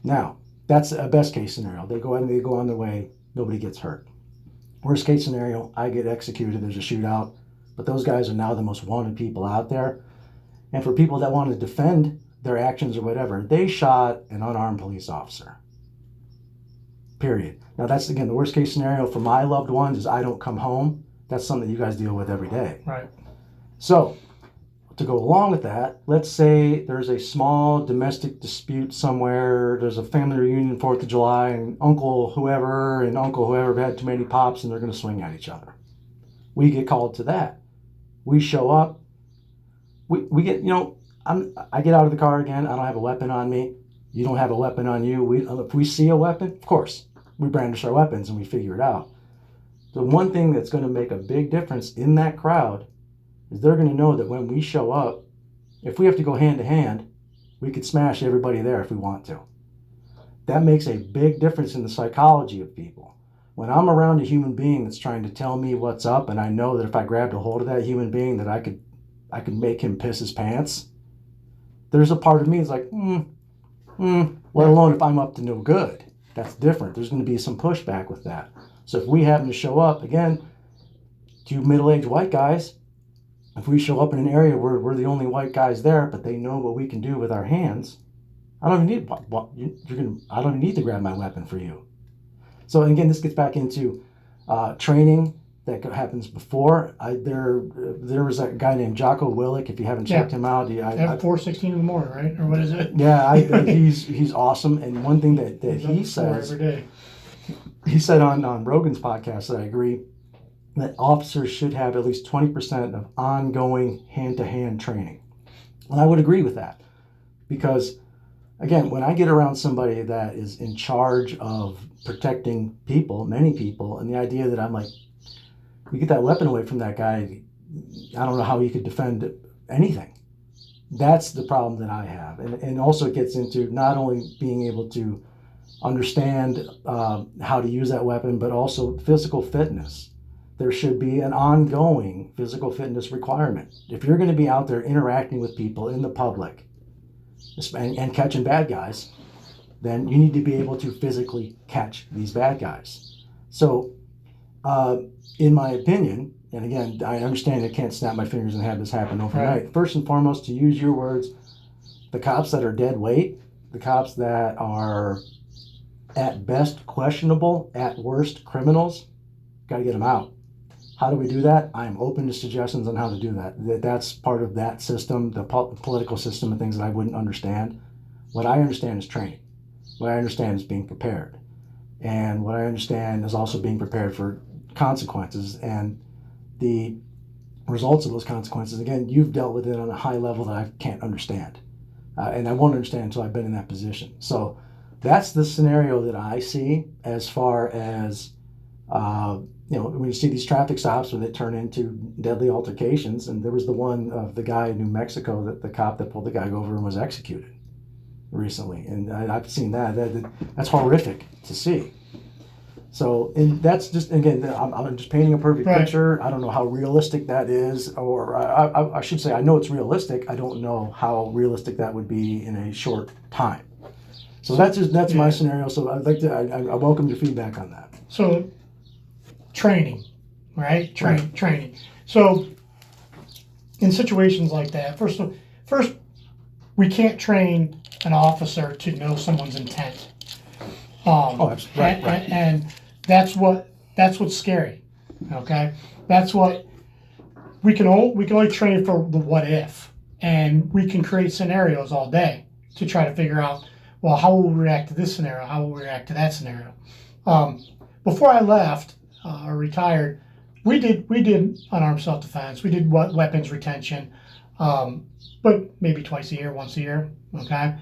S2: Now, that's a best case scenario. They go on their way, nobody gets hurt. Worst case scenario, I get executed, there's a shootout, but those guys are now the most wanted people out there. And for people that want to defend their actions or whatever, they shot an unarmed police officer. Period. Now that's, again, the worst case scenario for my loved ones is I don't come home. That's something you guys deal with every day.
S1: Right.
S2: So, to go along with that, let's say there's a small domestic dispute somewhere. There's a family reunion 4th of July, and Uncle whoever had too many pops, and they're going to swing at each other. We get called to that. We show up. We get, I get out of the car again. I don't have a weapon on me. You don't have a weapon on you. If we see a weapon, of course, we brandish our weapons and we figure it out. The one thing that's going to make a big difference in that crowd is they're going to know that when we show up, if we have to go hand to hand, we could smash everybody there if we want to. That makes a big difference in the psychology of people. When I'm around a human being that's trying to tell me what's up, and I know that if I grabbed a hold of that human being that I could make him piss his pants, there's a part of me that's like, let alone if I'm up to no good. That's different. There's going to be some pushback with that. So if we happen to show up, again, two middle-aged white guys, if we show up in an area where we're the only white guys there, but they know what we can do with our hands, I don't even need to grab my weapon for you. So again, this gets back into training that happens before. There was a guy named Jocko Willick. If you haven't checked him out,
S1: at 4:16 in the morning, right? Or what is it?
S2: Yeah, he's awesome. And one thing that he says
S1: every day.
S2: He said on Rogan's podcast that I agree that officers should have at least 20% of ongoing hand-to-hand training. And I would agree with that because, again, when I get around somebody that is in charge of protecting people, many people, and the idea that I'm like, you get that weapon away from that guy, I don't know how he could defend anything. That's the problem that I have. And also it gets into not only being able to understand how to use that weapon, but also physical fitness. There should be an ongoing physical fitness requirement. If you're going to be out there interacting with people in the public and catching bad guys, then you need to be able to physically catch these bad guys. So, in my opinion, and again, I understand I can't snap my fingers and have this happen overnight. Right. First and foremost, to use your words, the cops that are dead weight, the cops that are at best questionable, at worst criminals, got to get them out. How do we do that? I am open to suggestions on how to do that. That's part of that system, the political system and things that I wouldn't understand. What I understand is training. What I understand is being prepared. And what I understand is also being prepared for consequences and the results of those consequences. Again, you've dealt with it on a high level that I can't understand. And I won't understand until I've been in that position. So that's the scenario that I see as far as, when you see these traffic stops where they turn into deadly altercations. And there was the one of the guy in New Mexico, that the cop that pulled the guy over and was executed recently. And I've seen that. That's horrific to see. So, and that's just, again, I'm just painting a perfect picture. I don't know how realistic that is, or I should say I know it's realistic. I don't know how realistic that would be in a short time. So that's my scenario. So I'd like to, I welcome your feedback on that.
S1: So, training, right? Training. So, in situations like that, first, we can't train an officer to know someone's intent. And that's what's scary. Okay, that's what we can only train for the what if, and we can create scenarios all day to try to figure out, well, how will we react to this scenario? How will we react to that scenario? Before I left or retired, we did unarmed self-defense. We did weapons retention, but maybe twice a year, once a year. Okay,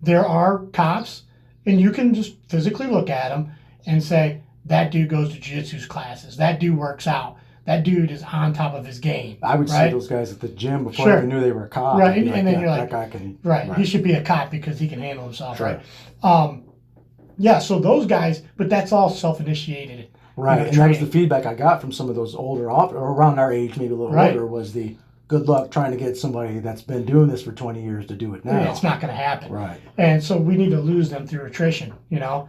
S1: there are cops, and you can just physically look at them and say, that dude goes to jiu-jitsu classes. That dude works out. That dude is on top of his game.
S2: I would see those guys at the gym before I even knew they were a cop.
S1: Right,
S2: and
S1: then you're like,
S2: that guy can.
S1: Right, he should be a cop because he can handle himself.
S2: Sure.
S1: Right. Yeah. So those guys, but that's all self-initiated.
S2: Right, and that was the feedback I got from some of those older, or around our age, maybe a little older, was the good luck trying to get somebody that's been doing this for 20 years to do it now.
S1: Yeah, it's not going to happen.
S2: Right.
S1: And so we need to lose them through attrition.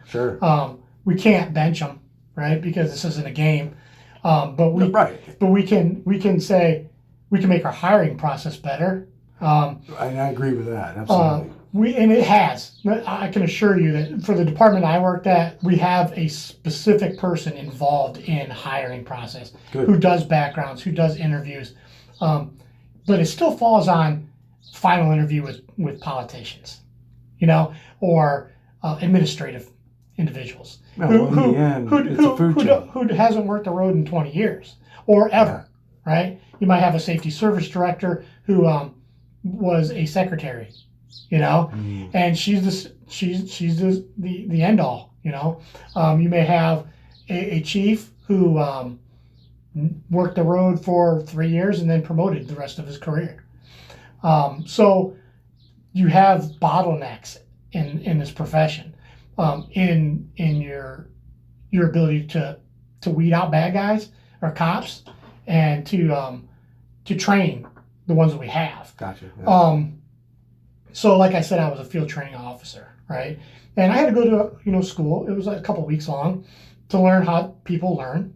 S2: Sure.
S1: We can't bench them, right? Because this isn't a game. But we can say we can make our hiring process better.
S2: And I agree with that. Absolutely.
S1: And it has. I can assure you that for the department I worked at, we have a specific person involved in hiring process who does backgrounds, who does interviews. But it still falls on final interview with politicians, or administrative individuals who hasn't worked the road in 20 years or ever, right? You might have a safety service director who was a secretary, and she's the end all, You may have a chief who worked the road for 3 years and then promoted the rest of his career. So you have bottlenecks in this profession, in your ability to weed out bad guys or cops, and to train the ones that we have.
S2: Gotcha. Yeah.
S1: So like I said, I was a field training officer, right? And I had to go to school. It was a couple weeks long to learn how people learn.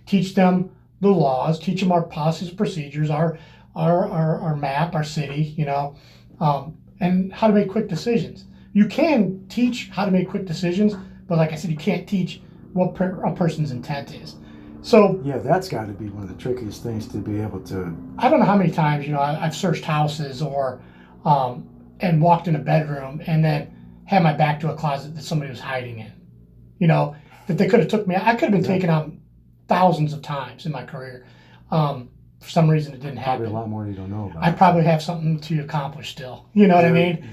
S1: Teach them the laws, teach them our policies and procedures, our map, our city, and how to make quick decisions. You can teach how to make quick decisions, but like I said, you can't teach what a person's intent is. So
S2: yeah, that's got to be one of the trickiest things to be able to.
S1: I don't know how many times I've searched houses or and walked in a bedroom and then had my back to a closet that somebody was hiding in. That they could have took me. I could have been taken out thousands of times in my career. For some reason, it didn't happen.
S2: Probably a lot more you don't know about.
S1: I probably have something to accomplish still. You know what I mean?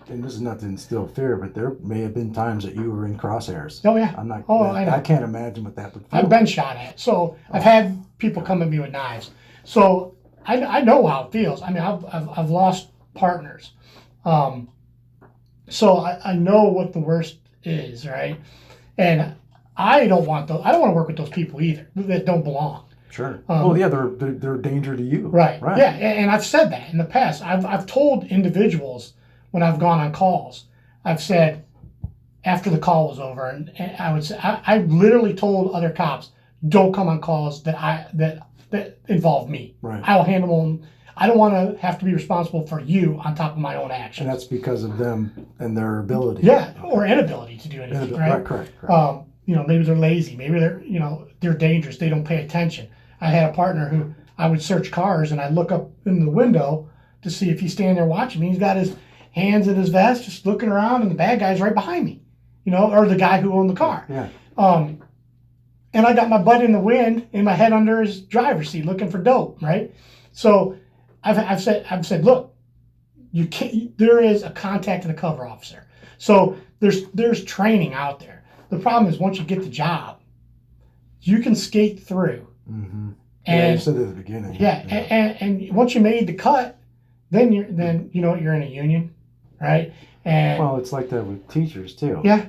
S2: And this is not to instill fear, but there may have been times that you were in crosshairs.
S1: Oh yeah.
S2: I can't imagine what that would feel.
S1: I've been shot at, so I've had people come at me with knives. So I know how it feels. I mean, I've lost partners, so I know what the worst is, right? And I don't want to work with those people either that don't belong.
S2: Sure. They're a danger to you.
S1: Right. Yeah, and I've said that in the past. I've told individuals when I've gone on calls, I've said after the call was over, and I would say I literally told other cops, don't come on calls that involve me.
S2: Right.
S1: I will handle them. I don't want to have to be responsible for you on top of my own actions.
S2: And that's because of them and their ability.
S1: Yeah, or inability to do anything. Right.
S2: Correct.
S1: Maybe they're lazy. Maybe they're dangerous. They don't pay attention. I had a partner who I would search cars and I'd look up in the window to see if he's standing there watching me. He's got his hands in his vest, just looking around, and the bad guy's right behind me, or the guy who owned the car.
S2: Yeah.
S1: And I got my butt in the wind and my head under his driver's seat looking for dope, right? So I've said, look, you can't. There is a contact and a cover officer. So there's training out there. The problem is once you get the job, you can skate through.
S2: Mm-hmm.
S1: And
S2: you said at the beginning.
S1: Yeah. And once you made the cut, then you're in a union, right? And
S2: well, it's like that with teachers too.
S1: Yeah,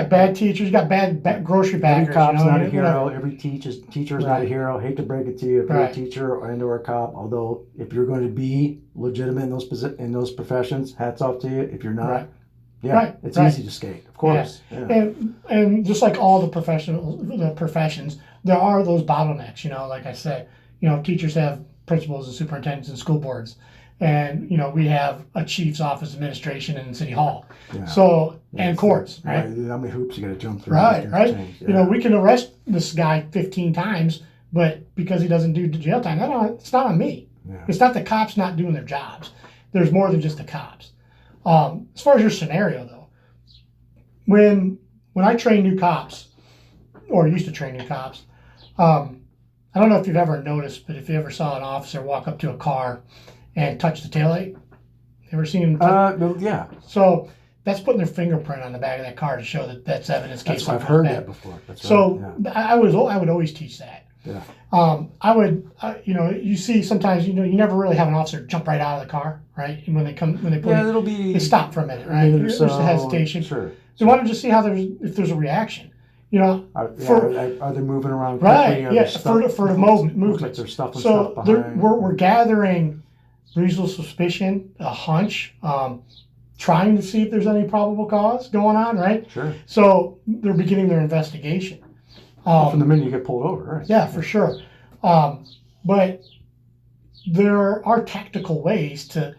S1: bad teachers. You got bad grocery baggers.
S2: Every cop's not a hero. Every teacher is not a hero. Hate to break it to you if you're a teacher or a cop. Although if you're going to be legitimate in those professions, hats off to you. If you're not, it's easy to skate, of course. Yeah.
S1: And just like all the professions, there are those bottlenecks. Like I said, teachers have principals and superintendents and school boards. And, we have a chief's office administration in City Hall.
S2: Yeah.
S1: So, and courts, right?
S2: How many hoops you got to jump through?
S1: Right.
S2: Yeah.
S1: We can arrest this guy 15 times, but because he doesn't do jail time, it's not on me.
S2: Yeah.
S1: It's not the cops not doing their jobs. There's more than just the cops. As far as your scenario, though, when I train new cops, or used to train new cops, I don't know if you've ever noticed, but if you ever saw an officer walk up to a car and touch the taillight, ever seen him?
S2: Yeah.
S1: So that's putting their fingerprint on the back of that car to show that that's evidence.
S2: I've heard that before. That's
S1: so
S2: right. Yeah.
S1: I would always teach that.
S2: Yeah.
S1: I would, you see sometimes, you never really have an officer jump right out of the car, right? And when they pull you,
S2: it'll be
S1: they stop for a minute, right? There's a hesitation.
S2: Sure.
S1: They want to just see if there's a reaction.
S2: Are they moving around
S1: quickly?
S2: Right.
S1: Yeah. For the movement.
S2: Like they're stuffing
S1: so
S2: stuff behind.
S1: We're gathering reasonable suspicion, a hunch, trying to see if there's any probable cause going on, right?
S2: Sure.
S1: So they're beginning their investigation.
S2: From the minute you get pulled over, right?
S1: Yeah, for sure. But there are tactical ways to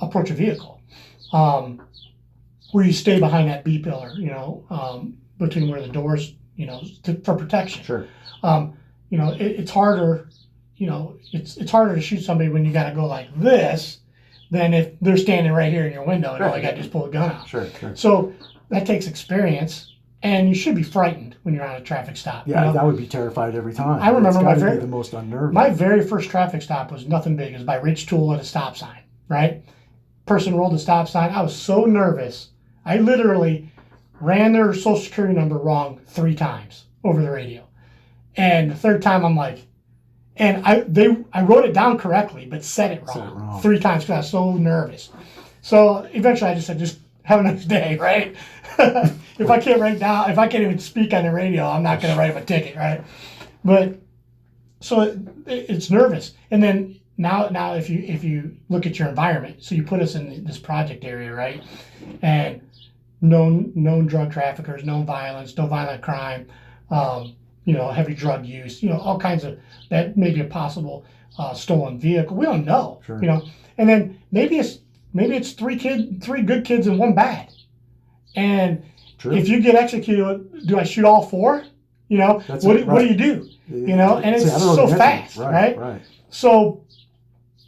S1: approach a vehicle, where you stay behind that B pillar, between where the doors, for protection.
S2: Sure.
S1: It's harder. It's harder to shoot somebody when you got to go like this than if they're standing right here in your window and all you got to do is pull a gun out.
S2: Sure.
S1: So that takes experience. And you should be frightened when you're on a traffic stop.
S2: Yeah, I would be terrified every time.
S1: I remember
S2: the most unnerving.
S1: My very first traffic stop was nothing big. It was by Rich Tool at a stop sign, right? Person rolled the stop sign. I was so nervous. I literally ran their social security number wrong 3 times over the radio. And the third time I'm like, and I wrote it down correctly, but said it wrong 3 times because I was so nervous. So eventually I just said, just have a nice day, right? If I can't even speak on the radio, I'm not going to write him a ticket, right? But so it's nervous. And then now if you look at your environment, so you put us in this project area, right? And known drug traffickers, known violence, no violent crime, heavy drug use, all kinds of, that may be a possible stolen vehicle. We don't know,
S2: sure.
S1: And then maybe it's 3 good kids and 1 bad. And True. If you get executed, do I shoot all 4? What do you do? And it's so fast, right? So,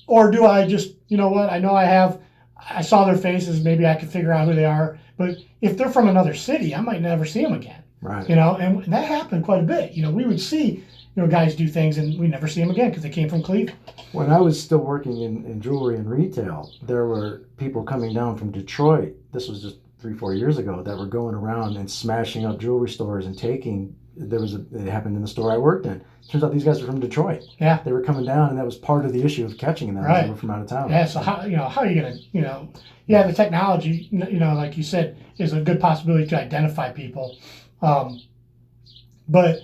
S1: or do I just, I saw their faces, maybe I could figure out who they are. But if they're from another city, I might never see them again.
S2: Right.
S1: And that happened quite a bit. We would see, guys do things and we never see them again because they came from Cleveland.
S2: When I was still working in jewelry and retail, there were people coming down from Detroit. This was just 3-4 years ago, that were going around and smashing up jewelry stores and taking. It happened in the store I worked in. Turns out these guys were from Detroit.
S1: Yeah,
S2: they were coming down, and that was part of the issue of catching them.
S1: Right.
S2: They were from out of town.
S1: Yeah. So how are you gonna the technology like you said is a good possibility to identify people, but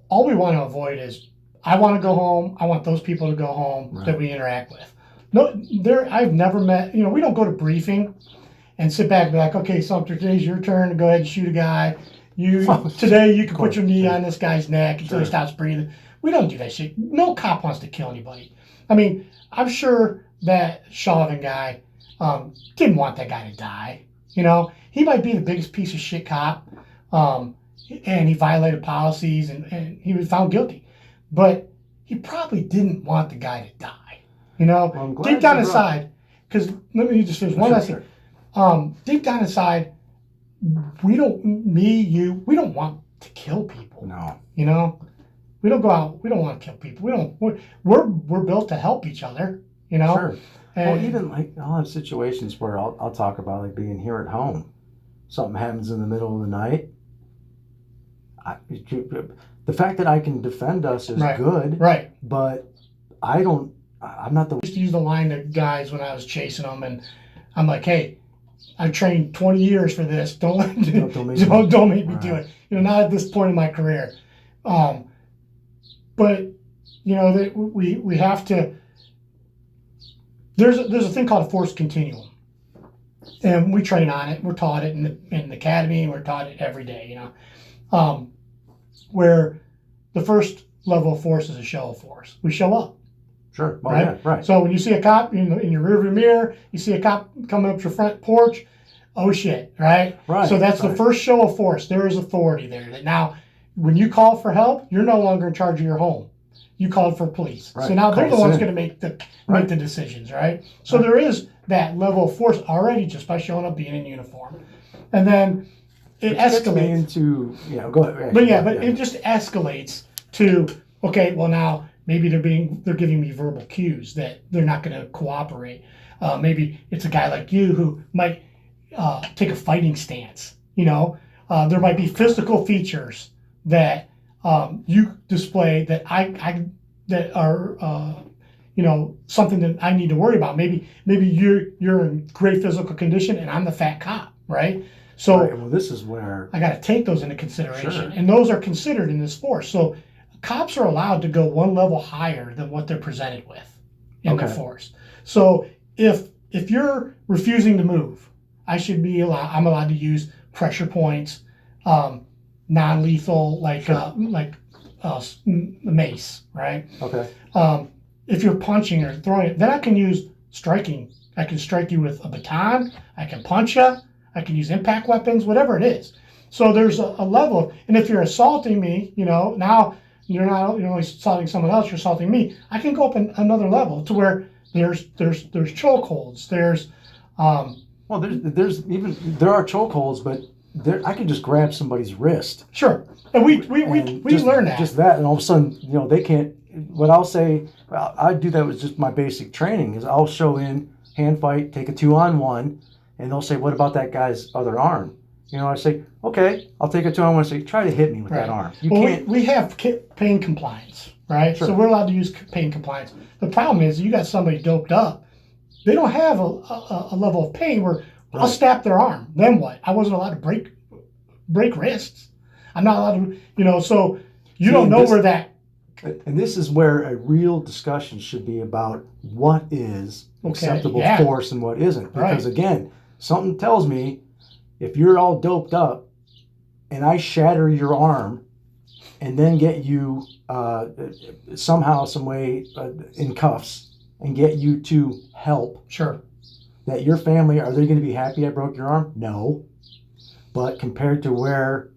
S1: all we want to avoid is I want to go home. I want those people to go home that we interact with. No, I've never met. We don't go to briefing and sit back and be like, okay, Sumpter, today's your turn to go ahead and shoot a guy. Today you can put your knee on this guy's neck until he stops breathing. We don't do that shit. No cop wants to kill anybody. I mean, I'm sure that Chauvin guy didn't want that guy to die. He might be the biggest piece of shit cop, and he violated policies and he was found guilty. But he probably didn't want the guy to die.
S2: Well,
S1: deep down inside, because let me just finish one last thing. Deep down inside, we don't want to kill people.
S2: No.
S1: We don't go out. We don't want to kill people. We're built to help each other.
S2: Sure. And even like I'll have situations where I'll talk about like being here at home. Something happens in the middle of the night. The fact that I can defend us is good.
S1: Right.
S2: But I'm not the.
S1: I used to use the line to guys when I was chasing them, and I'm like, hey, I've trained 20 years for this. Don't make me do it. Not at this point in my career. But we have to. There's a thing called a force continuum, and we train on it. We're taught it in the academy. We're taught it every day. Where the first level of force is a show of force. We show up.
S2: Sure. Well,
S1: Right?
S2: yeah, right.
S1: So when you see a cop in your rearview mirror, you see a cop coming up your front porch, oh shit, right?
S2: Right.
S1: So that's
S2: right.
S1: the first show of force. There is authority there. That now, when you call for help, you're no longer in charge of your home. You called for police.
S2: Right.
S1: So now they're the
S2: Call us
S1: ones
S2: in.
S1: going to make the
S2: Right.
S1: decisions, right? So
S2: Right.
S1: there is that level of force already just by showing up, being in uniform, and then it
S2: Which gets me
S1: escalates.
S2: into go ahead.
S1: But yeah, but it just escalates to, okay, well now maybe they're giving me verbal cues that they're not going to cooperate. Maybe it's a guy like you who might take a fighting stance. There might be physical features that you display that that are something that I need to worry about. Maybe you're in great physical condition and I'm the fat cop, right? So
S2: Right. Well, this is where
S1: I got to take those into consideration,
S2: Sure.
S1: and those are considered in this force. So cops are allowed to go one level higher than what they're presented with in the
S2: Okay.
S1: force. So if you're refusing to move, I'm allowed to use pressure points, non-lethal like mace, right?
S2: okay.
S1: If you're punching or throwing it, then I can use striking. I can strike you with a baton. I can punch you. I can use impact weapons, whatever it is. So there's a level, and if you're assaulting me, now you're not only assaulting someone else, you're assaulting me. I can go up another level to where there's chokeholds. There's
S2: Well, there are chokeholds, but I can just grab somebody's wrist.
S1: sure, and we
S2: just,
S1: learn that.
S2: Just that, and all of a sudden, they can't. What I'll say, I do that with just my basic training. Is I'll show in hand fight, take a 2-on-1, and they'll say, "What about that guy's other arm?" I say, "Okay, I'll take a 2-on-1." I say, "Try to hit me with that arm." You can't.
S1: We have pain compliance, right?
S2: Sure.
S1: So we're allowed to use pain compliance. The problem is you got somebody doped up. They don't have a level of pain where I'll
S2: Right.
S1: snap their arm. Then what? I wasn't allowed to break wrists. I'm not allowed to, so you don't know where that.
S2: And this is where a real discussion should be about what is acceptable
S1: yeah.
S2: force and what isn't. Because
S1: Right.
S2: again, something tells me if you're all doped up and I shatter your arm and then get you somehow, some way in cuffs and get you to help,
S1: Sure.
S2: that your family, are they going to be happy I broke your arm? No. But compared to where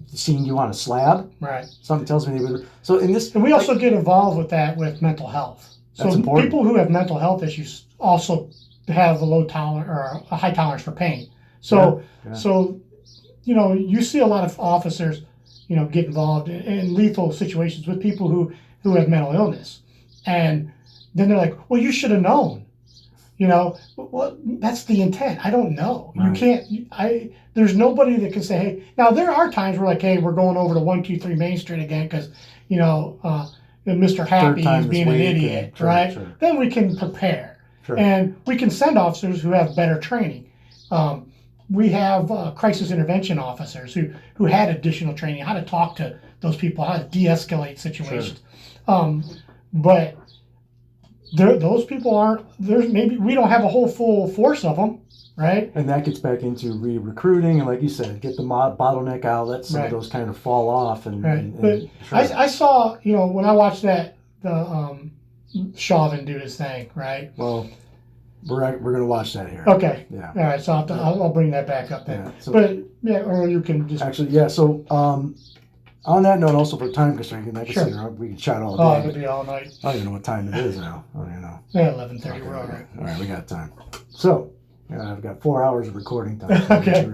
S2: seeing you on a slab,
S1: Right.
S2: something tells me they would. So in this,
S1: And we also get involved with that with mental health. So
S2: That's important.
S1: people who have mental health issues also have a low tolerance or a high tolerance for pain. So
S2: Yeah.
S1: so you see a lot of officers get involved in lethal situations with people who have mental illness, and then they're like, well, you should have known. Well, that's the intent. I don't know.
S2: Right.
S1: You can't. There's nobody that can say, hey. Now there are times we're like, hey, we're going over to 123 Main Street again because Mr. Happy
S2: time
S1: is
S2: this
S1: being an
S2: week,
S1: idiot,
S2: sure,
S1: right?
S2: sure.
S1: Then we can prepare,
S2: Sure.
S1: and we can send officers who have better training. We have crisis intervention officers who had additional training, how to talk to those people, how to de-escalate situations. But those people aren't. Maybe we don't have a whole full force of them, right?
S2: And that gets back into recruiting, and like you said, get the bottleneck out, let some
S1: Right.
S2: of those kind of fall off. And,
S1: Right.
S2: and
S1: But
S2: sure.
S1: I saw, when I watched the Chauvin do his thing, right?
S2: Well, we're going to watch that here.
S1: Okay.
S2: Yeah.
S1: All right. So I'll bring that back up then.
S2: Yeah. So
S1: But yeah, or you can just.
S2: actually, yeah. So on that note, also for time constraint, I can
S1: Sure.
S2: sit here, we can chat all
S1: Oh,
S2: day.
S1: it'll be all night.
S2: I don't even know what time it is now. I don't even know.
S1: Yeah, 11:30.
S2: Okay,
S1: We're all right.
S2: All right, we got time. So I've got 4 hours of recording time.
S1: Okay.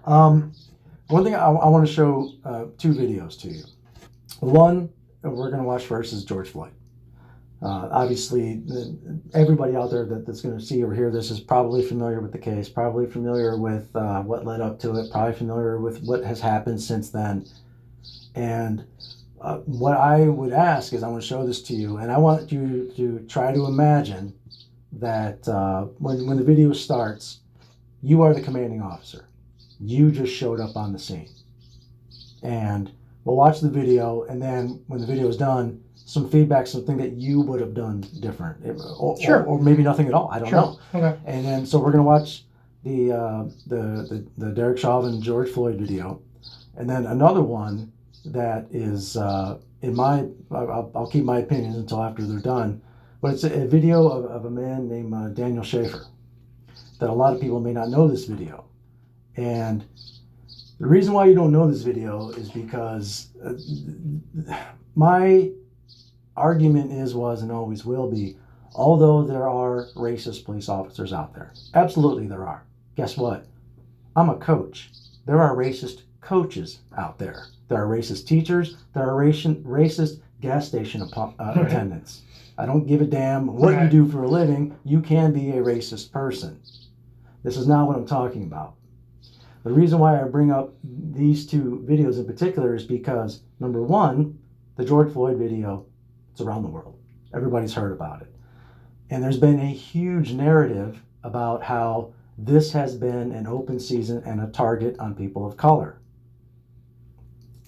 S2: One thing I want to show 2 videos to you. One we're going to watch first is George Floyd. Obviously, everybody out there that's going to see or hear this is probably familiar with the case, probably familiar with what led up to it, probably familiar with what has happened since then. And what I would ask is I want to show this to you, and I want you to try to imagine that when the video starts, you are the commanding officer. You just showed up on the scene. And we'll watch the video, and then when the video is done, some feedback, something that you would have done different,
S1: Sure.
S2: or maybe nothing at all. I don't know.
S1: Okay.
S2: And then so we're gonna watch the Derek Chauvin George Floyd video, and then another one that is, I'll keep my opinions until after they're done, but it's a video of a man named Daniel Schaefer, that a lot of people may not know this video. And the reason why you don't know this video is because my argument was, and always will be, although there are racist police officers out there, absolutely there are. Guess what? I'm a coach. There are racist coaches out there. There are racist teachers. There are racist gas station attendants. I don't give a damn what you do for a living. You can be a racist person. This is not what I'm talking about. The reason why I bring up these two videos in particular is because, number one, the George Floyd video, it's around the world. Everybody's heard about it. And there's been a huge narrative about how this has been an open season and a target on people of color.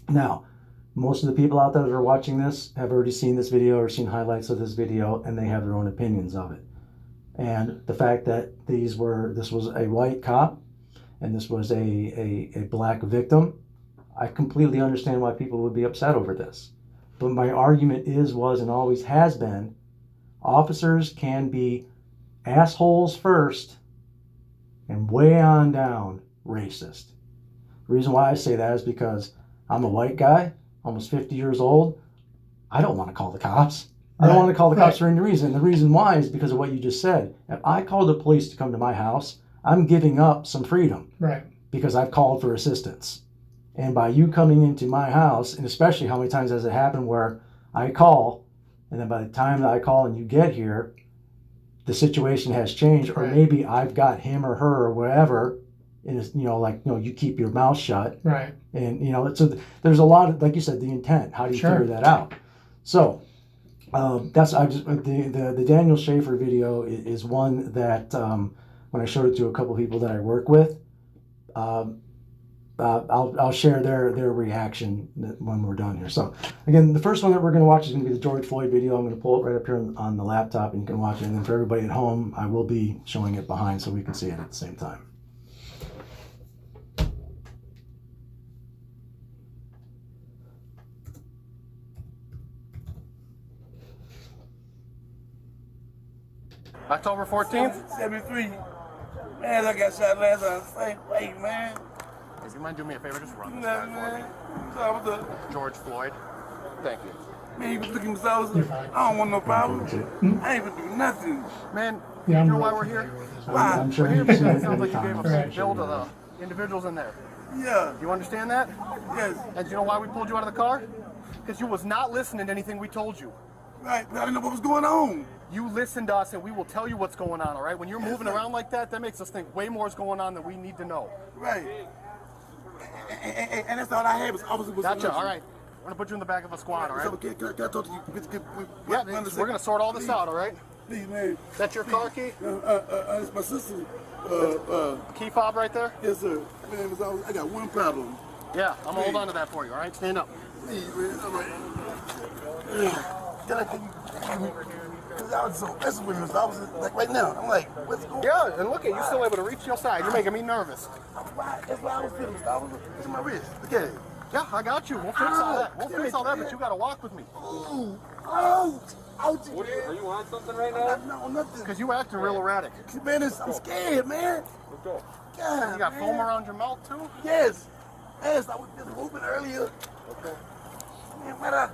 S2: Now, most of the people out there that are watching this have already seen this video or seen highlights of this video, and they have their own opinions of it. And the fact that this was a white cop and this was a black victim, I completely understand why people would be upset over this. But my argument was, and always has been, officers can be assholes first and way on down racist. The reason why I say that is because I'm a white guy, almost 50 years old. I don't want to call the cops. I don't want to call the cops for any reason. The reason why is because of what you just said. If I call the police to come to my house, I'm giving up some freedom.
S1: Right.
S2: Because I've called for assistance. And by you coming into my house, and especially how many times has it happened where I call, and then by the time that I call and you get here, the situation has changed, or maybe I've got him or her or whatever, and it's, you keep your mouth shut. Right. And, so there's a lot of, like you said, the intent. How do you figure that out? So, the Daniel Schaefer video is one that when I showed it to a couple people that I work with, I'll share their reaction when we're done here. So again, the first one that we're going to watch is going to be the George Floyd video. I'm going to pull it right up here on the laptop, and you can watch it. And then for everybody at home, I will be showing it behind so we can see it at the same time.
S3: October 14th?
S4: 73. Man, I got shot last time. Same way, man.
S3: If you mind doing me a favor, just run this
S4: Nah,
S3: back
S4: man.
S3: for me. George Floyd. Thank you.
S4: Man, you was looking for sauce. I don't want no problems. I ain't gonna do nothing.
S3: Man,
S1: Yeah,
S3: you know why we're here?
S4: Why?
S2: I'm sure
S3: We're here
S2: you've
S3: because
S2: seen
S3: it
S2: it
S3: sounds
S2: many
S3: like you gave
S2: times.
S3: a bill to the individuals in there.
S4: Yeah.
S3: You understand that?
S4: Yes.
S3: And do you know why we pulled you out of the car? Because you was not listening to anything we told you.
S4: Right. I didn't know what was going on.
S3: You listen to us and we will tell you what's going on, all right? When you're moving around like that, that makes us think way more is going on than we need to know.
S4: Right. And that's all I had was officer was.
S3: Gotcha, all right. We're gonna put you in the back of a squad, all right?
S4: So, can I talk to you?
S3: Yeah, we're gonna sort all this out, all right?
S4: Please, man.
S3: That's your car key?
S4: It's my sister.
S3: Key fob right there?
S4: Yes, sir. Man, I got one problem.
S3: Yeah, I'm gonna hold on to that for you, all right? Stand up.
S4: Please, man. All right. Can I give me? Because I was so messing with you. I was like right now. I'm like, what's going on?
S3: Yeah, and look at you still able to reach your side. You're making me nervous.
S4: That's why I was feeling. It's my wrist. Okay.
S3: Yeah, I got you. We'll fix all that. We'll fix all that, but you gotta walk with me.
S4: Ooh. Oh. Ouch.
S5: What are you on something right now?
S4: No, nothing.
S3: Because you acting real erratic.
S4: Man, I'm scared, man.
S5: Let's go.
S4: God,
S3: You got
S4: man.
S3: foam around your mouth too?
S4: Yes. Yes, I was just moving earlier.
S5: Okay.
S4: Man, what up?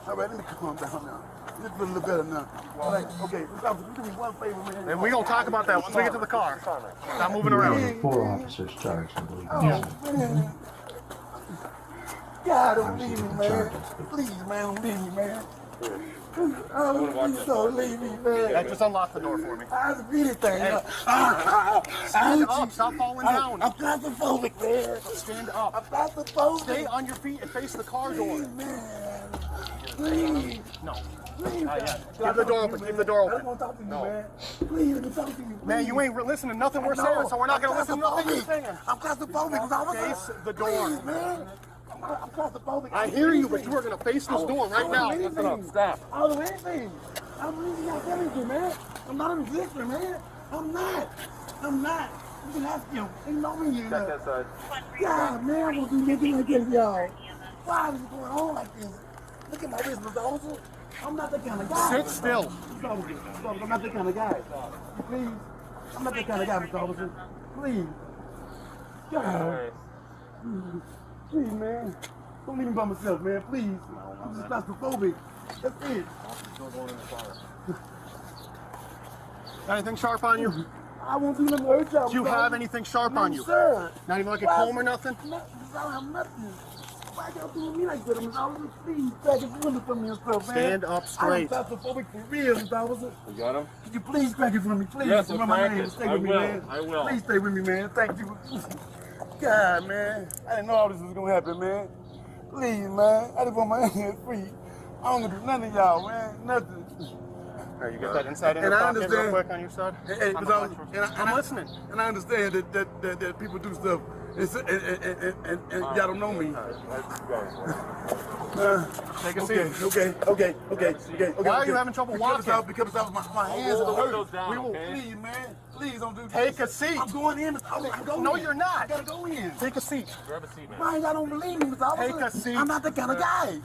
S4: All right, let me calm down now. This feels a little better now. All right, okay. Do me one favor, man.
S3: And we gonna talk about that once we get to the car. Stop moving
S2: There
S3: around.
S2: were 4 officers charged, I believe.
S4: Man. God, don't leave me, man. Please, man, don't leave me, man. Oh, please don't leave me, man.
S3: Yeah, just unlock the door for me.
S4: I was really thinking.
S3: Stand up. Stop falling down.
S4: I'm claustrophobic, man.
S3: Stand up.
S4: I'm claustrophobic.
S3: Stay on your feet and face the car door.
S4: Please, man. Please.
S3: No.
S4: Please.
S3: Not yet. Keep the door open. Keep the door
S4: I just
S3: open.
S4: want to talk to you,
S3: No.
S4: man. Please, let me talk to you.
S3: Man, you ain't listening to nothing we're saying, so we're not gonna listen to nothing you're saying.
S4: I'm claustrophobic.
S3: Face the door.
S4: Please, man. I'm claustrophobic.
S3: I hear you, but you are gonna face this door right now.
S5: Stop.
S4: I'll do anything. I'm really not telling you, man. I'm not a resistor, man. I'm not. You can ask him. They know me, you
S5: Check
S4: know.
S5: that side.
S4: God, man, I'm gonna do anything against y'all. Why is it going on like this? Look at my wrist, Mr. Officer. I'm not that kind of guy.
S3: Sit still.
S4: Mr. Officer, I'm not that kind of guy. Please. I'm not that kind of guy, Mr. Officer. Please. God. Please, man. Don't leave me by myself, man. Please. I'm just claustrophobic. That's it.
S3: Anything sharp on you?
S4: I won't do nothing to hurt y'all.
S3: Do you have anything sharp on you?
S4: Sir.
S3: Not even like a
S4: Why-
S3: comb or nothing?
S4: No, I don't have nothing. Why y'all doing me like that, Mr. Officer? Please, crack it for me and stuff, man.
S3: Stand up straight.
S4: I'm claustrophobic for real, Mr. Officer.
S5: You got him?
S4: Could you please crack it for me, please?
S5: Yes, I'll
S4: Remember my
S5: crack
S4: name.
S5: it.
S4: Stay
S5: I
S4: with me,
S5: will.
S4: man.
S5: I will.
S4: Please stay with me, man. Thank you. God, man. I didn't know all this was gonna happen, man. Please, man. I just want my hands free. I don't gonna do nothing, y'all, man. Nothing.
S3: Here, you get that inside in
S4: And
S3: your
S4: I
S3: pocket real
S4: understand.
S3: quick on your side.
S4: Hey,
S3: On
S4: but
S3: the
S4: I'm-
S3: flex.
S4: and I-
S3: I'm listening.
S4: And I understand that people do stuff, and y'all don't know me.
S3: Take a
S4: Okay,
S3: seat.
S4: okay.
S3: Why are you having trouble walking?
S4: Because my hands
S5: Roll
S4: are
S5: the windows
S4: hurt.
S5: down,
S3: We will-
S5: okay?
S4: Please, man. Please don't do this.
S3: Take a seat.
S4: I'm going in, Mr. Officer. I'm going
S3: No,
S4: in.
S3: you're not.
S4: I gotta go in.
S3: Take a seat.
S5: Grab a seat, man.
S4: Why y'all don't believe me, Mr. Officer?
S3: Take a seat.
S4: I'm not that kind of guy.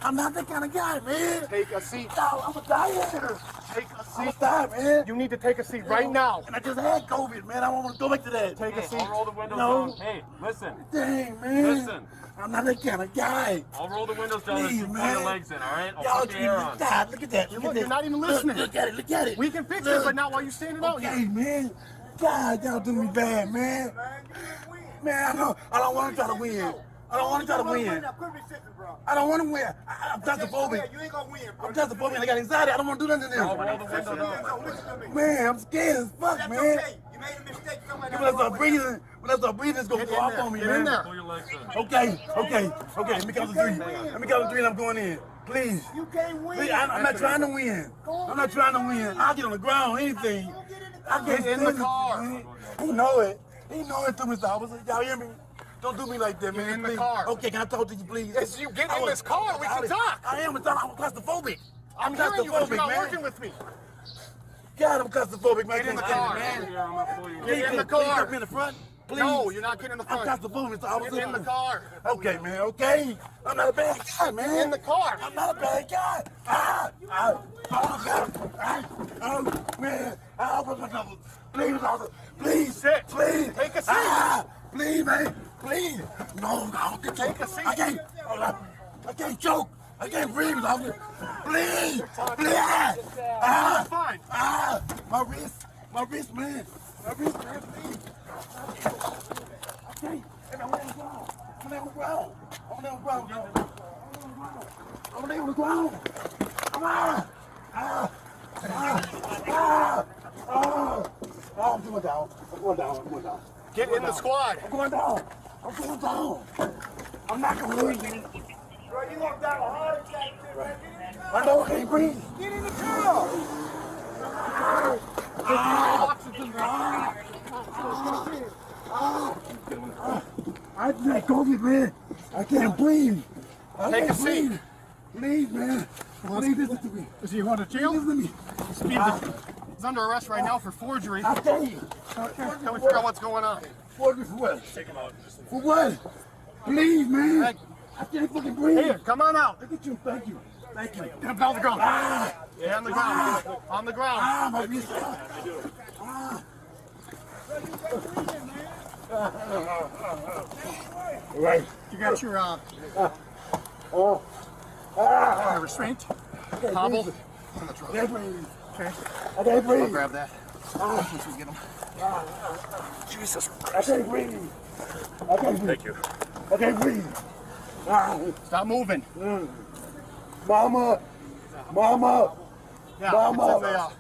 S4: I'm not that kind of guy, man.
S3: Take a seat.
S4: Yo, I'm a die here.
S3: Take a
S4: I'm a
S3: seat.
S4: die, man.
S3: You need to take a seat right now.
S4: And I just had COVID, man. I don't want to go back to that.
S3: Take a
S5: Hey,
S3: seat.
S5: I'll roll the windows
S4: No.
S5: down. Hey, listen.
S4: Dang, man.
S5: Listen.
S4: I'm not that kind of guy.
S5: I'll roll the windows down
S4: Please,
S5: and you put
S4: man.
S5: your legs in, all right? I'll
S4: Y'all
S5: put the air on.
S4: God, look at that. Look
S3: Look,
S4: at that.
S3: you're not even listening.
S4: Look at it. Look at it.
S3: We can fix
S4: Look.
S3: it, but not while you're standing out
S4: Okay,
S3: here.
S4: man. God, y'all do me bad, man. Man, I don't want to try to win. I don't want to try to win. I don't want to win. I'm claustrophobic.
S6: You ain't gonna win, bro.
S4: I'm claustrophobic. I got anxiety. I don't want to do nothing to
S5: I'll
S4: them.
S5: roll the window down.
S6: So listen to me.
S4: Man, I'm scared as fuck,
S6: That's
S4: man.
S6: okay. You made a mistake somewhere.
S4: When I start breathing, it's gonna go off on me,
S3: Get in
S4: man.
S3: there.
S5: Pull your legs in.
S4: Okay. Let me count to three. Let me count to three and I'm going in. Please.
S6: You can't win.
S4: Please, I'm not trying to win. I'm not trying to win. I'll get on the ground, anything. I
S3: Get in the car.
S4: He know it. He know it too, Mr. Officer. Y'all hear me? Don't do me like that, man.
S3: Get in the
S4: Please.
S3: car.
S4: Okay, can I talk to you, please?
S3: Yes, you get in this car. We can talk.
S4: I am claustrophobic.
S3: I'm hearing you, but you're not
S4: man.
S3: working with me.
S4: God, I'm claustrophobic, man.
S3: Get in the car.
S5: Here, I'm gonna pull you.
S3: Get in the
S4: Please
S3: car.
S4: put me in the front. Please.
S3: No, you're not getting in the
S4: I'm
S3: front.
S4: claustrophobic, Mr. Officer.
S3: Get in the car.
S4: Okay, man. Okay. I'm not a bad guy, man.
S3: Get in the car.
S4: I'm not a bad guy. Oh, man. What's my trouble? Please, officer. Please.
S3: Sit.
S4: Please.
S3: Take a seat.
S4: Please, man. Please. No, I can't
S3: Take a seat.
S4: I can't choke. I can't breathe, officer. Please. Please.
S3: You're fine.
S4: My wrist, man. My wrist, man, please. Okay. I'm on the ground. I'm on the ground. I'm on the ground, yo. I'm on the ground. Come on. I'm going down. I'm going down. I'm going down.
S3: Get in the squad.
S4: I'm going down. I'm going down. I'm not going to lose.
S6: Bro, you gonna die of a heart attack, man.
S4: I know I can't breathe.
S6: Get in the car.
S4: I can't COVID, man. I can't breathe. I
S3: Take
S4: can't
S3: a seat.
S4: breathe. Please, man. Please listen to me.
S3: Is he going to jail?
S4: Listen to me.
S3: He's under arrest right now for forgery.
S4: I tell you.
S3: Can we figure out what's going on?
S4: For what? Take him out. For what? Please, man. I can't fucking breathe.
S3: Here, come on out.
S4: Look at you. Thank you. Thank you.
S3: Get him on the ground. Get on the ground. On the ground.
S4: My wrist. Right.
S3: You got your restraint? Hobble?
S4: I can't breathe.
S3: Okay.
S4: I can't breathe.
S3: Grab that. Once we get him. Jesus
S4: I
S3: Christ.
S4: can't breathe. I can't breathe.
S5: Thank you.
S4: I can't breathe.
S3: Stop moving.
S4: Mama. Mama.
S3: Yeah,
S4: Mama.
S3: it's in the,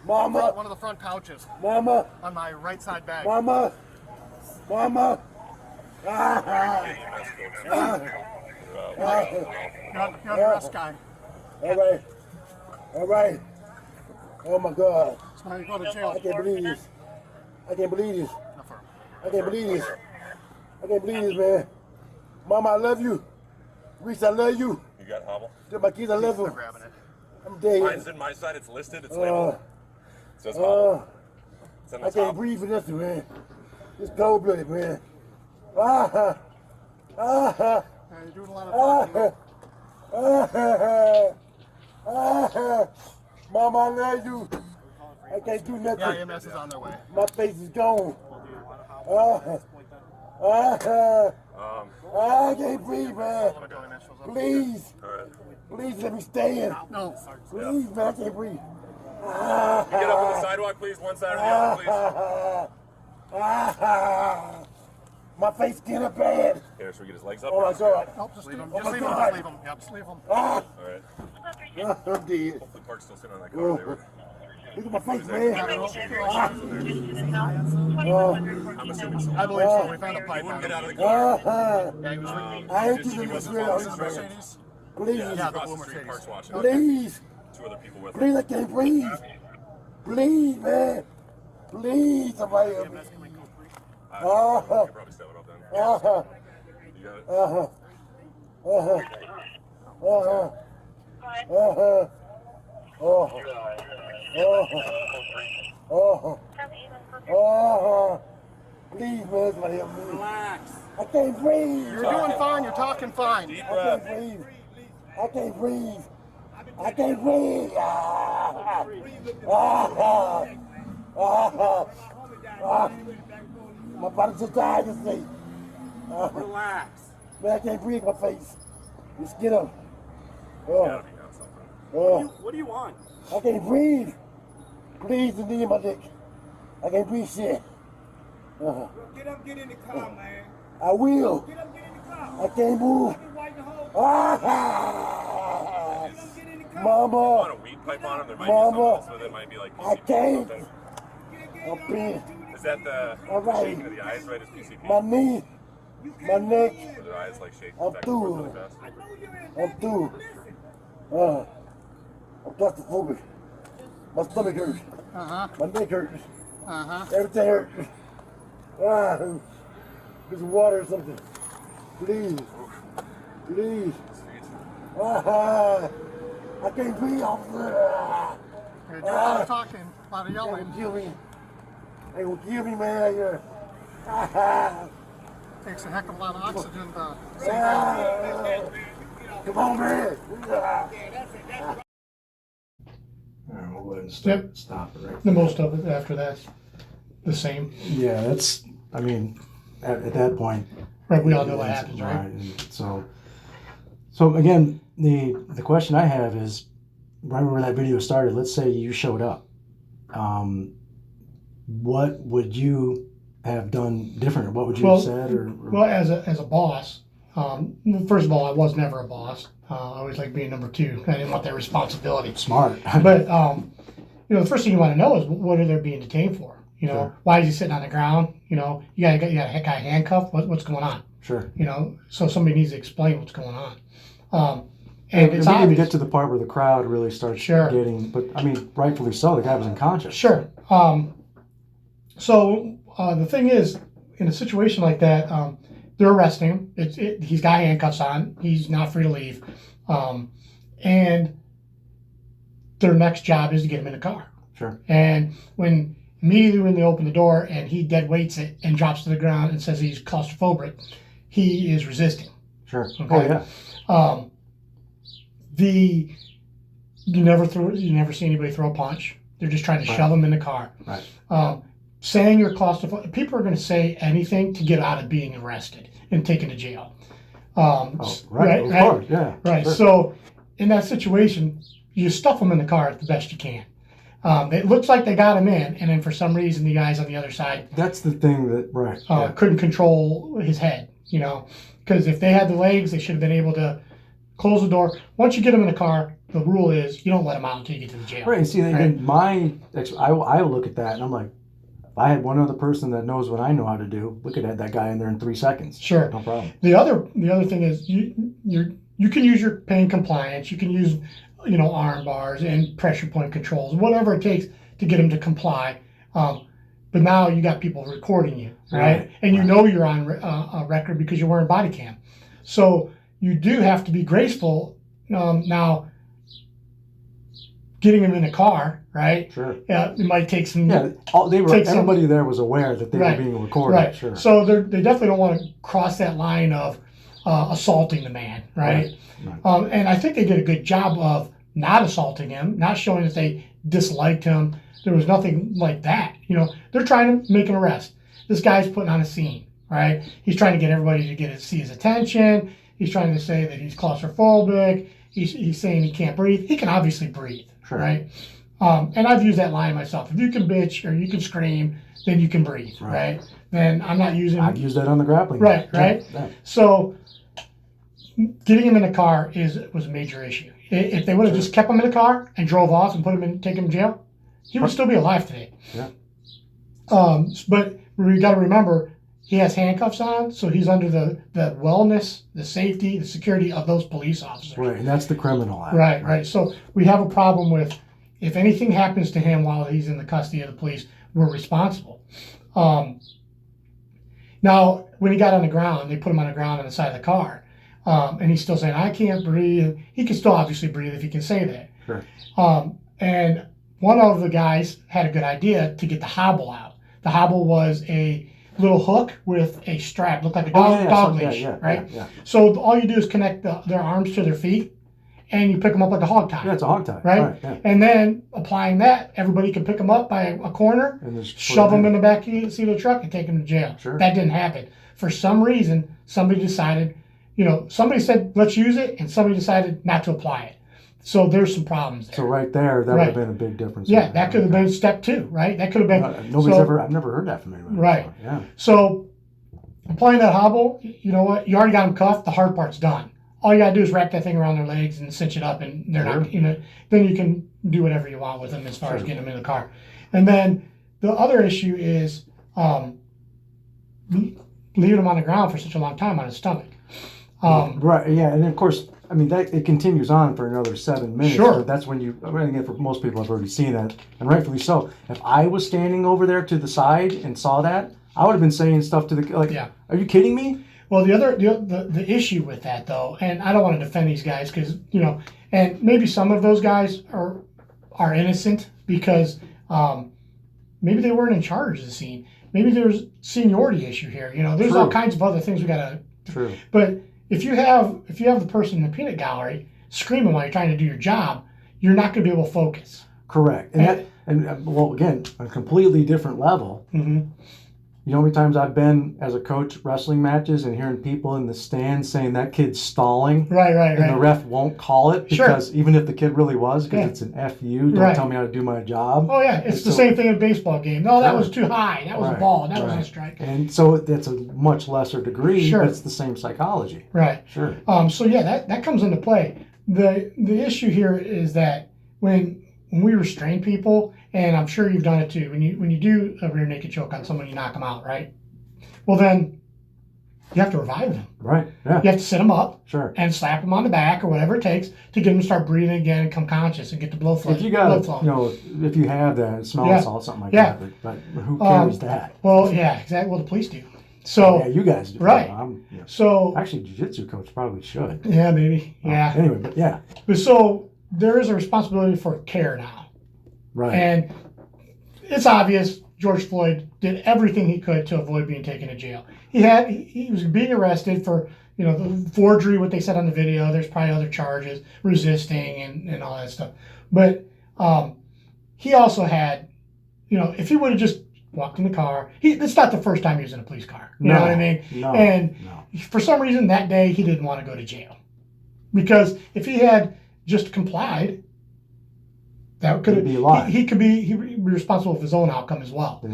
S4: Mama.
S3: one of the front pouches
S4: Mama.
S3: on my right side bag.
S4: Mama. Mama.
S3: You're under arrest, guy.
S4: All right. All right. Oh my God.
S3: It's time to go to jail.
S4: I can't believe this. I can't believe this.
S3: Enough for him.
S4: I can't believe this. I can't believe this, man. Mama, I love you. Reese, I love you.
S7: You got hobble?
S4: Tell my kids I love
S3: They're
S4: them.
S3: grabbing it.
S4: I'm dead.
S7: Mine's in my side. It's listed. It's labeled. It says hobble. It's in
S4: I
S7: the
S4: can't
S7: top.
S4: breathe for nothing, man. It's cold blooded, man. Ah, ah,
S3: You're doing a lot of talking.
S4: Mama, I love you. I can't do nothing.
S3: Yeah, EMS is on their way.
S4: My face is gone. I can't breathe, man. Please. Please let me stay in.
S3: No.
S4: Please, man, I can't breathe.
S7: Get up on the sidewalk, please. One side or the other, please.
S4: My face getting bad.
S7: Here, should we get his legs up?
S4: Oh my God.
S3: Nope, just leave him.
S4: Oh
S3: Just
S4: my
S3: leave him.
S4: God.
S3: Just leave him. Yep, just leave him.
S7: All right.
S4: I'm dead.
S7: Hopefully Park's still sitting on that car. They were-
S4: Look at my face, man.
S7: I'm assuming so.
S3: I believe so. We found a
S7: He
S3: pipe.
S7: wouldn't get out of the car.
S3: Yeah, he was leaving.
S4: I hate
S7: Just-
S4: you
S7: he
S4: to
S7: wasn't
S4: this
S7: following
S4: man.
S7: his directions.
S3: Mercedes?
S4: Please,
S3: Yeah, the
S7: Across
S3: blue
S7: the street,
S3: Mercedes.
S7: Park's watching.
S4: please,
S7: Two other people with him.
S4: please, I can't breathe. Please, man. Please, somebody help me.
S7: You can probably step it up then. You got it?
S4: Please, man, somebody help me. Relax. I can't breathe.
S3: You're doing fine. You're talking fine.
S7: Deep
S4: I can't
S7: breath.
S4: breathe. I can't breathe. I can't breathe. My body just died this day.
S6: Relax.
S4: Man, I can't breathe my face. Just get up.
S7: You gotta be doing something.
S6: What do you want?
S4: I can't breathe. Please, the knee in my neck. I can't breathe shit.
S6: Get up, get in the car, man.
S4: I will.
S6: Get up, get in the car.
S4: I can't move.
S6: I've been waiting the whole
S4: Ah!
S6: Get up, get in the car.
S7: Want
S4: Mama,
S7: a weed pipe on him? There might
S4: Mama.
S7: be something else with it. Might be like
S4: I
S7: PCP or
S4: can't.
S7: something.
S4: I'm bent.
S7: Is that the
S4: All right.
S7: shaking of the eyes, right? Is PCP?
S4: My knee, my neck,
S7: Are their eyes like shaking
S4: I'm
S7: back and forth
S4: through.
S7: really fast?
S4: I'm through. I'm claustrophobic. My stomach hurts. My neck hurts. Everything hurts. There's water or something. Please. Please. I can't breathe, officer.
S3: You're doing a lot of talking. A lot of
S4: They
S3: yelling.
S4: gonna kill me. They gonna kill me, man.
S3: Takes a heck of a lot of oxygen to
S4: Come on, man.
S2: All right, we'll go ahead and
S1: Yep.
S2: stop it right
S1: The most of it after that's the same.
S2: Yeah, that's, I mean, at that point.
S1: Right, we all know what
S2: it's-
S1: happens, right?
S2: and so again, the question I have is, right where that video started, let's say you showed up. What would you have done different? What would you have said?
S1: Well, as a boss, first of all, I was never a boss. I always liked being number two. I didn't want that responsibility.
S2: Smart.
S1: But the first thing you want to know is what are they being detained for?
S2: Sure.
S1: Why is he sitting on the ground? You got a guy handcuffed. What's going on?
S2: Sure.
S1: So somebody needs to explain what's going on.
S2: And
S1: And it's
S2: we didn't
S1: obvious.
S2: get to the part where the crowd really starts
S1: Sure.
S2: getting, but I mean, rightfully so. The guy was unconscious.
S1: Sure. So the thing is, in a situation like that, they're arresting him. He's got handcuffs on. He's not free to leave. And their next job is to get him in the car.
S2: Sure.
S1: And immediately when they open the door and he dead weights it and drops to the ground and says he's claustrophobic, he is resisting.
S2: Sure.
S1: Okay.
S2: Oh yeah.
S1: You never see anybody throw a punch. They're just trying to shove him in the car.
S2: Right.
S1: Saying you're claustrophobic, people are going to say anything to get out of being arrested and taken to jail.
S2: Right. Of course. Yeah.
S1: Right.
S2: Sure.
S1: So in that situation, you stuff them in the car the best you can. It looks like they got him in, and then for some reason the guys on the other side
S2: That's the thing that yeah.
S1: couldn't control his head. Because if they had the legs, they should have been able to close the door. Once you get him in the car, the rule is you don't let him out until you get to the jail.
S2: Right. See,
S1: Right.
S2: I look at that and I'm like, if I had one other person that knows what I know how to do, we could have that guy in there in 3 seconds.
S1: Sure.
S2: No problem.
S1: The other thing is you can use your pain compliance. You can use arm bars and pressure point controls, whatever it takes to get them to comply. But now you got people recording you, right? And you know you're on a record because you're wearing body cam. So you do have to be graceful. Now, getting them in the car, right?
S2: Sure.
S1: It might take some.
S2: Yeah. Everybody there was aware that they were being recorded.
S1: Right.
S2: Sure.
S1: So they definitely don't want to cross that line of assaulting the man, right?
S2: Right.
S1: And I think they did a good job of not assaulting him, not showing that they disliked him. There was nothing like that. You know, they're trying to make an arrest. This guy's putting on a scene, right? He's trying to get everybody to see his attention. He's trying to say that he's claustrophobic. He's saying he can't breathe. He can obviously breathe,
S2: Sure.
S1: right? And I've used that line myself. If you can bitch or you can scream, then you can breathe, right? Then I'm not using.
S2: I've used that on the grappling.
S1: Right,
S2: Yeah,
S1: right.
S2: yeah.
S1: So getting him in the car was a major issue. If they would have just kept him in the car and drove off and take him to jail, he would still be alive today.
S2: Yeah.
S1: But we got to remember he has handcuffs on, so he's under the wellness, the safety, the security of those police officers.
S2: Right, and that's the criminal act.
S1: Right. So we have a problem with if anything happens to him while he's in the custody of the police, we're responsible. Now, when he got on the ground, they put him on the ground on the side of the car, and he's still saying, "I can't breathe." He can still obviously breathe if he can say that.
S2: Sure.
S1: And one of the guys had a good idea to get the hobble out. The hobble was a little hook with a strap, looked like a dog leash, right?
S2: Yeah.
S1: So all you do is connect their arms to their feet, and you pick them up like a hog tie.
S2: Yeah, it's a hog tie.
S1: Right?
S2: Yeah.
S1: And then applying that, everybody can pick them up by a corner,
S2: And just
S1: shove them in the back seat of the truck, and take them to jail.
S2: Sure.
S1: That didn't happen. For some reason, somebody decided, somebody said, let's use it, and somebody decided not to apply it. So there's some problems there.
S2: So right there, that would have been a big difference.
S1: Yeah, that could have been step 2, right? That could have been.
S2: I've never heard that from anyone.
S1: Right.
S2: Before. Yeah.
S1: So applying that hobble, you know what? You already got them cuffed. The hard part's done. All you got to do is wrap that thing around their legs and cinch it up, and they're not, then you can do whatever you want with them as far as getting them in the car. And then the other issue is leaving them on the ground for such a long time on his stomach.
S2: Right, yeah, and of course, I mean, it continues on for another 7 minutes.
S1: Sure.
S2: So that's when again, for most people have already seen that, and rightfully so. If I was standing over there to the side and saw that, I would have been saying stuff to are you kidding me?
S1: Well, the issue with that, though, and I don't want to defend these guys because, and maybe some of those guys are innocent because maybe they weren't in charge of the scene. Maybe there's seniority issue here. There's all kinds of other things we got to.
S2: True.
S1: But if you have the person in the peanut gallery screaming while you're trying to do your job, you're not going to be able to focus.
S2: Correct. And well, again, a completely different level.
S1: Mm-hmm.
S2: You know how many times I've been as a coach wrestling matches and hearing people in the stands saying that kid's stalling.
S1: Right.
S2: And the ref won't call it because
S1: Sure.
S2: even if the kid really was, because it's an F-U, don't tell me how to do my job.
S1: Oh, yeah. It's the same thing in a baseball game. No, that was too high. That was a ball. That was a strike.
S2: And so that's a much lesser degree,
S1: Sure.
S2: but it's the same psychology.
S1: Right.
S2: Sure.
S1: So, yeah, that comes into play. The issue here is that when we restrain people, and I'm sure you've done it too, when you do a rear naked choke on someone, you knock them out, right? Well, then you have to revive them.
S2: Right. Yeah.
S1: You have to sit them up
S2: Sure.
S1: and slap them on the back or whatever it takes to get them to start breathing again and come conscious and get the blood flow.
S2: If you got, if you have that smell assault, something like that, but who carries that?
S1: Well, yeah, exactly. Well, the police do. So
S2: yeah, you guys do.
S1: Right.
S2: So actually, jiu-jitsu coach probably should.
S1: Yeah, maybe. Yeah.
S2: Anyway, but yeah.
S1: But so there is a responsibility for care now.
S2: Right.
S1: And it's obvious George Floyd did everything he could to avoid being taken to jail. He was being arrested for, the forgery, what they said on the video. There's probably other charges, resisting and all that stuff. But he also had, if he would have just walked in the car, it's not the first time he was in a police car. You know what I mean?
S2: No.
S1: And for some reason that day he didn't want to go to jail. Because if he had just complied, that could
S2: be alive.
S1: He'd be responsible for his own outcome as well.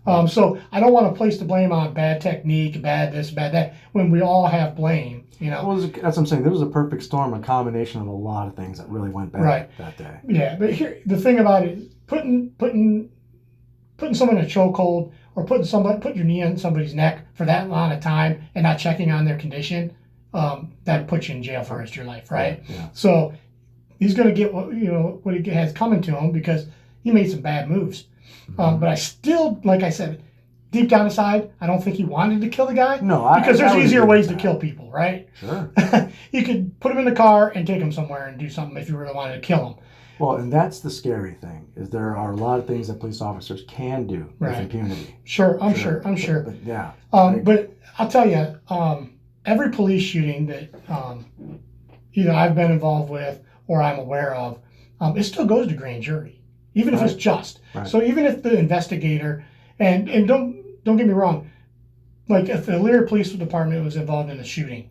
S2: Yeah.
S1: So I don't want to place the blame on bad technique, bad this, bad that, when we all have blame.
S2: Well, that's what I'm saying. There was a perfect storm, a combination of a lot of things that really went bad that day.
S1: Yeah, but here the thing about it is putting someone in a chokehold or putting your knee on somebody's neck for that long of time and not checking on their condition, that puts you in jail for the rest of your life, right?
S2: Yeah.
S1: So he's going to get what he has coming to him because he made some bad moves. But I still, like I said, deep down inside, I don't think he wanted to kill the guy.
S2: No,
S1: because there's
S2: would
S1: easier
S2: agree
S1: ways
S2: with
S1: to
S2: that.
S1: kill people, right?
S2: Sure.
S1: You could put him in the car and take him somewhere and do something if you really wanted to kill him.
S2: Well, and that's the scary thing, is there are a lot of things that police officers can do with impunity.
S1: Sure, I'm sure.
S2: But yeah.
S1: But I'll tell you, every police shooting that either I've been involved with or I'm aware of, it still goes to grand jury, even if it's just.
S2: Right.
S1: So even if the investigator, and don't get me wrong, like if the Elyria Police Department was involved in a shooting,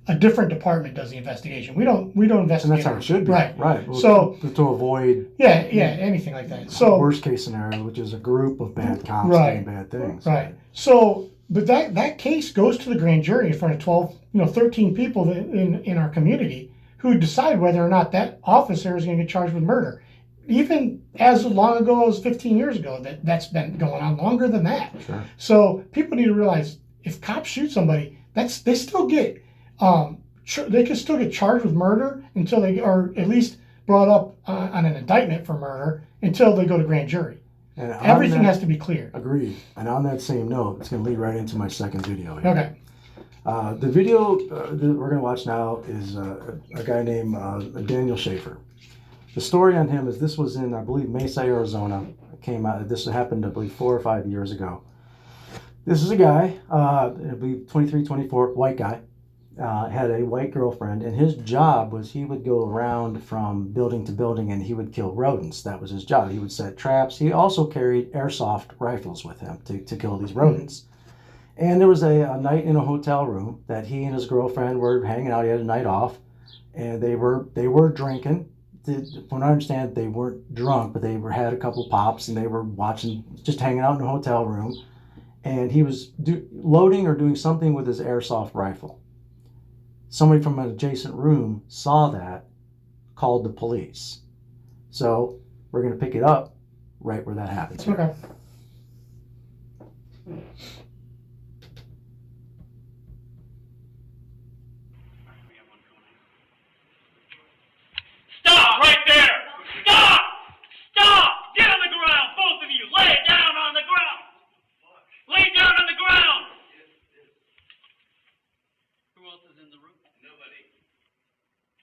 S1: a different department does the investigation. We don't investigate.
S2: And that's how it should be.
S1: Right.
S2: Well,
S1: So
S2: to avoid
S1: anything like that. So
S2: worst case scenario, which is a group of bad cops
S1: Right.
S2: doing bad things.
S1: Right. So, but that case goes to the grand jury in front of 12, 13 people in our community who decide whether or not that officer is going to get charged with murder. Even as long ago as 15 years ago, that's been going on longer than that.
S2: Sure.
S1: So people need to realize if cops shoot somebody, they still get they can still get charged with murder until they are at least brought up on an indictment for murder until they go to grand jury.
S2: And
S1: Everything has to be clear.
S2: Agreed. And on that same note, it's going to lead right into my second video here.
S1: Okay.
S2: The video that we're going to watch now is a guy named Daniel Schaefer. The story on him is this was in, I believe, Mesa, Arizona. It came out. This happened, I believe, 4 or 5 years ago. This is a guy, I believe 23, 24, white guy, had a white girlfriend, and his job was he would go around from building to building and he would kill rodents. That was his job. He would set traps. He also carried airsoft rifles with him to kill these rodents. And there was a night in a hotel room that he and his girlfriend were hanging out. He had a night off, and they were drinking. From what I understand, they weren't drunk, but they had a couple pops, and they were watching, just hanging out in a hotel room. And he was loading or doing something with his airsoft rifle. Somebody from an adjacent room saw that, called the police. So we're going to pick it up right where that happens. Here.
S1: Okay.
S8: Stop right there! Stop! Stop! Get on the ground, both of you! Lay down on the ground! Lay down on the ground! Who else is in the room?
S5: Nobody.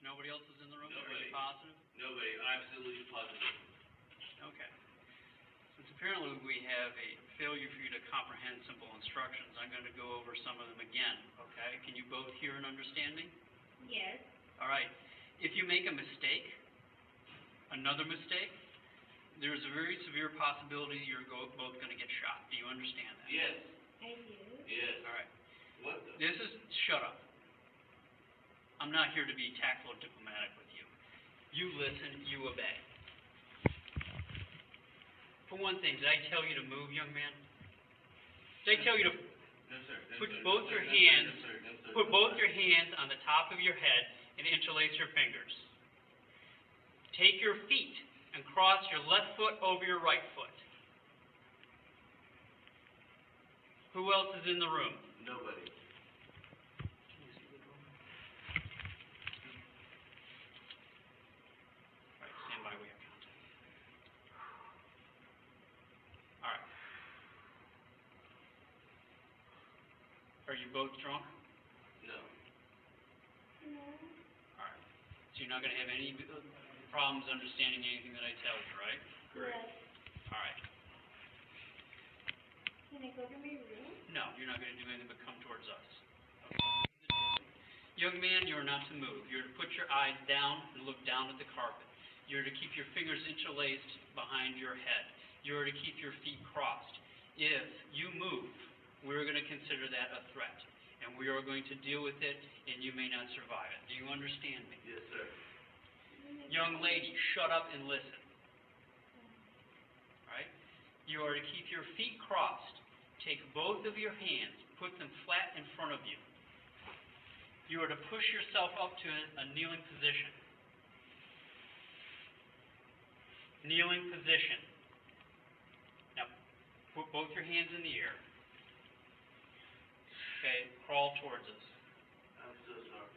S8: Nobody else is in the room?
S5: Nobody.
S8: Are you positive?
S5: Nobody. Absolutely positive.
S8: Okay. Since apparently we have a failure for you to comprehend simple instructions, I'm going to go over some of them again, okay? Can you both hear and understand me?
S9: Yes.
S8: All right. If you make a mistake, another mistake, there's a very severe possibility you're both going to get shot. Do you understand that?
S5: Yes.
S9: I do.
S5: Yes.
S8: All right.
S5: What the?
S8: This is, shut up. I'm not here to be tactful or diplomatic with you. You listen, you obey. For one thing, did I tell you to move, young man? Did I tell you to
S5: No, sir. No,
S8: put
S5: sir.
S8: both
S5: No,
S8: your
S5: sir.
S8: hands,
S5: No, sir. No, sir.
S8: put both your hands on the top of your head and interlace your fingers. Take your feet and cross your left foot over your right foot. Who else is in the room?
S5: Nobody.
S8: All right, stand by, we have contact. All right. Are you both drunk?
S5: No.
S8: All right. So you're not going to have any problems understanding anything that I tell you, right?
S9: Yes.
S8: All right.
S9: Can I go to my room?
S8: No, you're not going to do anything but come towards us. Okay. Young man, you are not to move. You're to put your eyes down and look down at the carpet. You're to keep your fingers interlaced behind your head. You're to keep your feet crossed. If you move, we're going to consider that a threat, and we are going to deal with it, and you may not survive it. Do you understand me?
S5: Yes, sir.
S8: Young lady, shut up and listen. All right? You are to keep your feet crossed. Take both of your hands, put them flat in front of you. You are to push yourself up to a kneeling position. Kneeling position. Now, put both your hands in the air. Okay, crawl towards us.
S5: I'm so sorry.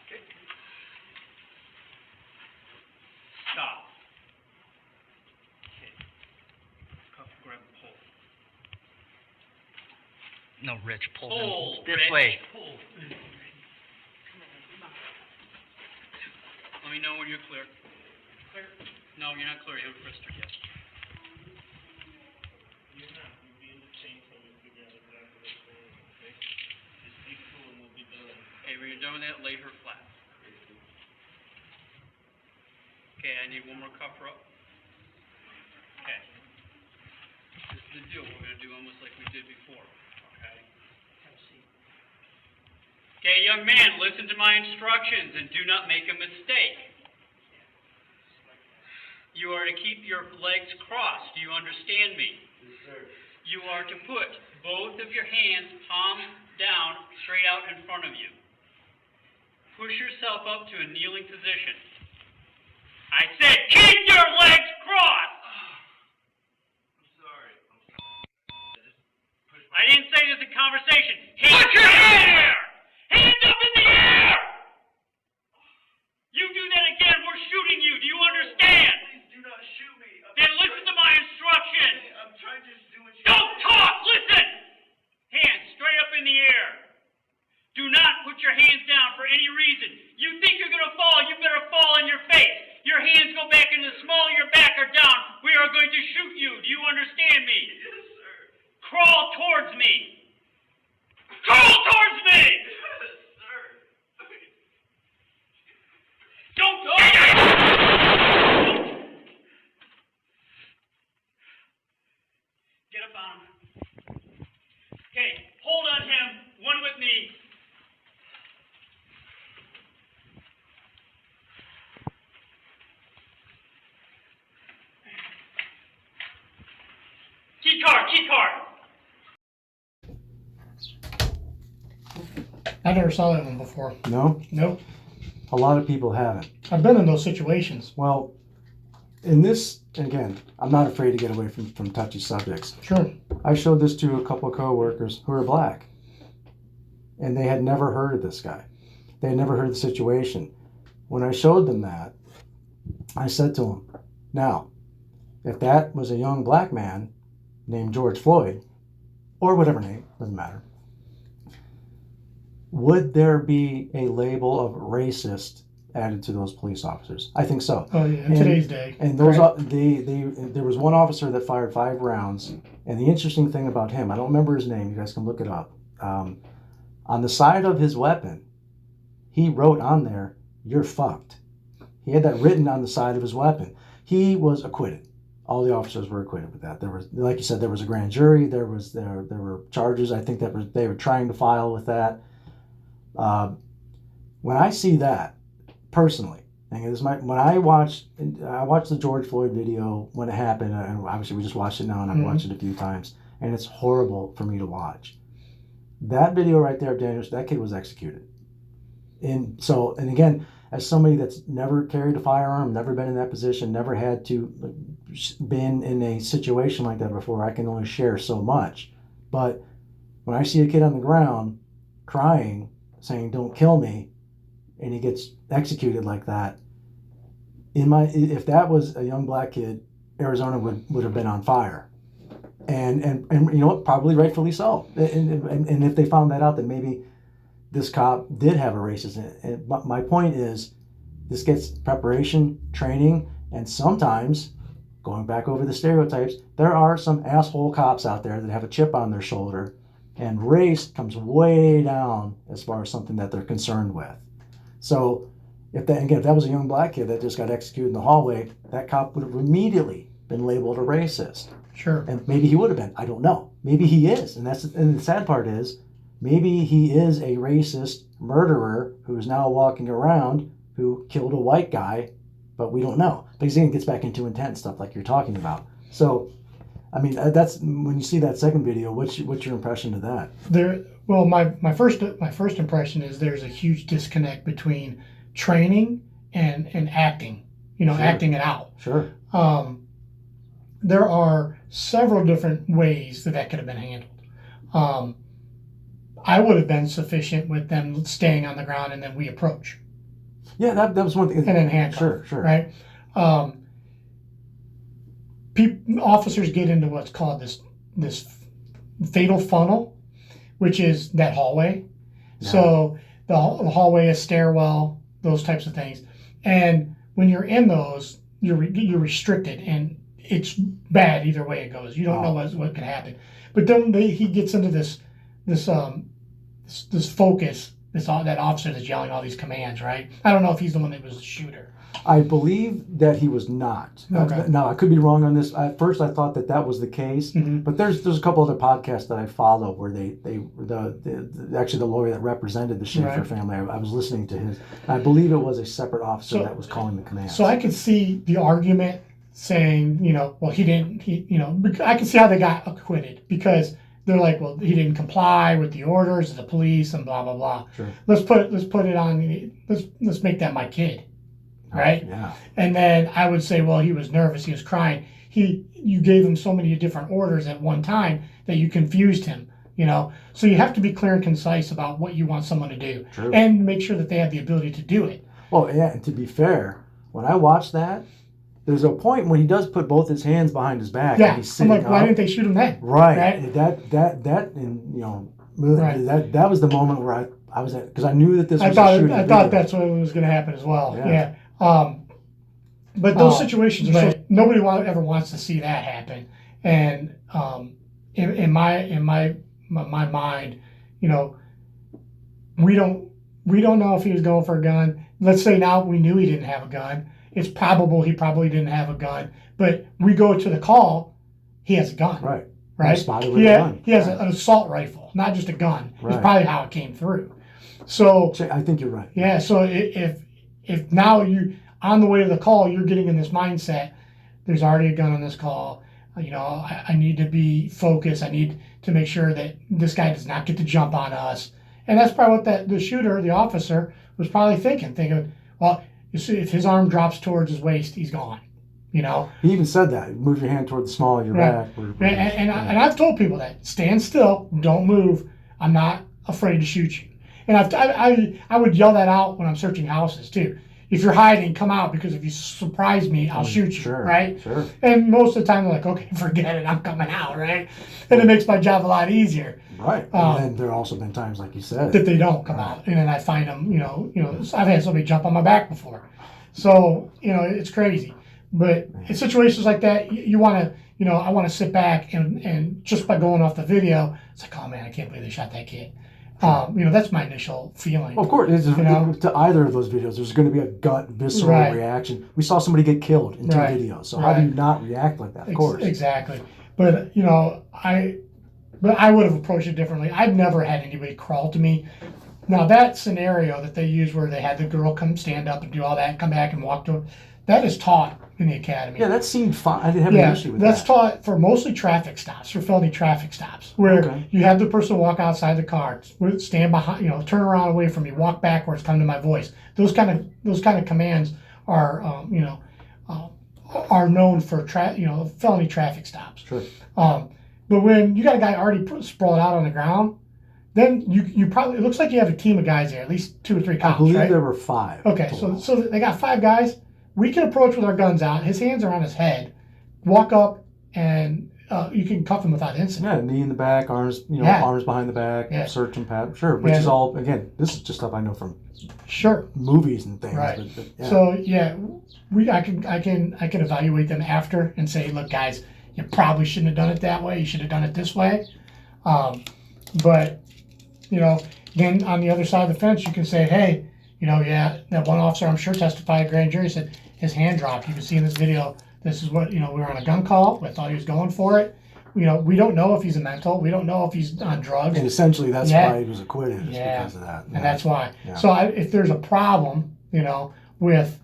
S8: Okay. Stop. Okay. Grab the pole.
S10: No, Rich, pull
S8: Pull.
S10: them this
S8: Rich,
S10: way.
S8: Pull. Let me know when you're clear. Clear? No, you're not clear. You haven't frisked her yet. You're not. that, lay her flat. Okay, I need one more cuff rope. Okay. This is the deal. We're going to do almost like we did before. Okay? Have a seat. Okay, young man, listen to my instructions and do not make a mistake. You are to keep your legs crossed. Do you understand me?
S5: Yes, sir.
S8: You are to put both of your hands palm down, straight out in front of you. Push yourself up to a kneeling position. I said keep your legs crossed!
S5: I'm sorry.
S8: I didn't say this in conversation. Hands in the air! Hands up in the air! You do that again, we're shooting you. Do you understand?
S5: Please do not shoot me.
S8: Then listen to my instructions.
S5: I'm trying to just do what you
S8: Don't talk! Listen! Hands straight up in the air. Do not put your hands down for any reason. You think you're going to fall, you better fall on your face. Your hands go back in the small of your back or down. We are going to shoot you. Do you understand me?
S5: Yes, sir.
S8: Crawl towards me. Crawl towards me!
S5: Yes, sir.
S8: Don't go! Get up on him. Okay, hold on him. One with me. Key card.
S1: I never saw that one before.
S2: No,
S1: Nope.
S2: a lot of people haven't.
S1: I've been in those situations.
S2: Well, in this, again, I'm not afraid to get away from touchy subjects.
S1: Sure.
S2: I showed this to a couple of coworkers who are black, and they had never heard of this guy. They had never heard of the situation. When I showed them that, I said to them, now, if that was a young black man named George Floyd, or whatever name, doesn't matter, would there be a label of racist added to those police officers? I think so.
S1: Oh yeah, in today's day.
S2: And those,
S1: Correct.
S2: there was one officer that fired 5 rounds, and the interesting thing about him, I don't remember his name. You guys can look it up. On the side of his weapon, he wrote on there, "You're fucked." He had that written on the side of his weapon. He was acquitted. All the officers were acquitted with that. There was, like you said, there was a grand jury. There were charges. I think that they were trying to file with that. When I see that, personally, when I watched the George Floyd video when it happened, and obviously we just watched it now, and I've watched it a few times, and it's horrible for me to watch. That video right there, Daniel, that kid was executed. And again, as somebody that's never carried a firearm, never been in that position, never had to been in a situation like that before, I can only share so much. But when I see a kid on the ground crying, saying, "Don't kill me," and he gets executed like that, if that was a young black kid, Arizona would have been on fire. And you know what, probably rightfully so. And if they found that out, then maybe this cop did have a racist. And my point is, this gets preparation, training, and sometimes, going back over the stereotypes, there are some asshole cops out there that have a chip on their shoulder, and race comes way down as far as something that they're concerned with. So if that was a young black kid that just got executed in the hallway, that cop would have immediately been labeled a racist.
S1: Sure.
S2: And maybe he would have been. I don't know. Maybe he is. And the sad part is, maybe he is a racist murderer who is now walking around who killed a white guy, but we don't know. Because again, it gets back into intent and stuff like you're talking about. So, I mean, that's when you see that second video. What's your impression of that?
S1: Well, my first impression is there's a huge disconnect between training and acting. Sure. Acting it out.
S2: Sure.
S1: There are several different ways that could have been handled. I would have been sufficient with them staying on the ground and then we approach.
S2: Yeah, that was one thing.
S1: And then handcuff.
S2: Sure.
S1: Right. Officers get into what's called this fatal funnel, which is that hallway. Yeah. So the hallway, a stairwell, those types of things. And when you're in those, you're restricted, and it's bad either way it goes. You don't know what can happen. But then he gets into this focus, that officer that's yelling all these commands, right? I don't know if he's the one that was the shooter.
S2: I believe that he was not.
S1: Okay.
S2: Now I could be wrong on this. At first, I thought that was the case,
S1: Mhm.
S2: but there's a couple other podcasts that I follow where actually the lawyer that represented the Schaefer
S1: Right.
S2: family. I was listening to his. I believe it was a separate officer that was calling the commands.
S1: So I could see the argument saying, well, he didn't. I can see how they got acquitted because they're like, well, he didn't comply with the orders of the police and blah blah blah.
S2: Sure.
S1: Let's put it on. Let's make that my kid. Right?
S2: Yeah.
S1: And then I would say, well, he was nervous, he was crying. You gave him so many different orders at one time that you confused him, So you have to be clear and concise about what you want someone to do.
S2: True.
S1: And make sure that they have the ability to do it.
S2: Well, yeah, and to be fair, when I watched that, there's a point when he does put both his hands behind his back
S1: Yeah.
S2: and he's
S1: I'm
S2: sitting
S1: like, why
S2: up.
S1: didn't they shoot him then?
S2: Right.
S1: Right.
S2: That and
S1: Right.
S2: that was the moment where I was at, because I knew that this was
S1: I
S2: a shooting.
S1: thought
S2: video.
S1: that's what was going to happen as well.
S2: Yeah.
S1: Yeah. But those situations are nobody ever wants to see that happen. And in my mind, we don't know if he was going for a gun. Let's say now we knew he didn't have a gun. It's probable he probably didn't have a gun. But we go to the call, he has a gun.
S2: Right.
S1: Right.
S2: Spotted with a gun.
S1: He has an assault rifle, not just a gun.
S2: Right.
S1: It's probably how it came through. So
S2: I think you're right.
S1: yeah. So if now you on the way to the call, you're getting in this mindset. There's already a gun on this call. I need to be focused. I need to make sure that this guy does not get to jump on us. And that's probably what the shooter, the officer, was probably thinking, well, you see, if his arm drops towards his waist, he's gone.
S2: He even said that. Move your hand toward the small of your
S1: Right.
S2: back.
S1: And I've told people that. Stand still. Don't move. I'm not afraid to shoot you. And I would yell that out when I'm searching houses, too. If you're hiding, come out, because if you surprise me, I'll shoot you,
S2: Sure,
S1: right?
S2: Sure.
S1: And most of the time, they're like, okay, forget it, I'm coming out, right? And it makes my job a lot easier.
S2: Right. And then there have also been times, like you said,
S1: that they don't come out. And then I find them, I've had somebody jump on my back before. So, it's crazy. But in situations like that, you want to, I want to sit back and just by going off the video, it's like, oh man, I can't believe they shot that kid. That's my initial feeling.
S2: Well, of course, to either of those videos, there's going to be a gut, visceral
S1: Right.
S2: reaction. We saw somebody get killed in two
S1: Right.
S2: videos, so how do you not react like that? Of course,
S1: Exactly. But I would have approached it differently. I've never had anybody crawl to me. Now that scenario that they used where they had the girl come stand up and do all that, and come back and walk to him, that is taught in the academy.
S2: Yeah, that seemed fine. I didn't have an issue with
S1: that's
S2: that.
S1: taught for mostly traffic stops, for felony traffic stops, where you have the person walk outside the car, stand behind, turn around away from me, walk backwards, come to my voice. Those kind of commands are, are known for felony traffic stops.
S2: Sure.
S1: But when you got a guy already sprawled out on the ground, then you probably, it looks like you have a team of guys there, at least 2 or 3 cops,
S2: I believe
S1: right?
S2: there were 5.
S1: Okay, so they got 5 guys. We can approach with our guns out. His hands are on his head. Walk up, and you can cuff him without incident.
S2: Yeah, knee in the back, arms, arms behind the back, search and pat. Sure, which is all, again, this is just stuff I know from movies and things.
S1: Right.
S2: But, yeah.
S1: So I can evaluate them after and say, look, guys, you probably shouldn't have done it that way. You should have done it this way. But then on the other side of the fence, you can say, hey, that one officer I'm sure testified, grand jury said his hand dropped. You can see in this video, this is what, we were on a gun call. I thought he was going for it. We don't know if he's a mental. We don't know if he's on drugs.
S2: And essentially that's why he was acquitted, is because of that.
S1: And that's why.
S2: Yeah.
S1: So if there's a problem, with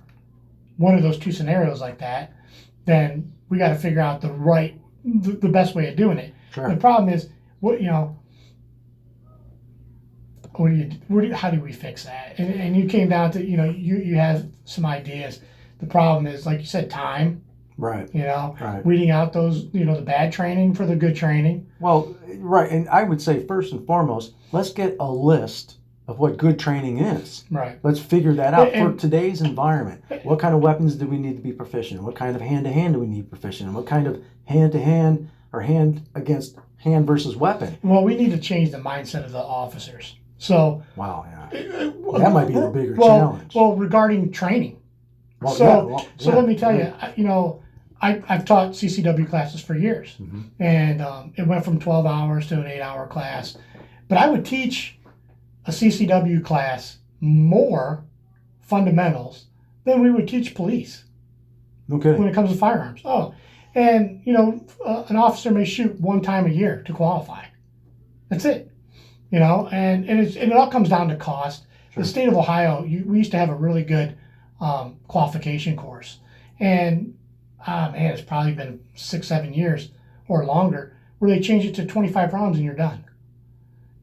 S1: one of those 2 scenarios like that, then we got to figure out the best way of doing it.
S2: Sure.
S1: The problem is, how do we fix that? And you came down to, you have some ideas. The problem is, like you said, time.
S2: Right.
S1: Right. Weeding out those, the bad training for the good training.
S2: Well, right. And I would say, first and foremost, let's get a list of what good training is.
S1: Right.
S2: Let's figure that out for today's environment. What kind of weapons do we need to be proficient in? What kind of hand-to-hand do we need proficient in? What kind of hand-to-hand or hand against hand versus weapon?
S1: Well, we need to change the mindset of the officers. So.
S2: Wow, yeah. That might be the bigger challenge.
S1: Well, regarding training.
S2: Well,
S1: let me tell you, I've taught CCW classes for years, and it went from 12 hours to an 8-hour class. But I would teach a CCW class more fundamentals than we would teach police
S2: Okay.
S1: when it comes to firearms. Oh, and an officer may shoot one time a year to qualify. That's it. And it all comes down to cost.
S2: Sure.
S1: The state of Ohio, we used to have a really good qualification course, and it's probably been 6-7 years or longer where they changed it to 25 rounds and you're done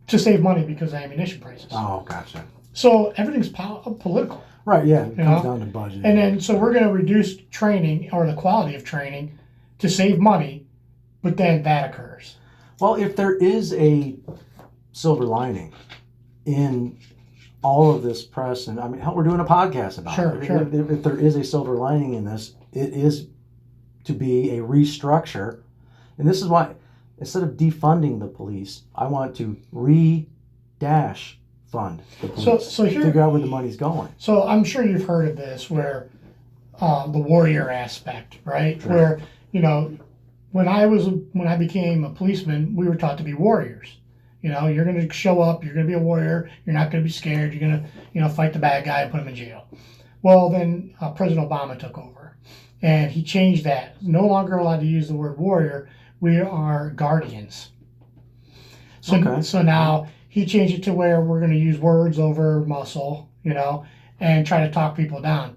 S1: to save money because of ammunition prices.
S2: Oh, gotcha.
S1: So everything's political.
S2: Right, yeah, it comes down to budget.
S1: And then, so we're going to reduce training or the quality of training to save money, but then that occurs.
S2: Well, if there is a silver lining in all of this press, and I mean, hell, we're doing a podcast about it.
S1: Sure.
S2: If there is a silver lining in this, it is to be a restructure. And this is why, instead of defunding the police, I want to fund the police.
S1: So here,
S2: figure out where the money's going.
S1: So I'm sure you've heard of this, where the warrior aspect, right?
S2: Sure.
S1: Where when I became a policeman, we were taught to be warriors. You're going to show up. You're going to be a warrior. You're not going to be scared. You're going to fight the bad guy and put him in jail. Well, then President Obama took over, and he changed that. No longer allowed to use the word warrior. We are guardians. So now he changed it to where we're going to use words over muscle, and try to talk people down.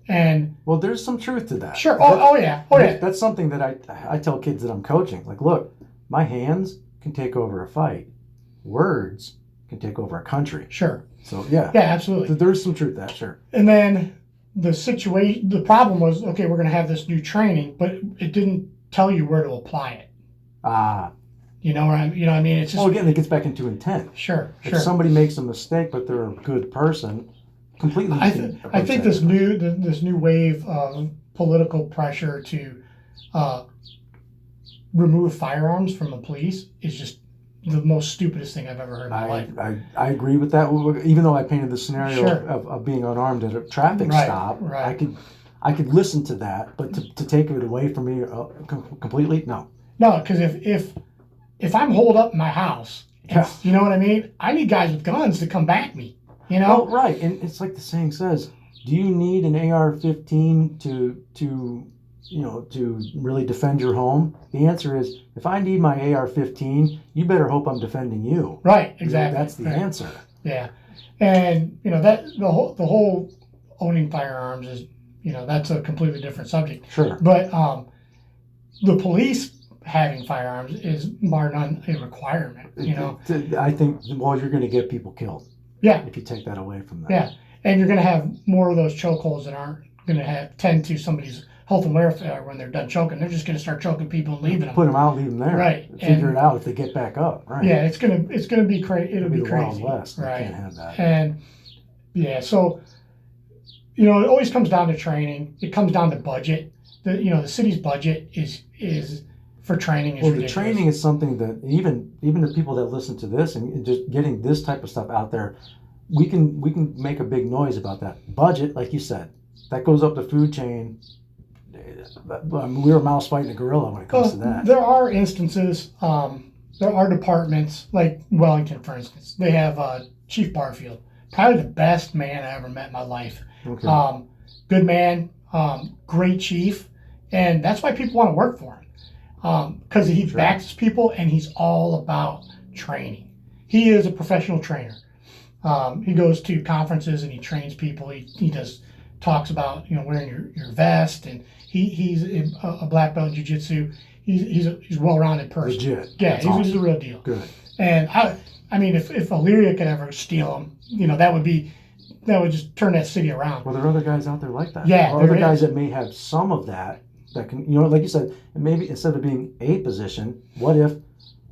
S1: And
S2: well, there's some truth to that.
S1: Sure. Oh yeah.
S2: That's something that I tell kids that I'm coaching. Like, look, my hands can take over a fight. Words can take over a country.
S1: Sure.
S2: So yeah.
S1: Yeah, absolutely.
S2: There's some truth to that, sure.
S1: And then the problem was, okay, we're going to have this new training, but it didn't tell you where to apply it. You know what I mean? It's just,
S2: well, again, it gets back into intent.
S1: Sure.
S2: If somebody makes a mistake, but they're a good person, completely.
S1: I think this new wave of political pressure to remove firearms from the police is just the most stupidest thing I've ever heard in my life.
S2: I agree with that. Even though I painted the scenario
S1: Sure.
S2: of being unarmed at a traffic stop,
S1: right.
S2: I could listen to that, but to take it away from me completely, no.
S1: No, because if I'm holed up in my house, you know what I mean? I need guys with guns to come back me.
S2: Well, right, and it's like the saying says: do you need an AR-15 to really defend your home? The answer is, if I need my AR-15, you better hope I'm defending you.
S1: Right, exactly.
S2: That's the answer.
S1: Yeah, and that the whole owning firearms is that's a completely different subject.
S2: Sure.
S1: But the police having firearms is bar none a requirement.
S2: I think you're going to get people killed.
S1: Yeah.
S2: If you take that away from them.
S1: Yeah, and you're going to have more of those chokeholds that aren't going to tend to somebody's health and welfare when they're done choking. They're just going to start choking people and leaving them.
S2: Put them out, leave them there.
S1: Right.
S2: Figure it out if they get back up. Right.
S1: Yeah, it's gonna be crazy. It'll be
S2: the
S1: crazy.
S2: Wild West.
S1: Right.
S2: You can't have that.
S1: And yeah, so it always comes down to training. It comes down to budget. The city's budget is for training is ridiculous.
S2: The training is something that even the people that listen to this and just getting this type of stuff out there, we can make a big noise about that. Budget, like you said, that goes up the food chain. We're a mouse fighting a gorilla when it comes to that.
S1: There are instances, there are departments, like Wellington, for instance. They have Chief Barfield, probably the best man I ever met in my life.
S2: Okay.
S1: Good man, great chief, and that's why people want to work for him. Because he backs people and he's all about training. He is a professional trainer. He goes to conferences and he trains people. He does talks about wearing your vest, and he's a black belt in jiu-jitsu. He's a well-rounded person.
S2: Legit.
S1: Yeah,
S2: That's awesome.
S1: He's the real deal.
S2: Good.
S1: And I mean, if Illyria could ever steal him, that would just turn that city around.
S2: Well, there are other guys out there like that.
S1: Yeah,
S2: or other guys that may have some of that can, like you said, maybe instead of being a position, what if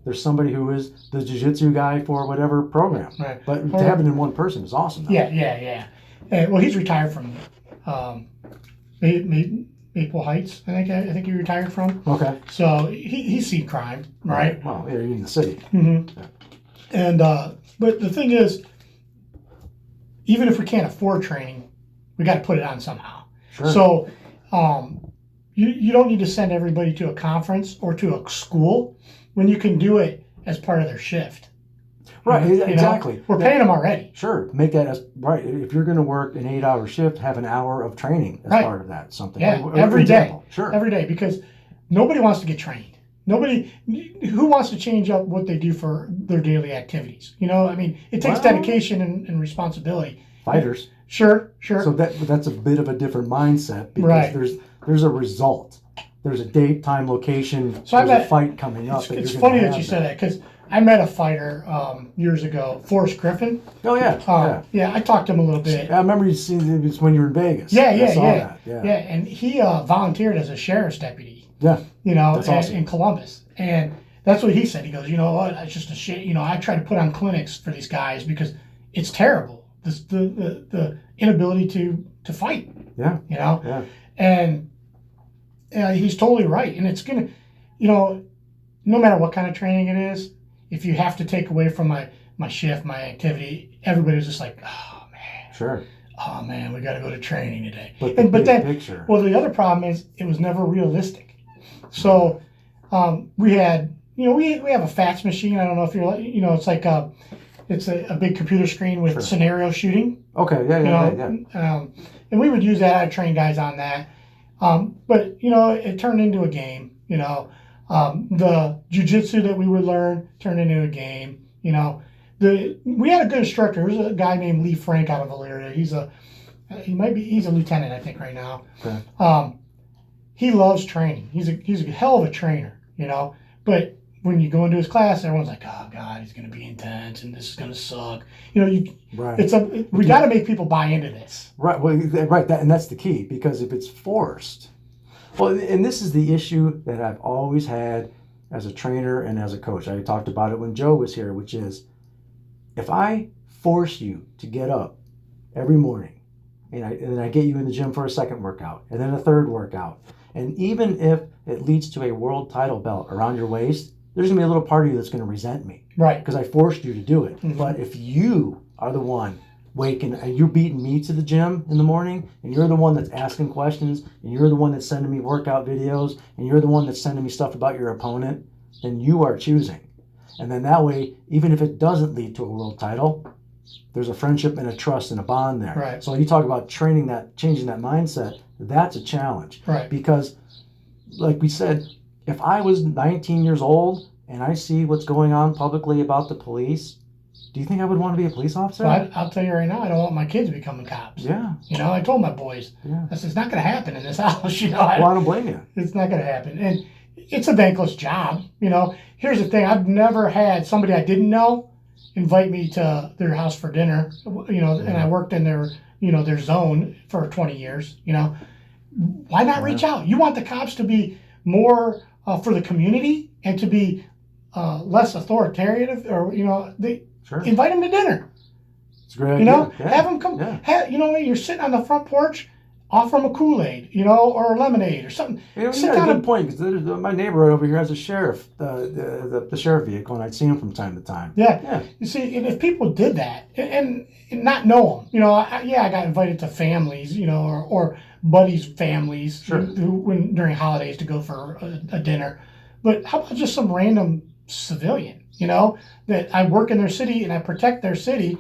S2: there's somebody who is the jiu-jitsu guy for whatever program?
S1: Right.
S2: But to have it in one person is awesome. Though.
S1: Yeah. Well, he's retired from Maple Heights. I think he retired from.
S2: Okay.
S1: So he's seen crime, right?
S2: Well, yeah, in the city.
S1: Mm-hmm.
S2: Yeah.
S1: And but the thing is, even if we can't afford training, we got to put it on somehow.
S2: Sure.
S1: So you don't need to send everybody to a conference or to a school when you can do it as part of their shift.
S2: Right,
S1: You know,
S2: exactly.
S1: we're paying them already.
S2: Sure, make that as right. If you're going to work an 8-hour shift, have an hour of training as
S1: Right.
S2: part of that. Something.
S1: Yeah,
S2: Like,
S1: every day.
S2: example. Sure.
S1: Every day, because nobody wants to get trained. Nobody who wants to change up what they do for their daily activities. You know, I mean, it takes
S2: Well,
S1: dedication and responsibility.
S2: Fighters.
S1: Sure.
S2: So that's a bit of a different mindset because
S1: Right.
S2: there's a result. There's a date, time, location.
S1: So I
S2: there's a
S1: met-
S2: fight coming up.
S1: It's funny that you said that because I met a fighter years ago, Forrest Griffin.
S2: Oh yeah,
S1: Yeah, I talked to him a little bit.
S2: I remember you seeing it was when you were in Vegas.
S1: Yeah,
S2: I saw
S1: yeah.
S2: that. Yeah.
S1: Yeah, and he volunteered as a sheriff's deputy.
S2: Yeah.
S1: You know,
S2: That's awesome.
S1: in Columbus, and that's what he said. He goes, you know what? It's just a shit. You know, I try to put on clinics for these guys because it's terrible. The inability to fight.
S2: Yeah.
S1: You know.
S2: Yeah.
S1: And he's totally right. And it's gonna, you know, no matter what kind of training it is, if you have to take away from my shift, my activity, everybody's just like, oh man.
S2: Sure.
S1: Oh man, we got to go to training today.
S2: But the
S1: but
S2: big
S1: then,
S2: picture.
S1: well, the other problem is it was never realistic. So we had, you know, we have a fax machine. I don't know if you're, you know, it's like it's a big computer screen with scenario shooting.
S2: Okay. Yeah.
S1: You
S2: Yeah.
S1: know,
S2: Yeah.
S1: and we would use that. I'd train guys on that. But you know, it turned into a game. You know, the jujitsu that we would learn turned into a game. You know, we had a good instructor. There was a guy named Lee Frank out of Valeria. He's a lieutenant, I think, right now.
S2: Okay.
S1: He loves training. He's a hell of a trainer. You know, but when you go into his class, everyone's like, oh God, he's going to be intense and this is going to suck. You know,
S2: Right.
S1: we got to make people buy into this.
S2: Right. Well, right. And that's the key because if it's forced, well, and this is the issue that I've always had as a trainer and as a coach. I talked about it when Joe was here, which is if I force you to get up every morning and then I get you in the gym for a second workout and then a third workout, and even if it leads to a world title belt around your waist, there's going to be a little part of you that's going to resent me.
S1: Right.
S2: Because I forced you to do it.
S1: Mm-hmm.
S2: But if you are the one waking, and you're beating me to the gym in the morning, and you're the one that's asking questions, and you're the one that's sending me workout videos, and you're the one that's sending me stuff about your opponent, then you are choosing. And then that way, even if it doesn't lead to a world title, there's a friendship and a trust and a bond there.
S1: Right.
S2: So you talk about changing that mindset, that's a challenge.
S1: Right.
S2: Because, like we said, if I was 19 years old and I see what's going on publicly about the police, do you think I would want to be a police officer?
S1: Well, I'll tell you right now, I don't want my kids becoming cops.
S2: Yeah.
S1: You know, I told my boys,
S2: Yeah.
S1: I said, it's not going to happen in this house. You know,
S2: Well, I don't blame you.
S1: it's not going to happen. And it's a thankless job. You know, here's the thing. I've never had somebody I didn't know invite me to their house for dinner, you know, and I worked in their, you know, their zone for 20 years, you know. Why not reach out? You want the cops to be more for the community and to be less authoritative, or, you know, they invite them to dinner.
S2: It's a great
S1: You know,
S2: idea. Yeah.
S1: have them come.
S2: Yeah.
S1: You know, you're sitting on the front porch, offer them a Kool-Aid, you know, or a lemonade or something.
S2: You know,
S1: Sit
S2: you got
S1: down
S2: a
S1: and
S2: good point, because my neighbor right over here has a sheriff, the sheriff vehicle, and I'd see him from time to time.
S1: Yeah. You see, and if people did that and not know them, you know, I got invited to families, you know, or buddies' families who when during holidays to go for a dinner. But how about just some random civilian, you know, that I work in their city and I protect their city?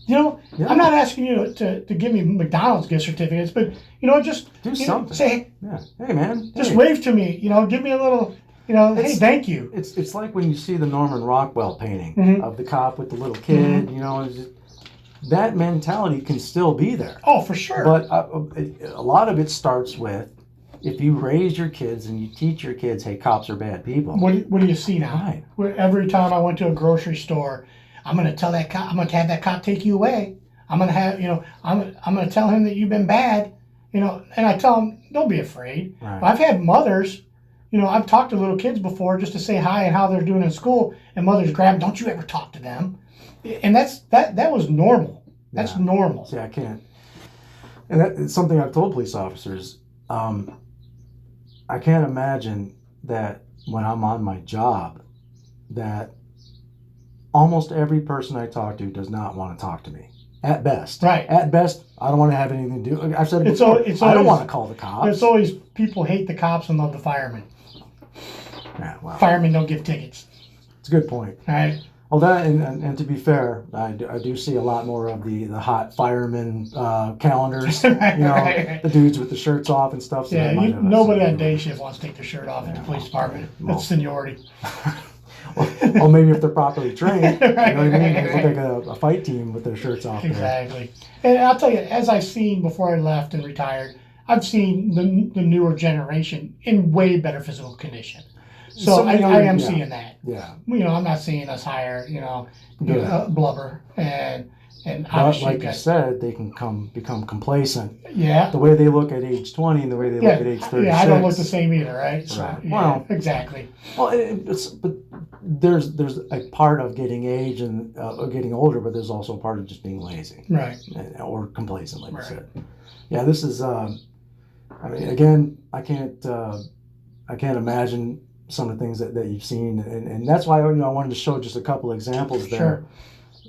S1: You know, I'm not asking you to give me McDonald's gift certificates, but, you know, just
S2: do something.
S1: Say,
S2: hey man,
S1: just wave to me, you know, give me a little, you know, hey, thank you.
S2: It's like when you see the Norman Rockwell painting of the cop with the little kid, you know, that mentality can still be there.
S1: Oh, for sure.
S2: But a lot of it starts with, if you raise your kids and you teach your kids, hey, cops are bad people.
S1: What do you see now?
S2: Right.
S1: Every time I went to a grocery store, I'm going to tell that cop, I'm going to have that cop take you away. I'm going to have, you know, I'm going to tell him that you've been bad, you know, and I tell him, don't be afraid.
S2: Right.
S1: I've had mothers, you know, I've talked to little kids before just to say hi and how they're doing in school, and mothers grab, don't you ever talk to them. And that was normal. That's normal.
S2: See, I can't. And it's something I've told police officers. I can't imagine that when I'm on my job, that almost every person I talk to does not want to talk to me. At best.
S1: Right.
S2: At best, I don't want to have anything to do. I've said it
S1: It's
S2: before.
S1: always,
S2: I don't want to call the cops.
S1: It's always people hate the cops and love the firemen.
S2: Yeah, wow.
S1: Firemen don't give tickets.
S2: It's a good point.
S1: All right.
S2: Well, that and to be fair, I do see a lot more of the hot fireman calendars.
S1: Right,
S2: You know,
S1: right.
S2: the dudes with the shirts off and stuff. So
S1: Yeah,
S2: that might have
S1: nobody
S2: something
S1: on
S2: to do
S1: day
S2: with
S1: shift wants to take their shirt off in the
S2: Yeah,
S1: police department.
S2: well.
S1: That's seniority.
S2: it. Well, maybe if they're properly trained, you know what I mean.
S1: Right,
S2: They look like a fight team with their shirts off. There.
S1: Exactly. And I'll tell you, as I've seen before I left and retired, I've seen the newer generation in way better physical condition. So
S2: Some
S1: I
S2: younger-
S1: am
S2: yeah.
S1: seeing that.
S2: Yeah.
S1: You know, I'm not seeing us hire,
S2: Good.
S1: blubber and
S2: But
S1: obviously
S2: like you said, they can become complacent.
S1: yeah.
S2: The way they look at age 20 and the way they look at age 36.
S1: Yeah, I don't look the same either, right? So,
S2: Right.
S1: yeah,
S2: Well-
S1: exactly.
S2: Well, but there's a part of getting age and getting older, but there's also a part of just being lazy
S1: Right.
S2: or complacent, like
S1: Right.
S2: you said. Yeah, this is. I mean, again, I can't imagine some of the things that you've seen, and that's why I wanted to show just a couple examples there.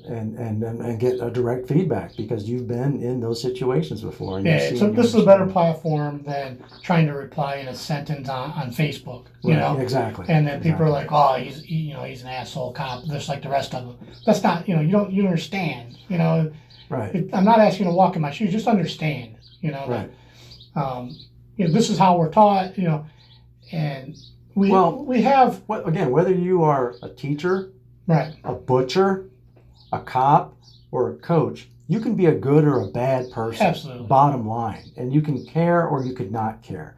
S2: And get a direct feedback because you've been in those situations before. And you've
S1: Yeah,
S2: seen
S1: so
S2: and
S1: this is a better
S2: understand.
S1: platform than trying to reply in a sentence on Facebook, you
S2: Right,
S1: know?
S2: exactly.
S1: And then people are
S2: Exactly.
S1: like, oh, he's an asshole cop, just like the rest of them. That's not, you don't understand,
S2: Right.
S1: I'm not asking you to walk in my shoes, just understand,
S2: Right.
S1: that, this is how we're taught, and we have,
S2: Again, whether you are a teacher,
S1: right,
S2: a butcher, a cop, or a coach, you can be a good or a bad person.
S1: Absolutely.
S2: Bottom line. And you can care or you could not care.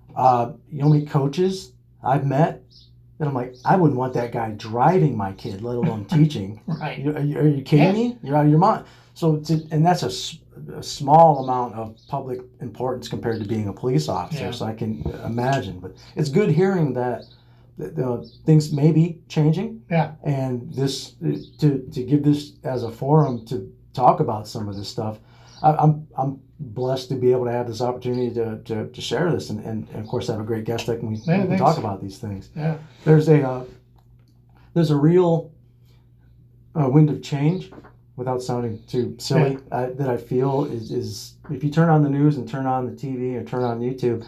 S2: You know how many coaches I've met that I'm like, I wouldn't want that guy driving my kid, let alone teaching.
S1: right,
S2: Are you kidding me? You're out of your mind. And that's a small amount of public importance compared to being a police officer.
S1: Yeah.
S2: So I can imagine. But it's good hearing that things may be changing.
S1: yeah,
S2: And this to give this as a forum to talk about some of this stuff. I'm blessed to be able to have this opportunity to share this and of course have a great guest that we can
S1: thanks.
S2: talk about these things.
S1: yeah,
S2: There's a real wind of change, without sounding too silly, that I feel is if you turn on the news and turn on the TV or turn on YouTube,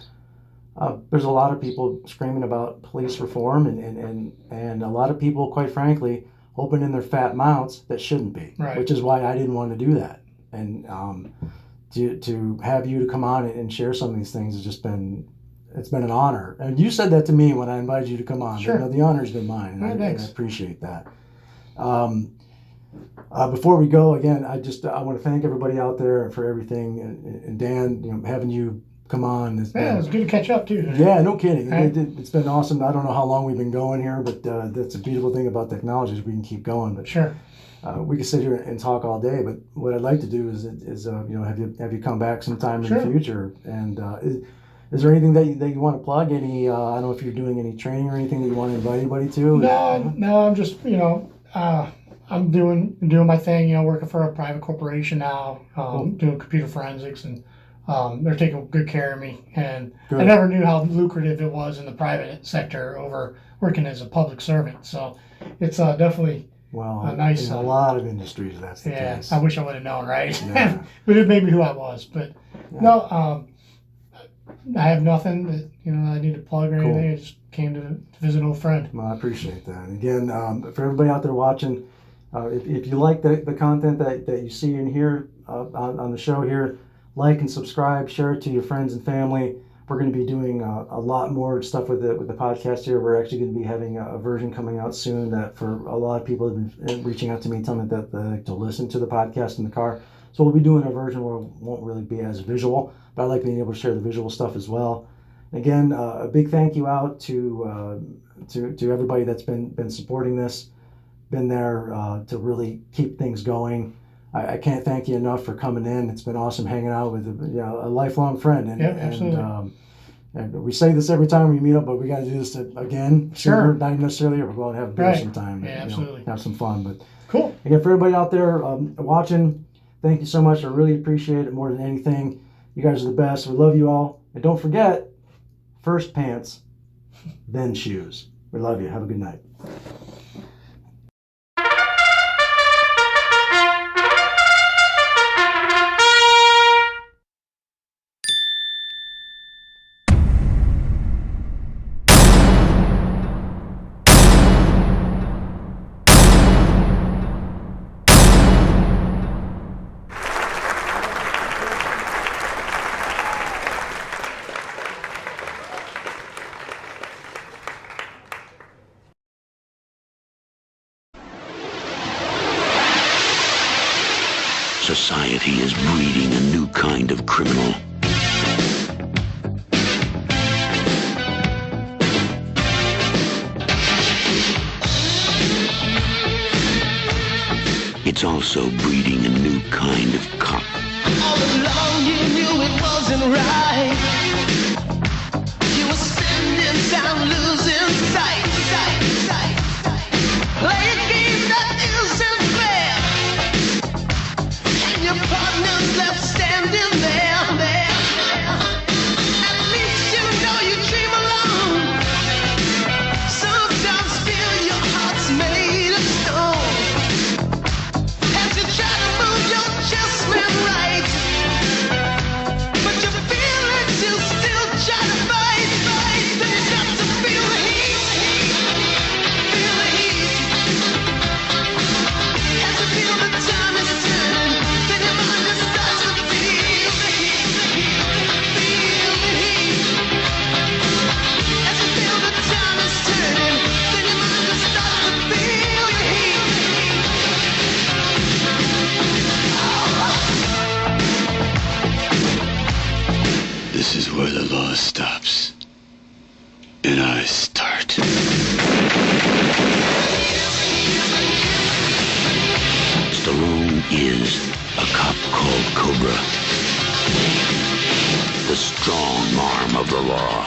S2: there's a lot of people screaming about police reform and a lot of people, quite frankly, opening their fat mouths that shouldn't be,
S1: Right.
S2: which is why I didn't want to do that. And to have you to come on and share some of these things has just been, it's been an honor. And you said that to me when I invited you to come on.
S1: Sure.
S2: The honor's been mine, and,
S1: Right,
S2: and I
S1: thanks.
S2: appreciate that. Before we go, again, I want to thank everybody out there for everything. And Dan, having you come on has
S1: yeah, it was
S2: been,
S1: good to catch up too.
S2: yeah, no kidding.
S1: Right.
S2: It's been awesome. I don't know how long we've been going here, but that's a beautiful thing about technology is we can keep going. But
S1: Sure.
S2: we can sit here and talk all day. But what I'd like to do is have you come back sometime in
S1: Sure.
S2: the future. And is there anything that you want to plug? Any I don't know if you're doing any training or anything that you want to invite anybody to.
S1: No, I'm just, I'm doing my thing, working for a private corporation now, doing computer forensics, and they're taking good care of me. And
S2: Good.
S1: I never knew how lucrative it was in the private sector over working as a public servant. So it's definitely,
S2: Well,
S1: nice,
S2: in a lot of industries, that's the
S1: yeah,
S2: case.
S1: I wish I would have known, right?
S2: Yeah.
S1: But it made me who I was. But no, I have nothing that, I need to plug or
S2: Cool.
S1: anything. I just came to visit an old friend.
S2: Well, I appreciate that. And again, for everybody out there watching, if you like the content that you see and hear on the show here, like and subscribe, share it to your friends and family. We're going to be doing a lot more stuff with the podcast here. We're actually going to be having a version coming out soon that for a lot of people have been reaching out to me telling me that they like to listen to the podcast in the car. So we'll be doing a version where it won't really be as visual, but I like being able to share the visual stuff as well. Again, a big thank you out to everybody that's been supporting this, been there to really keep things going. I can't thank you enough for coming in. It's been awesome hanging out with a lifelong friend. And,
S1: Yeah, absolutely.
S2: and we say this every time we meet up, but we got to do this again.
S1: Sure.
S2: Not necessarily. We're going to have a beer
S1: Right.
S2: sometime.
S1: Yeah,
S2: and,
S1: absolutely.
S2: have some fun. But
S1: Cool.
S2: again, for everybody out there watching, thank you so much. I really appreciate it more than anything. You guys are the best. We love you all. And don't forget, first pants, then shoes. We love you. Have a good night.
S10: Society is breeding a new kind of criminal. It's also breeding a new kind of cop.
S11: All along you knew it wasn't right. You were spending time losing sight. Play a game that isn't fair, and your partner's left standing there. At least you know you dream alone. Sometimes feel your heart's made of stone. As you try to move your adjustment right, but your feelings you still try to fight. Then you start to feel the heat, feel the heat. As you feel the time is turning, then your mind just starts to feel the heat, feel the heat. As you feel the time is turning, then your mind just starts to feel the heat.
S10: This is where the law stops, and I start. Stallone is a cop called Cobra, the strong arm of the law.